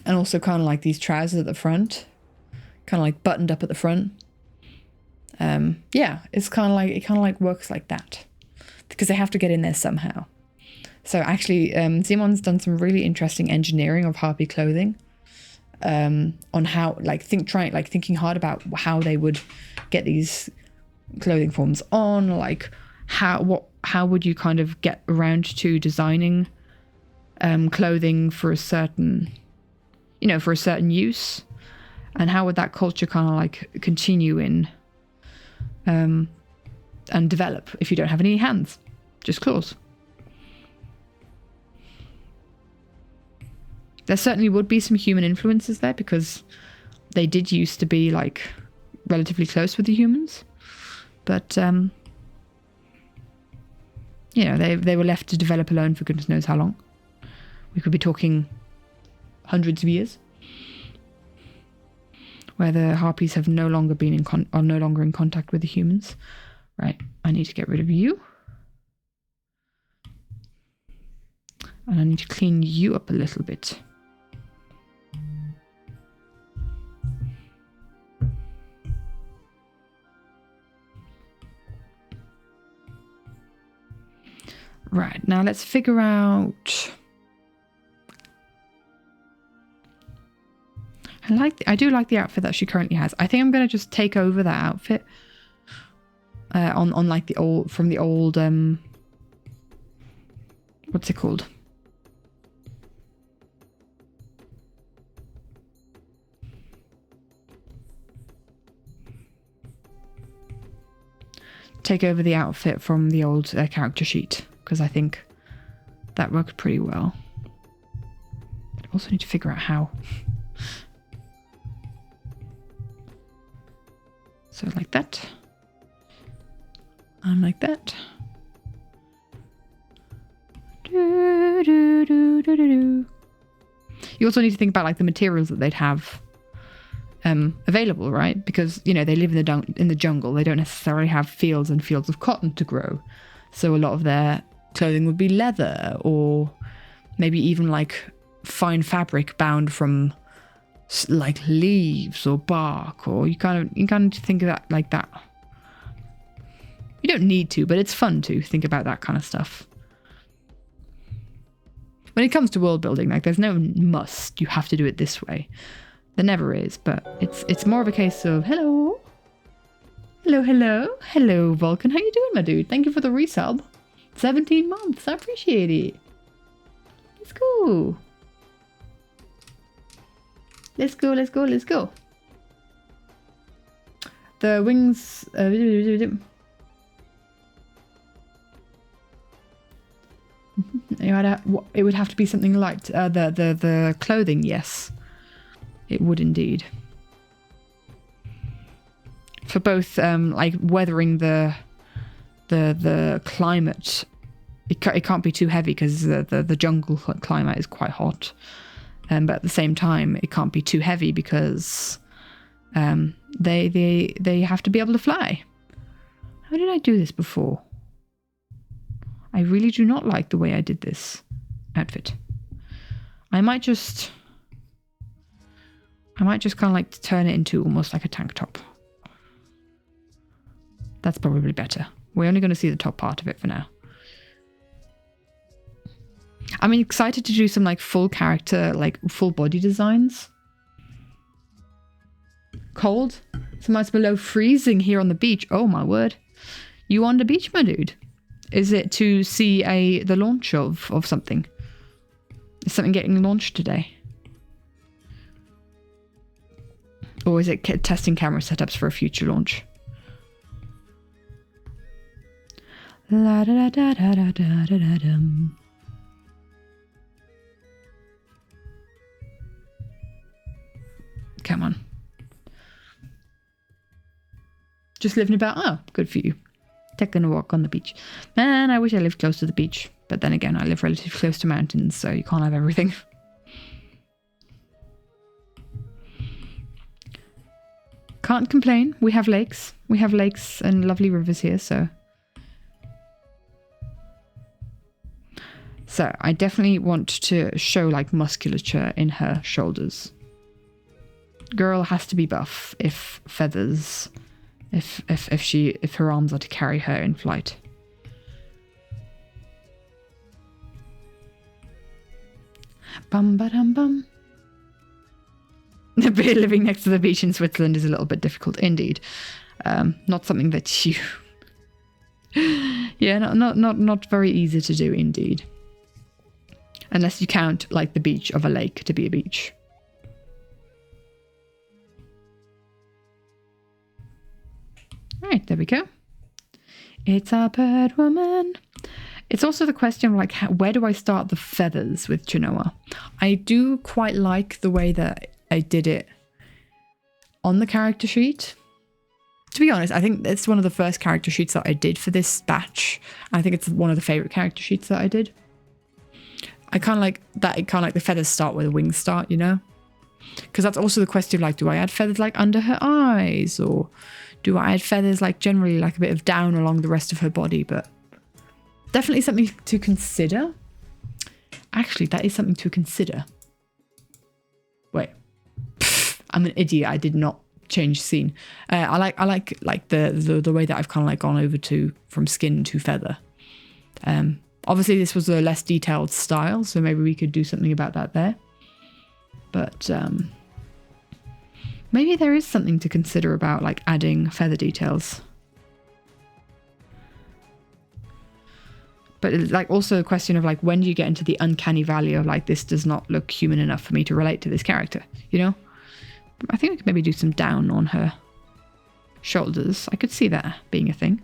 also kind of like these trousers at the front, kind of like buttoned up at the front. Yeah, it kind of like works like that because they have to get in there somehow. So actually, Simon's done some really interesting engineering of harpy clothing, on how thinking hard about how they would get these clothing forms on, like how would you kind of get around to designing clothing for a certain, you know, for a certain use, and how would that culture kind of like continue in and develop if you don't have any hands, just claws. There certainly would be some human influences there because they did used to be like relatively close with the humans, but you know, they were left to develop alone for goodness knows how long. We could be talking hundreds of years, where the harpies have no longer been are no longer in contact with the humans. Right, I need to get rid of you, and I need to clean you up a little bit. Right, now let's figure out. I do like the outfit that she currently has. I think I'm going to just take over that outfit on like the old, from the old what's it called? Take over the outfit from the old character sheet, because I think that worked pretty well. But I also need to figure out how. So like that. And like that. You also need to think about like the materials that they'd have available, right? Because, you know, they live in the jungle. They don't necessarily have fields and fields of cotton to grow. So a lot of their clothing would be leather, or maybe even like fine fabric bound from like leaves or bark, or you kind of think of that like that. You don't need to, but it's fun to think about that kind of stuff. When it comes to world building, like there's no must, you have to do it this way. There never is, but it's more of a case of hello, Vulcan. How you doing, my dude? Thank you for the resub. 17 months, I appreciate it. Let's go. Let's go. The wings. It would have to be something light. The clothing, yes, it would indeed. For both, like weathering the climate, it can't be too heavy because the jungle climate is quite hot. But at the same time, it can't be too heavy because they have to be able to fly. How did I do this before? I really do not like the way I did this outfit. I might just kind of like turn it into almost like a tank top. That's probably better. We're only going to see the top part of it for now. I'm excited to do some like full character, like full body designs. Cold. Sometimes below freezing here on the beach. Oh my word. You on the beach, my dude? Is it to see the launch of something? Is something getting launched today? Or is it testing camera setups for a future launch? La da da da da da da da dum. Come on. Just living about. Oh, good for you. Taking a walk on the beach. Man, I wish I lived close to the beach. But then again, I live relatively close to mountains, so you can't have everything. Can't complain. We have lakes. We have lakes and lovely rivers here, so. So I definitely want to show like musculature in her shoulders. Girl has to be buff if feathers, if her arms are to carry her in flight. Bum ba dum bum. Living next to the beach in Switzerland is a little bit difficult indeed. Not something that you. Yeah, not very easy to do indeed. Unless you count like the beach of a lake to be a beach. Right, there we go. It's a bird woman. It's also the question of like, where do I start the feathers with Chenoa? I do quite like the way that I did it on the character sheet. To be honest, I think it's one of the first character sheets that I did for this batch. I think it's one of the favorite character sheets that I did. I kind of like that. It kind of like the feathers start where the wings start, you know? Because that's also the question of like, do I add feathers like under her eyes, or do I add feathers like generally like a bit of down along the rest of her body? But definitely something to consider. Actually, that is something to consider. Wait, I'm an idiot. I did not change scene. I like the way that I've kind of like gone over to from skin to feather. Obviously this was a less detailed style, so maybe we could do something about that there. But maybe there is something to consider about like adding feather details. But it's like also a question of like, when do you get into the uncanny valley of like, this does not look human enough for me to relate to this character, you know? I think we could maybe do some down on her shoulders. I could see that being a thing.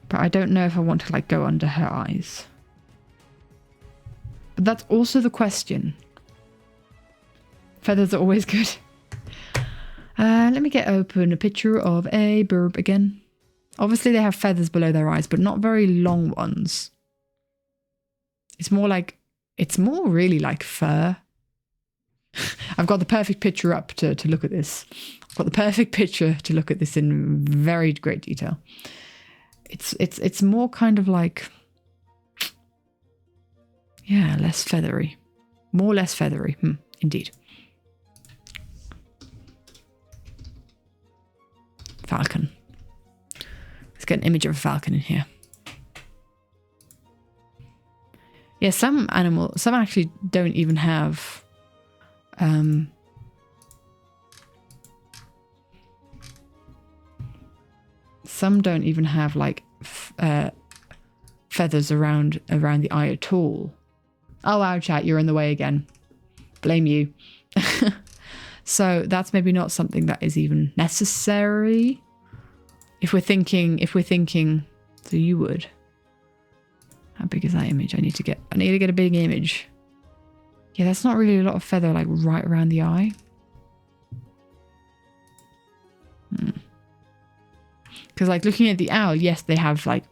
But I don't know if I want to like go under her eyes. But that's also the question. Feathers are always good. Let me get open a picture of a birb again. Obviously they have feathers below their eyes, but not very long ones. It's more really like fur. I've got the perfect picture up to look at this. I've got the perfect picture to look at this in very great detail. It's more kind of like, yeah, less feathery. More less feathery, indeed. Falcon. Let's get an image of a falcon in here. Yeah, some actually don't even have some don't even have like feathers around the eye at all. Oh wow, chat, you're in the way again. Blame you. So that's maybe not something that is even necessary. If we're thinking, so you would. How big is that image? I need to get a big image. Yeah, that's not really a lot of feather like right around the eye. Because like looking at the owl, yes, they have like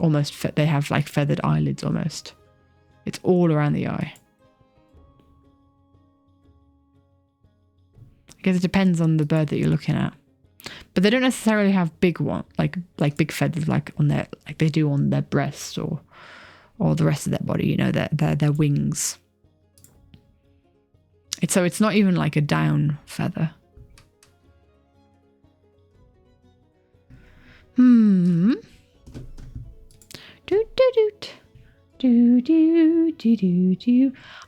feathered eyelids almost. It's all around the eye. I guess it depends on the bird that you're looking at. But they don't necessarily have big like big feathers like on their, like they do on their breast or the rest of their body, you know, their wings. It's not even like a down feather. I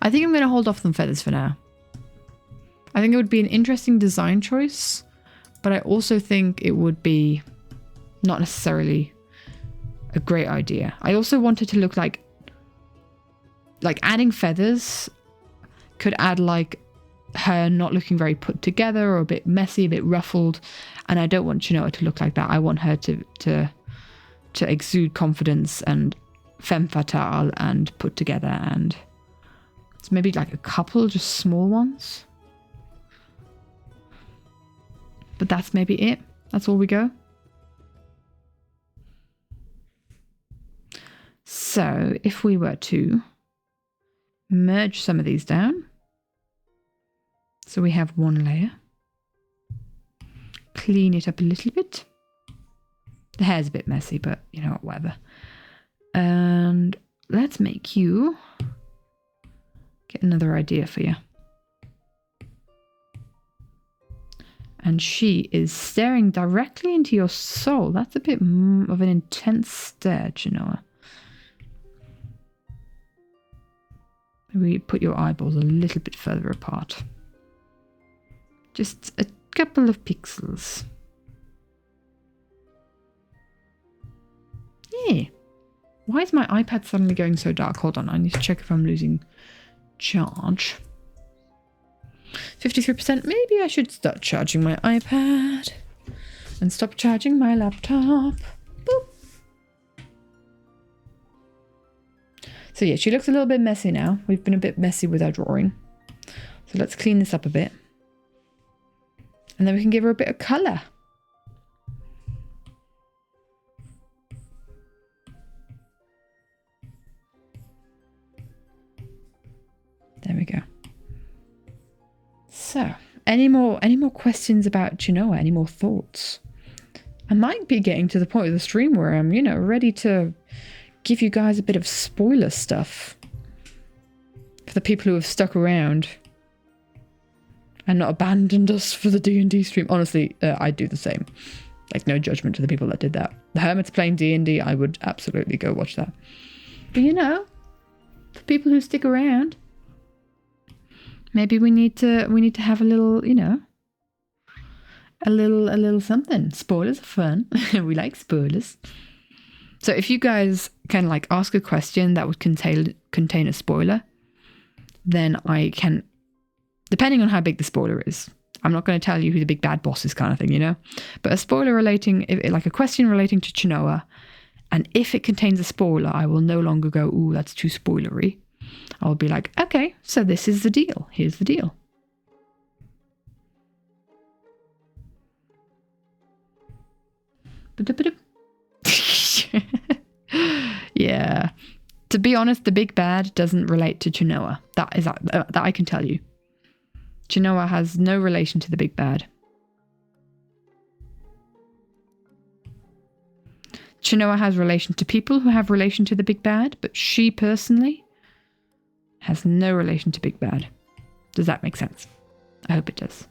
think I'm going to hold off on feathers for now. I think it would be an interesting design choice, but I also think it would be not necessarily a great idea. I also want it to look like adding feathers could add like her not looking very put together or a bit messy, a bit ruffled, and I don't want Chenoa to look like that. I want her to exude confidence and femme fatale and put together, and it's maybe like a couple just small ones. But that's maybe it. That's all we go. So if we were to merge some of these down, so we have one layer, clean it up a little bit. The hair's a bit messy, but you know, whatever. And let's make you get another idea for you. And she is staring directly into your soul. That's a bit of an intense stare, Chenoa. Maybe put your eyeballs a little bit further apart. Just a couple of pixels. Yeah. Why is my iPad suddenly going so dark? Hold on, I need to check if I'm losing charge. 53%. Maybe I should start charging my iPad and stop charging my laptop. Boop. So yeah, she looks a little bit messy now. We've been a bit messy with our drawing. So let's clean this up a bit. And then we can give her a bit of colour. There we go. So, any more questions about Chenoa? Any more thoughts? I might be getting to the point of the stream where I'm, you know, ready to give you guys a bit of spoiler stuff for the people who have stuck around and not abandoned us for the D&D stream. Honestly, I'd do the same. Like, no judgment to the people that did that. The Hermits playing D&D, I would absolutely go watch that. But you know, the people who stick around, maybe we need to have a little, you know, a little something. Spoilers are fun. We like spoilers. So if you guys can like ask a question that would contain a spoiler, then I can, depending on how big the spoiler is. I'm not going to tell you who the big bad boss is, kind of thing, you know. But a spoiler relating, like a question relating to Chenoa, and if it contains a spoiler, I will no longer go, ooh, that's too spoilery. I'll be like, okay, so this is the deal. Here's the deal. Yeah. To be honest, the big bad doesn't relate to Chenoa. That I can tell you. Chenoa has no relation to the big bad. Chenoa has relation to people who have relation to the big bad, but she personally has no relation to big bad. Does that make sense? I hope it does.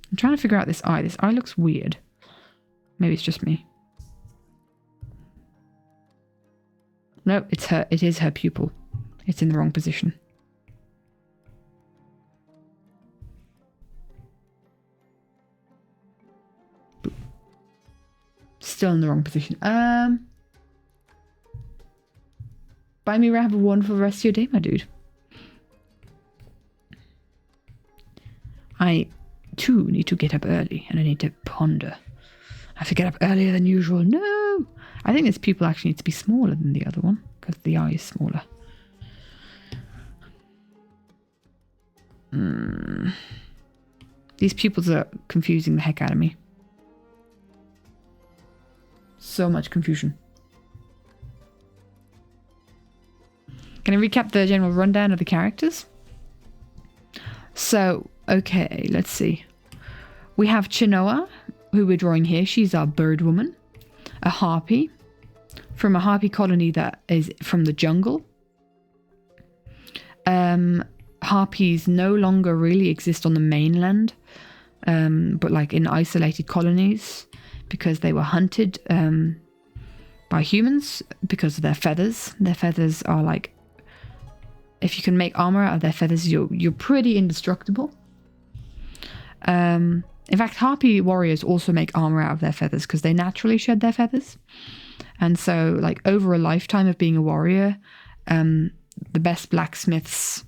I'm trying to figure out this eye. This eye looks weird. Maybe it's just me. No, it's her. It is her pupil. It's in the wrong position. Still in the wrong position. Buy me have a wonderful rest of your day, my dude. I too need to get up early and I need to ponder. I have to get up earlier than usual. No! I think this pupil actually needs to be smaller than the other one because the eye is smaller. These pupils are confusing the heck out of me. So much confusion. Can I recap the general rundown of the characters? So, okay, let's see. We have Chenoa, who we're drawing here. She's our bird woman. A harpy. From a harpy colony that is from the jungle. Harpies no longer really exist on the mainland. But like in isolated colonies. Because they were hunted by humans. Because of their feathers. Their feathers are like... If you can make armor out of their feathers, you're pretty indestructible. In fact, harpy warriors also make armor out of their feathers because they naturally shed their feathers. And so, like, over a lifetime of being a warrior, the best blacksmiths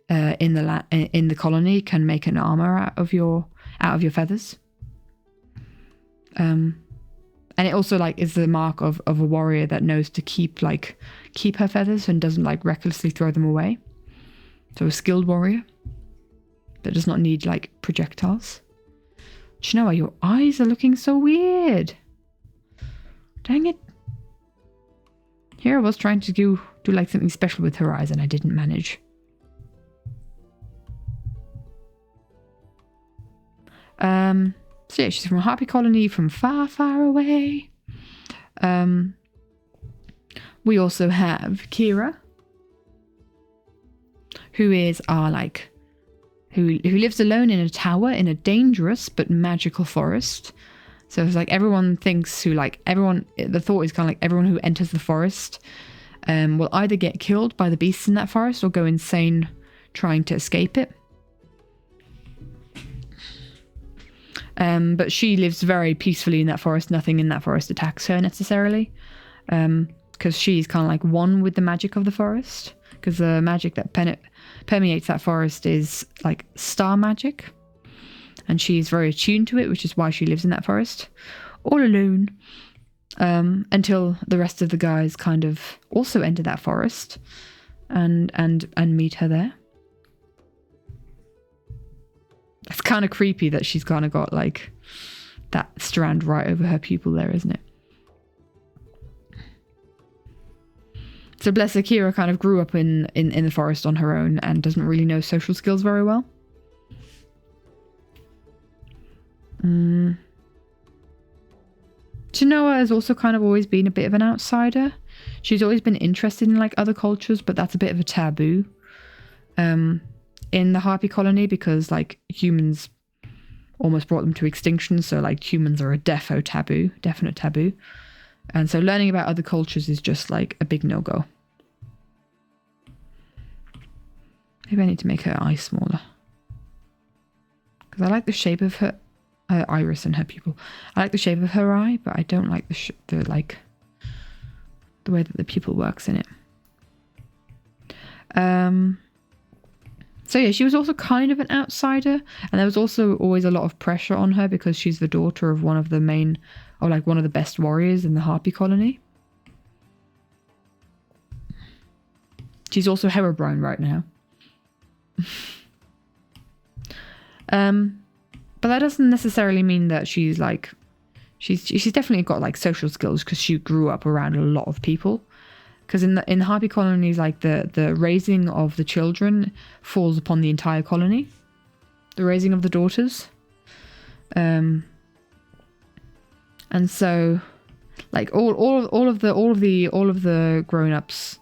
in the colony can make an armor out of your feathers. And it also like is the mark of a warrior that knows to keep her feathers and doesn't like recklessly throw them away. So a skilled warrior that does not need like projectiles. Chenoa, your eyes are looking so weird. Dang it. Here I was trying to do like something special with her eyes and I didn't manage. So yeah, she's from a harpy colony from far, far away. We also have Kira, who is our who lives alone in a tower in a dangerous but magical forest. So it's like everyone thinks the thought is kind of like everyone who enters the forest will either get killed by the beasts in that forest or go insane trying to escape it. But she lives very peacefully in that forest. Nothing in that forest attacks her necessarily. Because she's kind of like one with the magic of the forest. Because the magic that permeates that forest is like star magic. And she's very attuned to it, which is why she lives in that forest. All alone. Until the rest of the guys kind of also enter that forest. And meet her there. It's kind of creepy that she's kind of got like that strand right over her pupil there, isn't it? So bless her, Kira kind of grew up in the forest on her own and doesn't really know social skills very well. Chenoa has also kind of always been a bit of an outsider. She's always been interested in like other cultures, but that's a bit of a taboo. In the harpy colony because like humans almost brought them to extinction, so like humans are a definite taboo, and so learning about other cultures is just like a big no-go. Maybe I need to make her eye smaller because I like the shape of her iris and her pupil. I like the shape of her eye, but I don't like the way that the pupil works in it. So yeah, she was also kind of an outsider, and there was also always a lot of pressure on her because she's the daughter of one of the best warriors in the harpy colony. She's also Herobrine right now. But that doesn't necessarily mean that she's like... She's definitely got like social skills because she grew up around a lot of people. Because in harpy colonies, like the raising of the children falls upon the entire colony. The raising of the daughters. And so, like all of the grown-ups,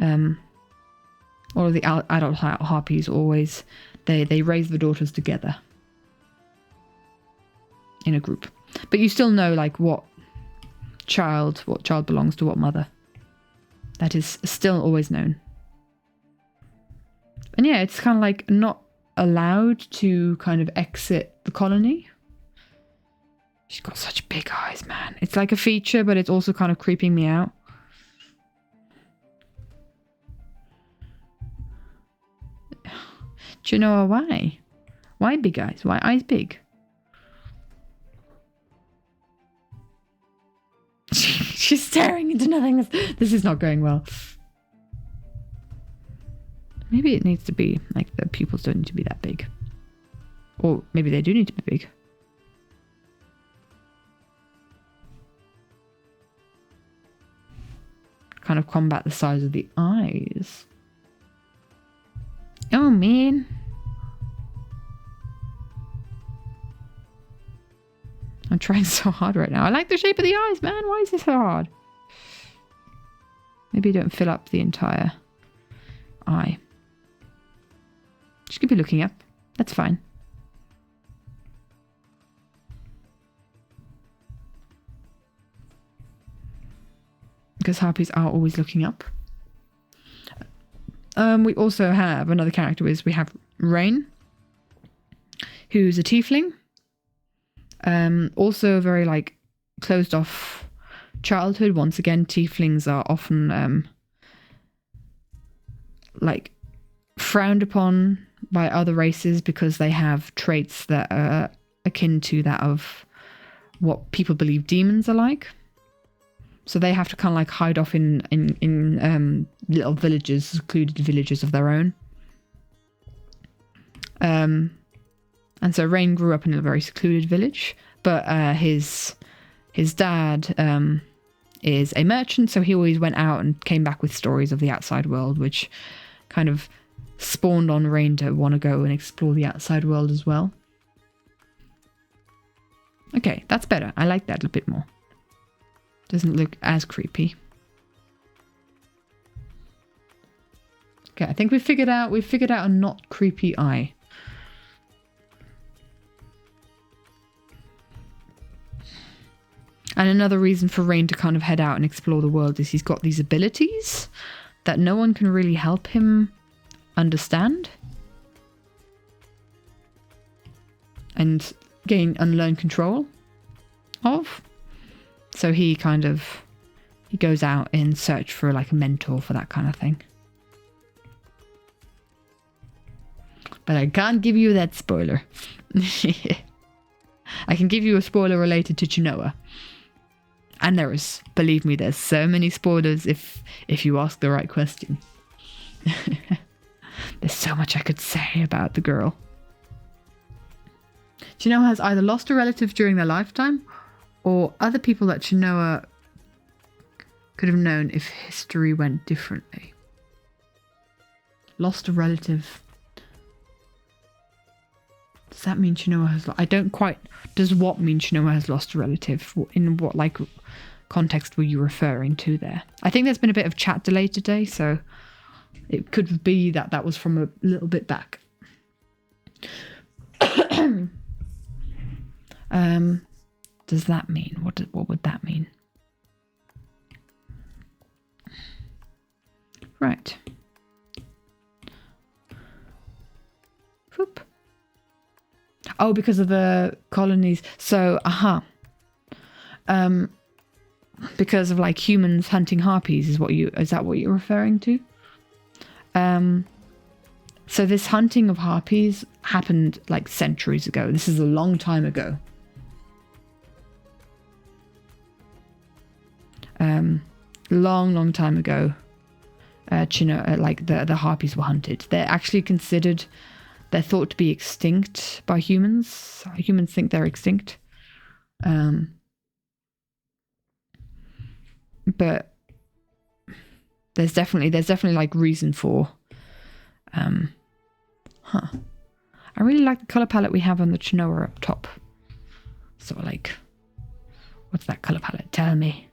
all of the adult harpies always they raise the daughters together in a group. But you still know like what child belongs to what mother. That is still always known. And yeah, it's kind of like not allowed to kind of exit the colony. She's got such big eyes, man. It's like a feature, but it's also kind of creeping me out. Chenoa, why? Why big eyes? Why eyes big? She's staring into nothingness. This is not going well. Maybe it needs to be, like, the pupils don't need to be that big. Or maybe they do need to be big. Kind of combat the size of the eyes. Oh, man. I'm trying so hard right now. I like the shape of the eyes, man. Why is this so hard? Maybe don't fill up the entire eye. She could be looking up. That's fine. Because harpies are always looking up. We also have another character. We have Rain, who's a tiefling. Also very like closed off childhood. Once again, tieflings are often like frowned upon by other races because they have traits that are akin to that of what people believe demons are like. So they have to kind of like hide off in little villages, secluded villages of their own. And so Rain grew up in a very secluded village, but his dad is a merchant, so he always went out and came back with stories of the outside world, which kind of spawned on Rain to want to go and explore the outside world as well. Okay, that's better. I like that a bit more. Doesn't look as creepy. Okay, I think we figured out a not creepy eye. And another reason for Rain to kind of head out and explore the world is he's got these abilities that no one can really help him understand and unlearn control of. So he goes out in search for like a mentor for that kind of thing. But I can't give you that spoiler. I can give you a spoiler related to Chenoa. And believe me, there's so many spoilers if you ask the right question. There's so much I could say about the girl. Chenoa has either lost a relative during their lifetime or other people that Chenoa could have known if history went differently. Lost a relative. Does that mean Chenoa has... I don't quite... Does what mean Chenoa has lost a relative? In what, like, context were you referring to there? I think there's been a bit of chat delay today, so it could be that was from a little bit back. Does that mean? What would that mean? Right. Whoop. Oh, because of the colonies. So, because of like humans hunting harpies is that what you're referring to? So this hunting of harpies happened like centuries ago. This is a long time ago. Long time ago. Chenoa, like the harpies were hunted. They're actually considered, they're thought to be extinct by humans. Humans think they're extinct. But there's definitely like reason for, I really like the color palette we have on the Chenoa up top. So like, what's that color palette? Tell me.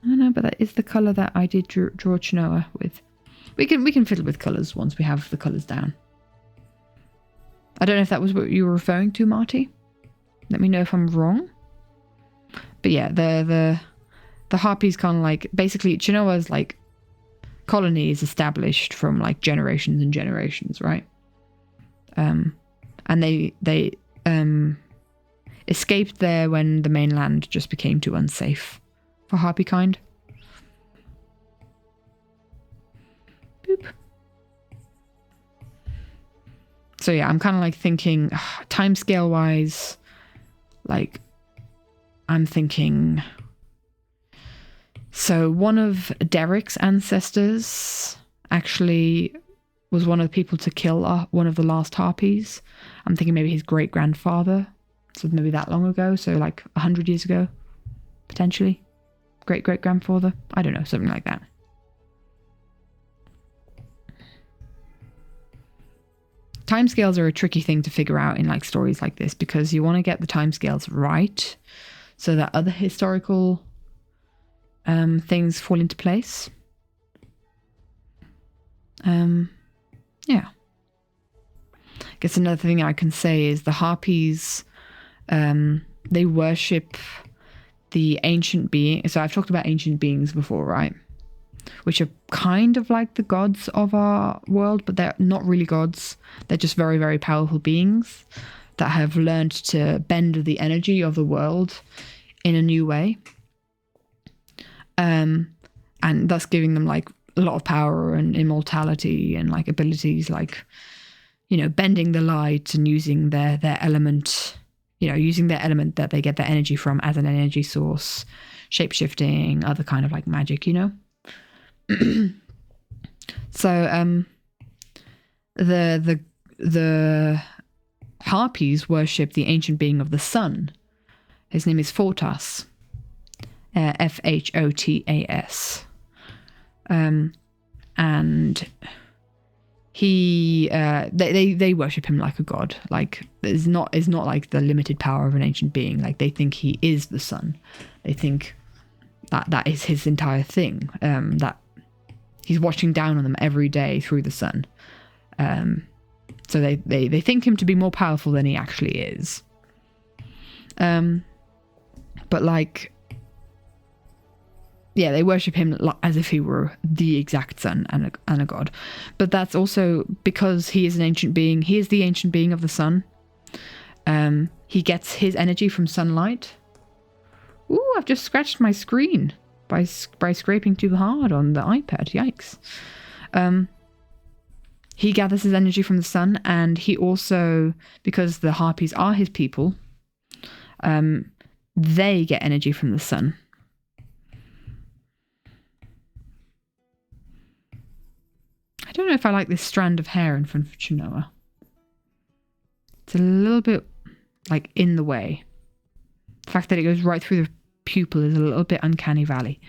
I don't know, but that is the color that I did draw Chenoa with. We can fiddle with colors once we have the colors down. I don't know if that was what you were referring to, Marty. Let me know if I'm wrong. But yeah, the harpies kind of like, basically Chenoa's like colony is established from like generations and generations, right? And they escaped there when the mainland just became too unsafe for harpy kind. Boop. So yeah, I'm kind of like thinking, timescale wise, like I'm thinking, so one of Derek's ancestors actually was one of the people to kill one of the last harpies. I'm thinking maybe his great grandfather, so maybe that long ago, so like 100 years ago, potentially. Great great grandfather, I don't know, something like that. Timescales are a tricky thing to figure out in like stories like this, because you want to get the timescales right so that other historical things fall into place. Yeah. I guess another thing I can say is the harpies, they worship the ancient being. So I've talked about ancient beings before, right? Which are kind of like the gods of our world, but they're not really gods. They're just very, very powerful beings that have learned to bend the energy of the world in a new way. And thus giving them like a lot of power and immortality and like abilities like, you know, bending the light and using their element, you know, using their element that they get their energy from as an energy source, shape-shifting, other kind of like magic, you know? So the harpies worship the ancient being of the sun. His name is Photas, Photas, and he they worship him like a god. Like it's not like the limited power of an ancient being. Like they think he is the sun. They think that is his entire thing. That he's watching down on them every day through the sun. So they think him to be more powerful than he actually is. But like, yeah, they worship him as if he were the exact sun and a god. But that's also because he is an ancient being. He is the ancient being of the sun. He gets his energy from sunlight. Ooh, I've just scratched my screen by scraping too hard on the iPad. Yikes. He gathers his energy from the sun, and he also, because the harpies are his people, they get energy from the sun. I don't know if I like this strand of hair in front of Chenoa. It's a little bit like in the way. The fact that it goes right through the pupil is a little bit uncanny valley.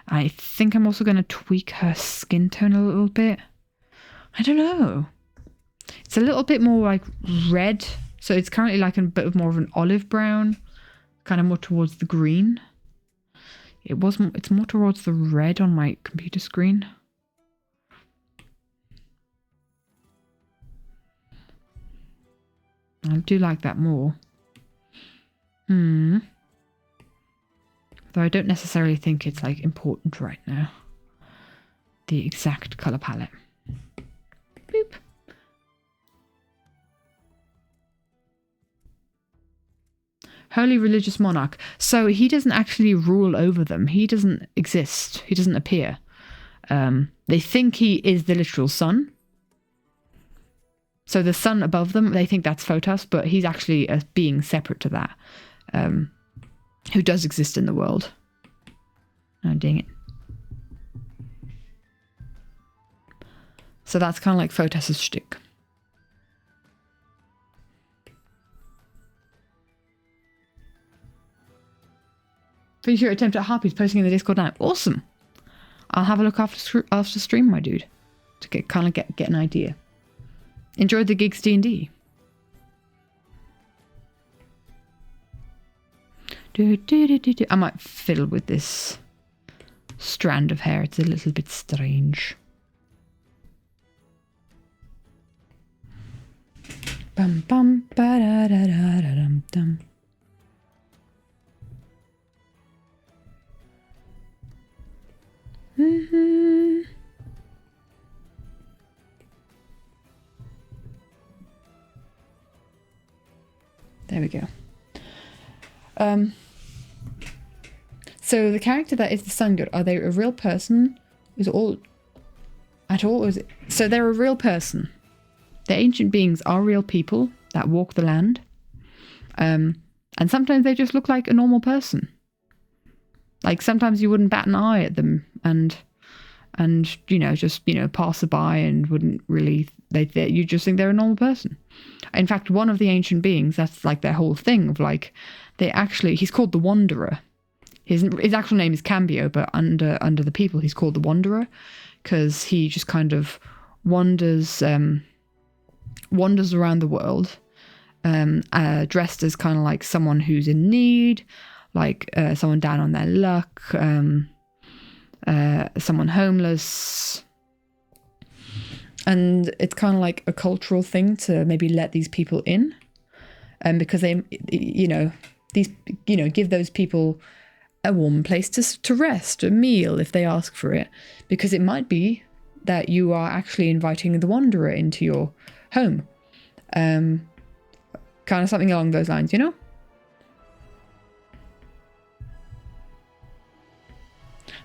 I think I'm also going to tweak her skin tone a little bit. I don't know. It's a little bit more like red. So it's currently like a bit of more of an olive brown, kind of more towards the green. It's more towards the red on my computer screen. I do like that more. Though I don't necessarily think it's like important right now. The exact color palette. Boop. Holy religious monarch. So he doesn't actually rule over them. He doesn't exist. He doesn't appear. They think he is the literal sun. So the sun above them, they think that's Photas, but he's actually a being separate to that. who does exist in the world. Oh, dang it. So that's kind of like Photas's shtick. Finish your attempt at harpies, posting in the Discord now. Awesome. I'll have a look after stream, my dude, to get an idea. Enjoyed the gigs D&D. I might fiddle with this strand of hair. It's a little bit strange. Bum bum ba da da da da dum dum. There we go. So the character that is the sun god, are they a real person? Is it all at all? Or is it, so they're a real person. The ancient beings are real people that walk the land. And sometimes they just look like a normal person. Like sometimes you wouldn't bat an eye at them and you know, just, you know, pass by and wouldn't really, you just think they're a normal person. In fact, one of the ancient beings, that's like their whole thing of like, he's called the Wanderer. His actual name is Cambio, but under the people, he's called the Wanderer because he just kind of wanders around the world, dressed as kind of like someone who's in need, like someone down on their luck, someone homeless. And it's kind of like a cultural thing to maybe let these people in, because they, you know, give those people a warm place to rest, a meal if they ask for it, because it might be that you are actually inviting the Wanderer into your home. Kind of something along those lines, you know?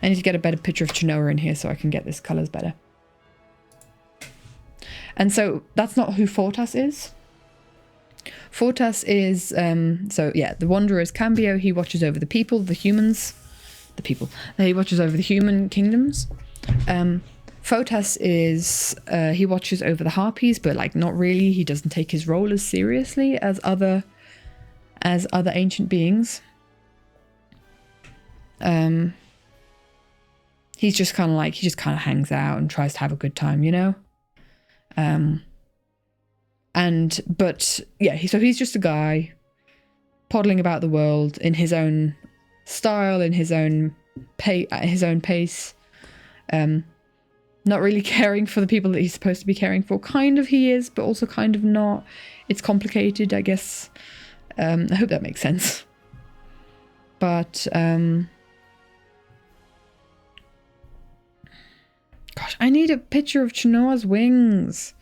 I need to get a better picture of Chenoa in here so I can get this colours better. And so that's not who Photas is. Photas is, so yeah, the Wanderer is Cambio. He watches over the people, the humans, he watches over the human kingdoms. Photas is, he watches over the harpies, but like not really. He doesn't take his role as seriously as other ancient beings. He's just kind of like, he just kind of hangs out and tries to have a good time, you know? But yeah, so he's just a guy poddling about the world in his own style, in his own at his own pace. Not really caring for the people that he's supposed to be caring for. Kind of he is, but also kind of not. It's complicated, I guess. I hope that makes sense. But gosh, I need a picture of Chenoa's wings.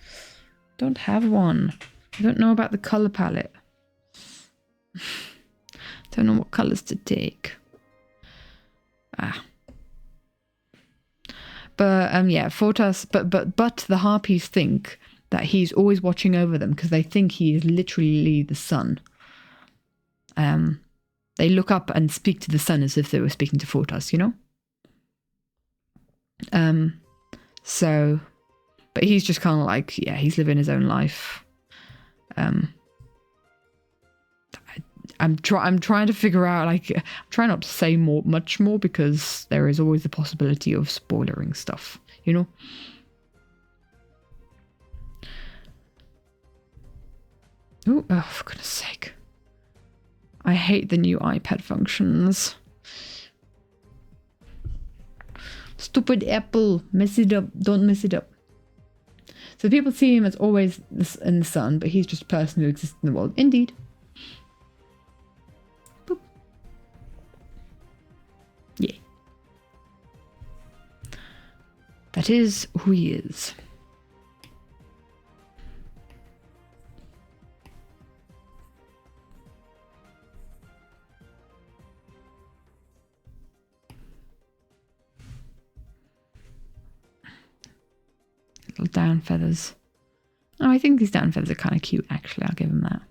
Don't have one. I don't know about the color palette. Don't know what colors to take. But yeah, Photas, but the harpies think that he's always watching over them because they think he is literally the sun. They look up and speak to the sun as if they were speaking to Photas, you know? So, but he's just kind of like, yeah, he's living his own life. I'm trying to figure out, like, I'm trying not to say much more because there is always the possibility of spoilering stuff, you know? Oh, for goodness sake. I hate the new iPad functions. Stupid Apple. Mess it up. Don't mess it up. So people see him as always in the sun, but he's just a person who exists in the world. Indeed. Boop. Yeah. That is who he is. Little down feathers. Oh, I think these down feathers are kind of cute, actually. I'll give him that.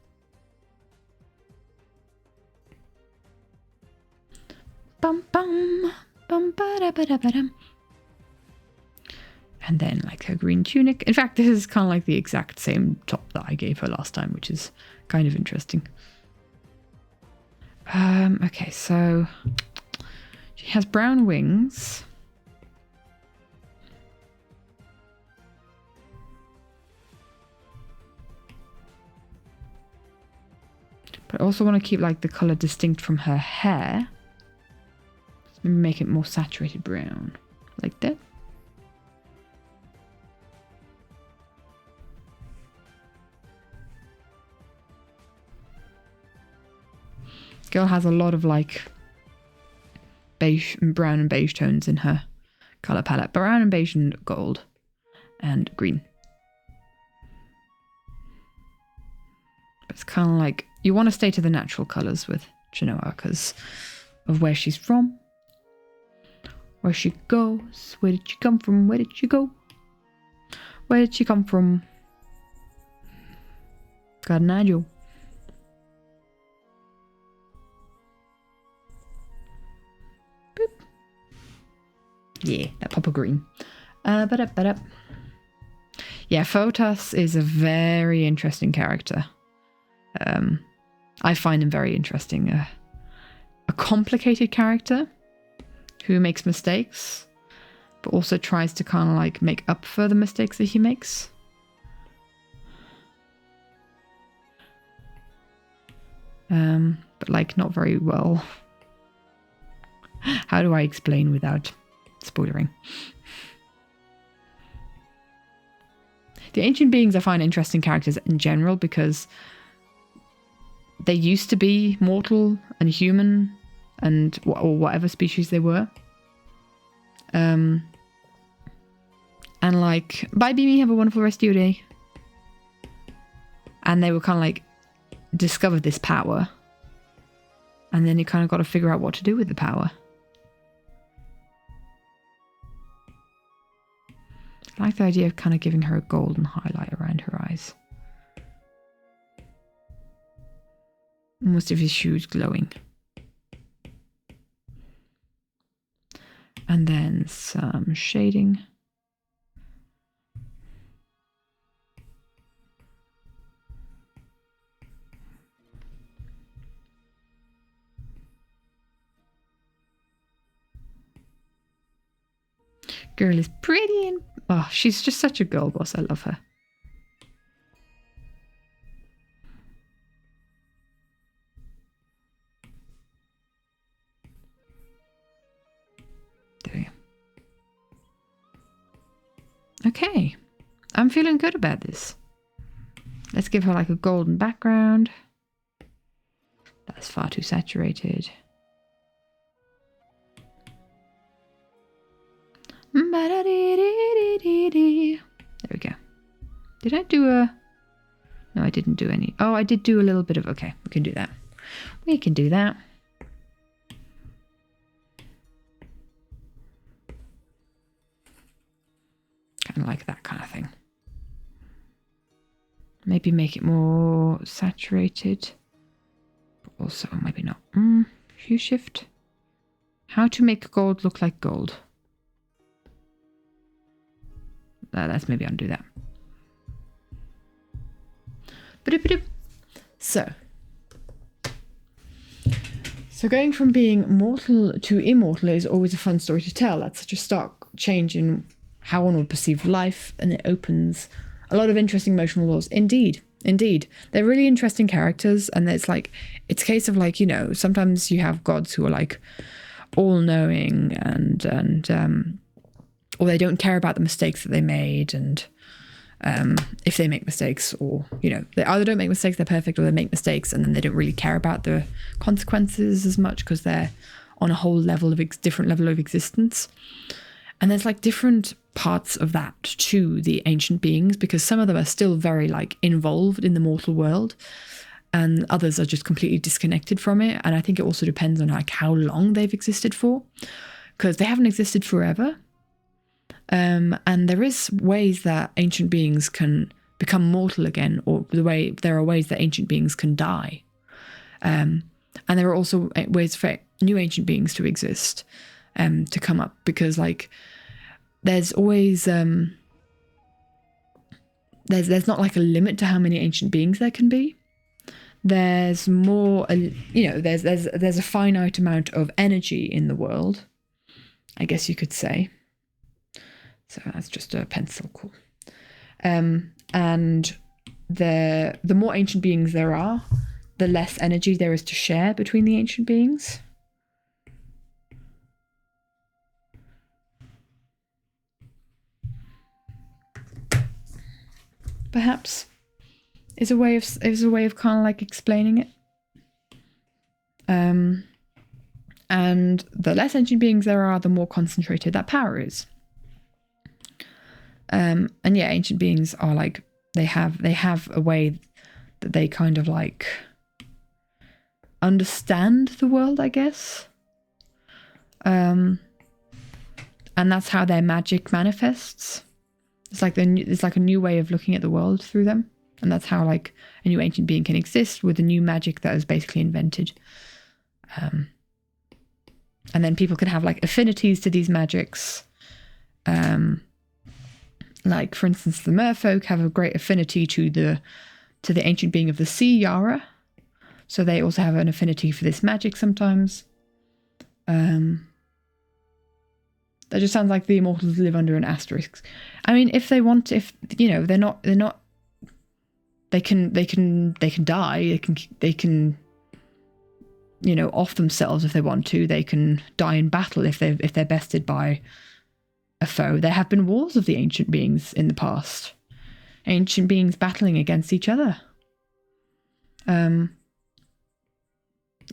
And then like her green tunic. In fact, this is kind of like the exact same top that I gave her last time, which is kind of interesting. Okay, so she has brown wings. But I also want to keep like the color distinct from her hair. Let's maybe make it more saturated brown, like that. Girl has a lot of like beige and brown and beige tones in her color palette. Brown and beige and gold and green. But it's kind of like you want to stay to the natural colors with Chenoa because of where she's from, where she goes, where did she come from, where did she go, where did she come from? God, Nigel. Yeah, that pop of green. Yeah, Photos is a very interesting character. I find him very interesting. A complicated character who makes mistakes, but also tries to kind of like make up for the mistakes that he makes. But like not very well. How do I explain without spoilering? The ancient beings I find interesting characters in general because they used to be mortal and human and or whatever species they were. And like, bye Beamy, have a wonderful rest of your day. And they were kind of like discovered this power. And then you kind of got to figure out what to do with the power. I like the idea of kind of giving her a golden highlight around her eyes. Almost if his shoes glowing. And then some shading. Girl is pretty and oh, she's just such a girl boss. I love her. There we go. Okay. I'm feeling good about this. Let's give her like a golden background. That's far too saturated. There we go. Did I do a... No, I didn't do any. Oh, I did do a little bit of... Okay, we can do that. We can do that. Kind of like that kind of thing. Maybe make it more saturated. But also, maybe not. Hue shift. How to make gold look like gold. Let's maybe undo that. So going from being mortal to immortal is always a fun story to tell. That's such a stark change in how one would perceive life, and it opens a lot of interesting emotional laws. Indeed. They're really interesting characters, and it's like, it's a case of like, you know, sometimes you have gods who are like all-knowing and or they don't care about the mistakes that they made, and if they make mistakes, or, you know, they either don't make mistakes, they're perfect, or they make mistakes and then they don't really care about the consequences as much because they're on a whole level of different level of existence. And there's like different parts of that to the ancient beings, because some of them are still very like involved in the mortal world, and others are just completely disconnected from it. And I think it also depends on like how long they've existed for, because they haven't existed forever. And there is ways that ancient beings can become mortal again, or there are ways that ancient beings can die. And there are also ways for new ancient beings to exist. to come up, because like there's always there's not like a limit to how many ancient beings there can be. There's more, you know, there's a finite amount of energy in the world, I guess you could say. So that's just a pencil, cool. And the more ancient beings there are, the less energy there is to share between the ancient beings. Perhaps is a way of kind of like explaining it. And the less ancient beings there are, the more concentrated that power is. And yeah, ancient beings are like, they have a way that they kind of like understand the world, I guess. And that's how their magic manifests. It's like a new way of looking at the world through them. And that's how like a new ancient being can exist, with a new magic that is basically invented. And then people can have like affinities to these magics. Like for instance, the merfolk have a great affinity to the ancient being of the sea, Yara. So they also have an affinity for this magic sometimes. That just sounds like the immortals live under an asterisk. I mean, if they want, if you know, they're not. They can die. They can, you know, off themselves if they want to. They can die in battle if they're bested by a foe. There have been wars of the ancient beings in the past. Ancient beings battling against each other. You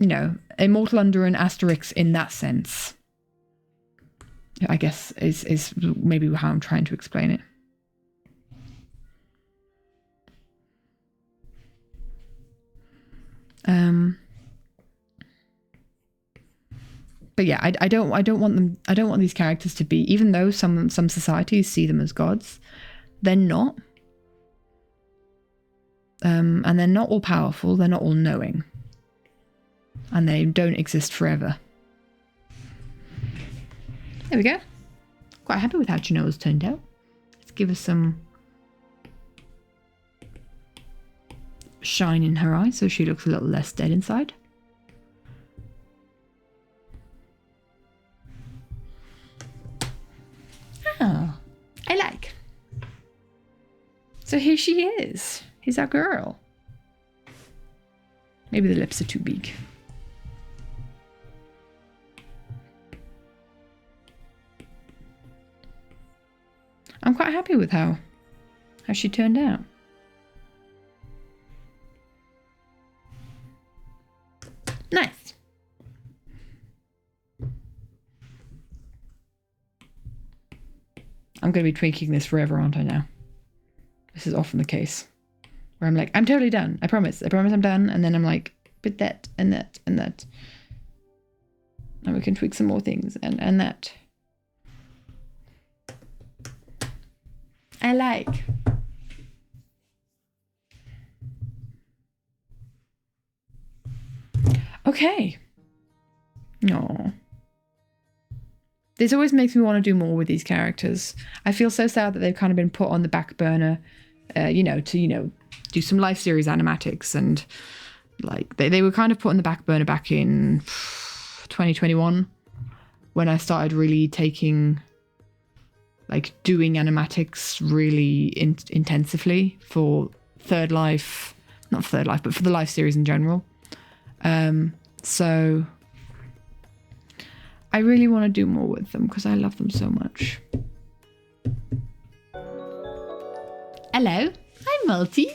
know, immortal under an asterisk in that sense, I guess is maybe how I'm trying to explain it. But yeah, I don't want these characters to be, even though some societies see them as gods, they're not. And they're not all powerful, they're not all knowing. And they don't exist forever. There we go. Quite happy with how Chenoa's turned out. Let's give her some shine in her eyes so she looks a little less dead inside. Oh, I like. So here she is. Here's our girl. Maybe the lips are too big. I'm quite happy with how she turned out. Nice. I'm going to be tweaking this forever, aren't I now? This is often the case. Where I'm like, I'm totally done. I promise I'm done. And then I'm like, but that, and that, and that. And we can tweak some more things, and that. I like. Okay. No. This always makes me want to do more with these characters. I feel so sad that they've kind of been put on the back burner, to do some life series animatics, and like they were kind of put on the back burner back in 2021 when I started really doing animatics really intensively for Third Life, not Third Life, but for the life series in general. So I really want to do more with them because I love them so much. Hello, I'm Multi.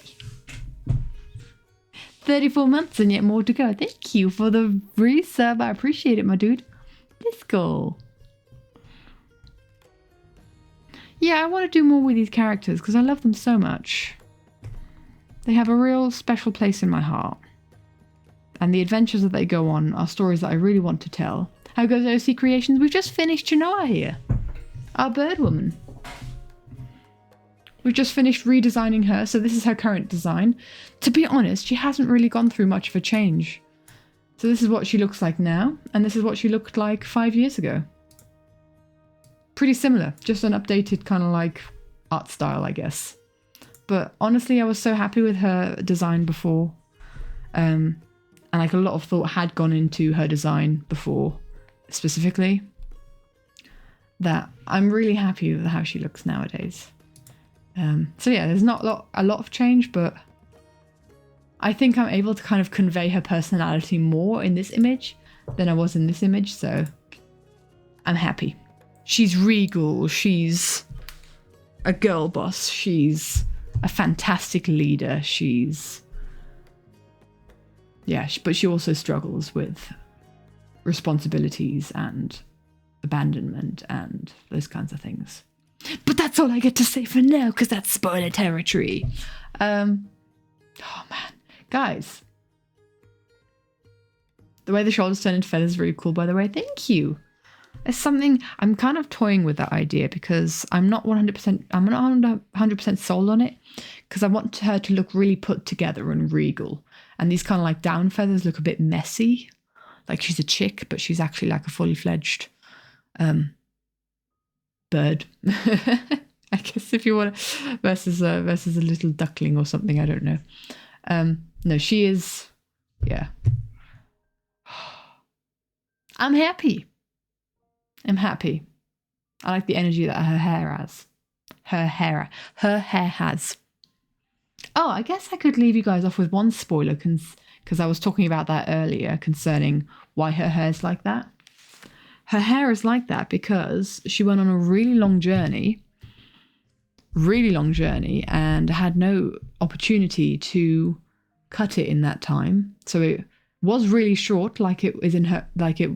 34 months and yet more to go. Thank you for the resub. I appreciate it, my dude. Let's go. Yeah, I want to do more with these characters because I love them so much. They have a real special place in my heart. And the adventures that they go on are stories that I really want to tell. How goes OC Creations? We've just finished Chenoa here. Our bird woman. We've just finished redesigning her, so this is her current design. To be honest, she hasn't really gone through much of a change. So this is what she looks like now, and this is what she looked like 5 years ago. pretty similar, just an updated kind of like art style, I guess. But honestly, I was so happy with her design before. And like a lot of thought had gone into her design before, specifically, that I'm really happy with how she looks nowadays. So yeah, there's not a lot of change, but I think I'm able to kind of convey her personality more in this image than I was in this image, so I'm happy. She's regal, she's a girl boss, she's a fantastic leader, she's... Yeah, but she also struggles with responsibilities and abandonment and those kinds of things. But that's all I get to say for now, because that's spoiler territory. Oh man. Guys. The way the shoulders turn into feathers is really cool, by the way. Thank you. It's something I'm kind of toying with that idea because I'm not 100% sold on it, because I want her to look really put together and regal. And these kind of like down feathers look a bit messy. Like she's a chick, but she's actually like a fully fledged bird. I guess if you want to, versus a little duckling or something, I don't know. No, she is, yeah. I'm happy. I'm happy. I like the energy that her hair has. Her hair has. Oh, I guess I could leave you guys off with one spoiler because I was talking about that earlier concerning why her hair's like that. Her hair is like that because she went on a really long journey and had no opportunity to cut it in that time. So it was really short, like it is in her, like it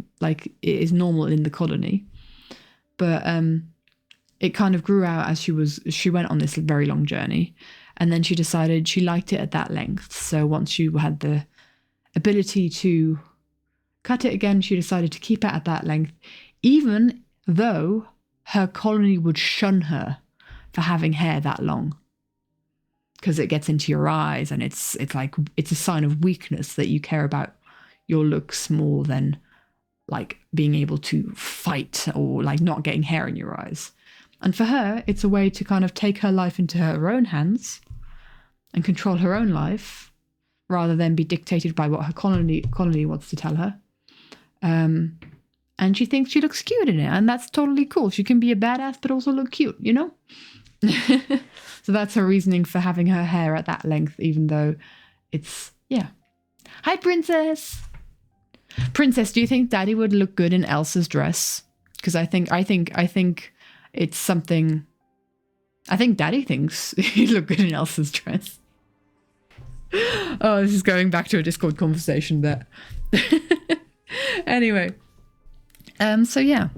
is normal in the colony. But it kind of grew out as she went on this very long journey. And then she decided she liked it at that length. So once she had the ability to cut it again, she decided to keep it at that length, even though her colony would shun her for having hair that long. Because it gets into your eyes and it's a sign of weakness that you care about your looks more than like being able to fight or like not getting hair in your eyes. And for her, it's a way to kind of take her life into her own hands and control her own life rather than be dictated by what her colony wants to tell her. And she thinks she looks cute in it, and that's totally cool. She can be a badass but also look cute, you know? So that's her reasoning for having her hair at that length, even though it's, yeah. Hi, Princess! Princess, do you think Daddy would look good in Elsa's dress? Because I think it's something... I think Daddy thinks he'd look good in Elsa's dress. Oh, this is going back to a Discord conversation there. Anyway. So yeah.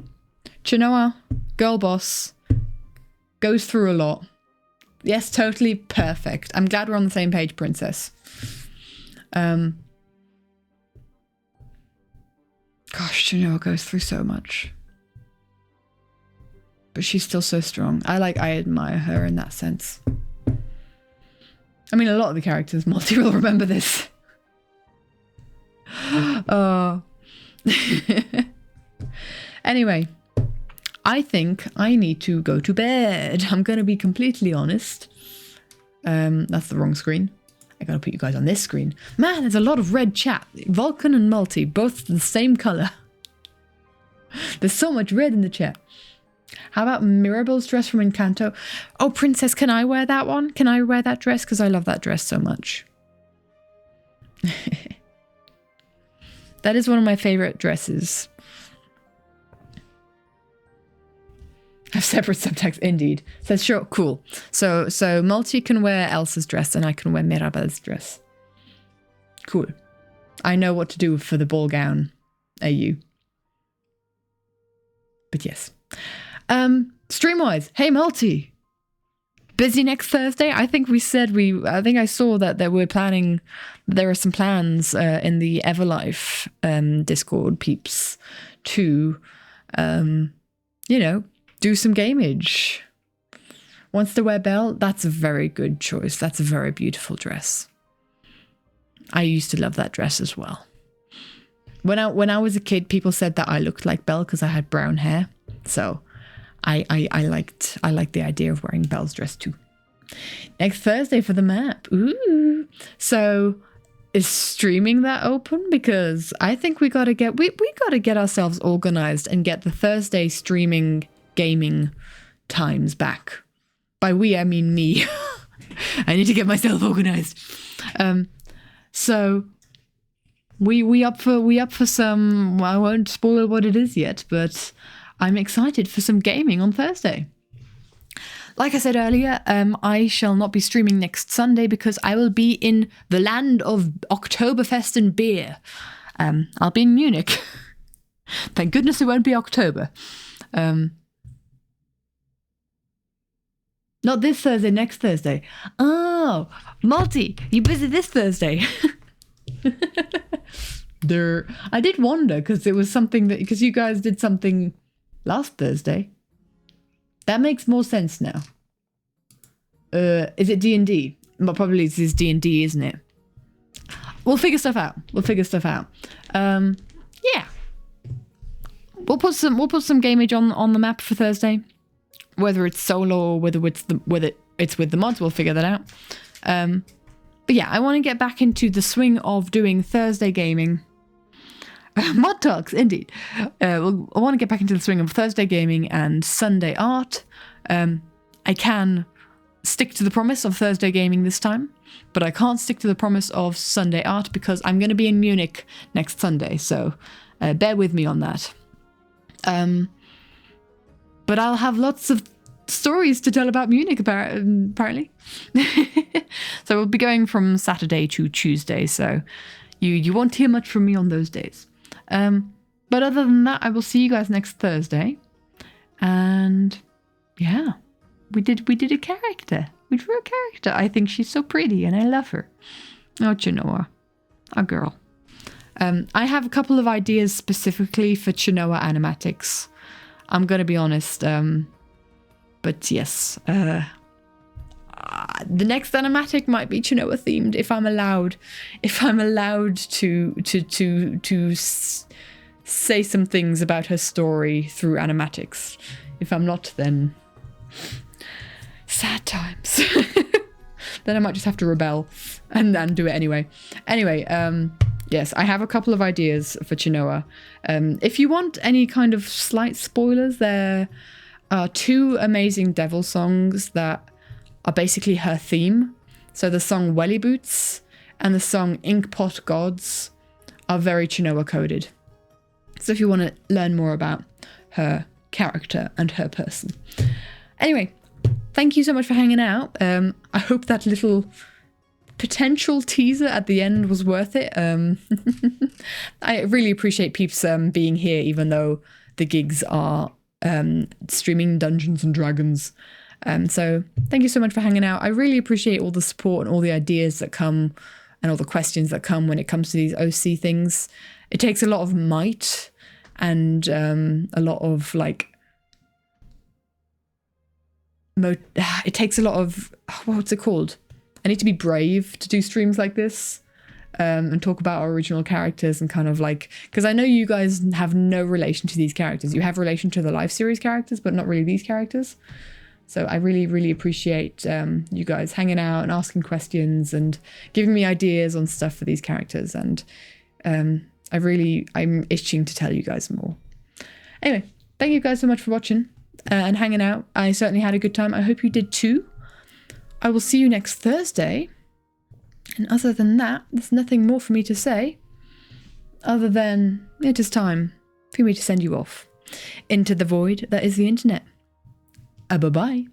Chenoa, girl boss, goes through a lot. Yes, totally perfect. I'm glad we're on the same page, Princess. Gosh, Chenoa goes through so much. But she's still so strong. I admire her in that sense. I mean, a lot of the characters, Multi will remember this. Oh. Anyway, I think I need to go to bed. I'm going to be completely honest. That's the wrong screen. I got to put you guys on this screen. Man, there's a lot of red chat. Vulcan and Multi, both the same color. There's so much red in the chat. How about Mirabel's dress from Encanto? Oh, Princess, can I wear that one? Can I wear that dress? Because I love that dress so much. That is one of my favorite dresses. Have separate subtext, indeed. Says, sure, cool. So Multi can wear Elsa's dress and I can wear Mirabel's dress. Cool. I know what to do for the ball gown, AU. But yes. Streamwise, hey Multi. Busy next Thursday? I think I saw that there are some plans in the Everlife Discord peeps to, do some gameage. Wants to wear Belle? That's a very good choice. That's a very beautiful dress. I used to love that dress as well. When I was a kid, people said that I looked like Belle because I had brown hair. So I liked the idea of wearing Belle's dress too. Next Thursday for the map. Ooh. So is streaming that open? Because I think we gotta get ourselves organized and get the Thursday streaming gaming times back. By we I mean me. I need to get myself organized. So we up for some, well, I won't spoil what it is yet, but I'm excited for some gaming on Thursday. Like I said earlier, I shall not be streaming next Sunday because I will be in the land of Oktoberfest and beer. I'll be in Munich. Thank goodness it won't be October. Not this Thursday, next Thursday. Oh, Malty, you busy this Thursday? I did wonder because it was something because you guys did something last Thursday. That makes more sense now. Is it D&D? Well, probably it is D&D, isn't it? We'll figure stuff out. Yeah. We'll put some gameage on the map for Thursday. Whether it's solo or whether it's with the mods, we'll figure that out. But yeah, I want to get back into the swing of doing Thursday gaming. Mod talks, indeed. I want to get back into the swing of Thursday gaming and Sunday art. I can stick to the promise of Thursday gaming this time, but I can't stick to the promise of Sunday art because I'm going to be in Munich next Sunday, so bear with me on that. But I'll have lots of stories to tell about Munich, apparently. So we'll be going from Saturday to Tuesday, so you won't hear much from me on those days. But other than that, I will see you guys next Thursday. And yeah, we did a character. We drew a character. I think she's so pretty and I love her. Oh, Chenoa, a girl. I have a couple of ideas specifically for Chenoa animatics. I'm going to be honest. But yes, the next animatic might be Chenoa themed if I'm allowed to say some things about her story through animatics. If I'm not, then sad times. Then I might just have to rebel and then do it anyway. Anyway, yes, I have a couple of ideas for Chenoa. If you want any kind of slight spoilers, there are two amazing devil songs that are basically her theme. So the song Welly Boots and the song Inkpot Gods are very Chenoa coded. So if you want to learn more about her character and her person. Anyway, thank you so much for hanging out. I hope that little potential teaser at the end was worth it. I really appreciate peeps being here, even though the gigs are streaming Dungeons and Dragons. So thank you so much for hanging out. I really appreciate all the support and all the ideas that come and all the questions that come when it comes to these OC things. It takes a lot of might and a lot of like it takes a lot of what's it called? I need to be brave to do streams like this and talk about our original characters and kind of like, because I know you guys have no relation to these characters. You have relation to the live series characters, but not really these characters. So I really, really appreciate you guys hanging out and asking questions and giving me ideas on stuff for these characters. And I'm itching to tell you guys more. Anyway, thank you guys so much for watching and hanging out. I certainly had a good time. I hope you did too. I will see you next Thursday. And other than that, there's nothing more for me to say other than it is time for me to send you off into the void that is the internet. Bye-bye.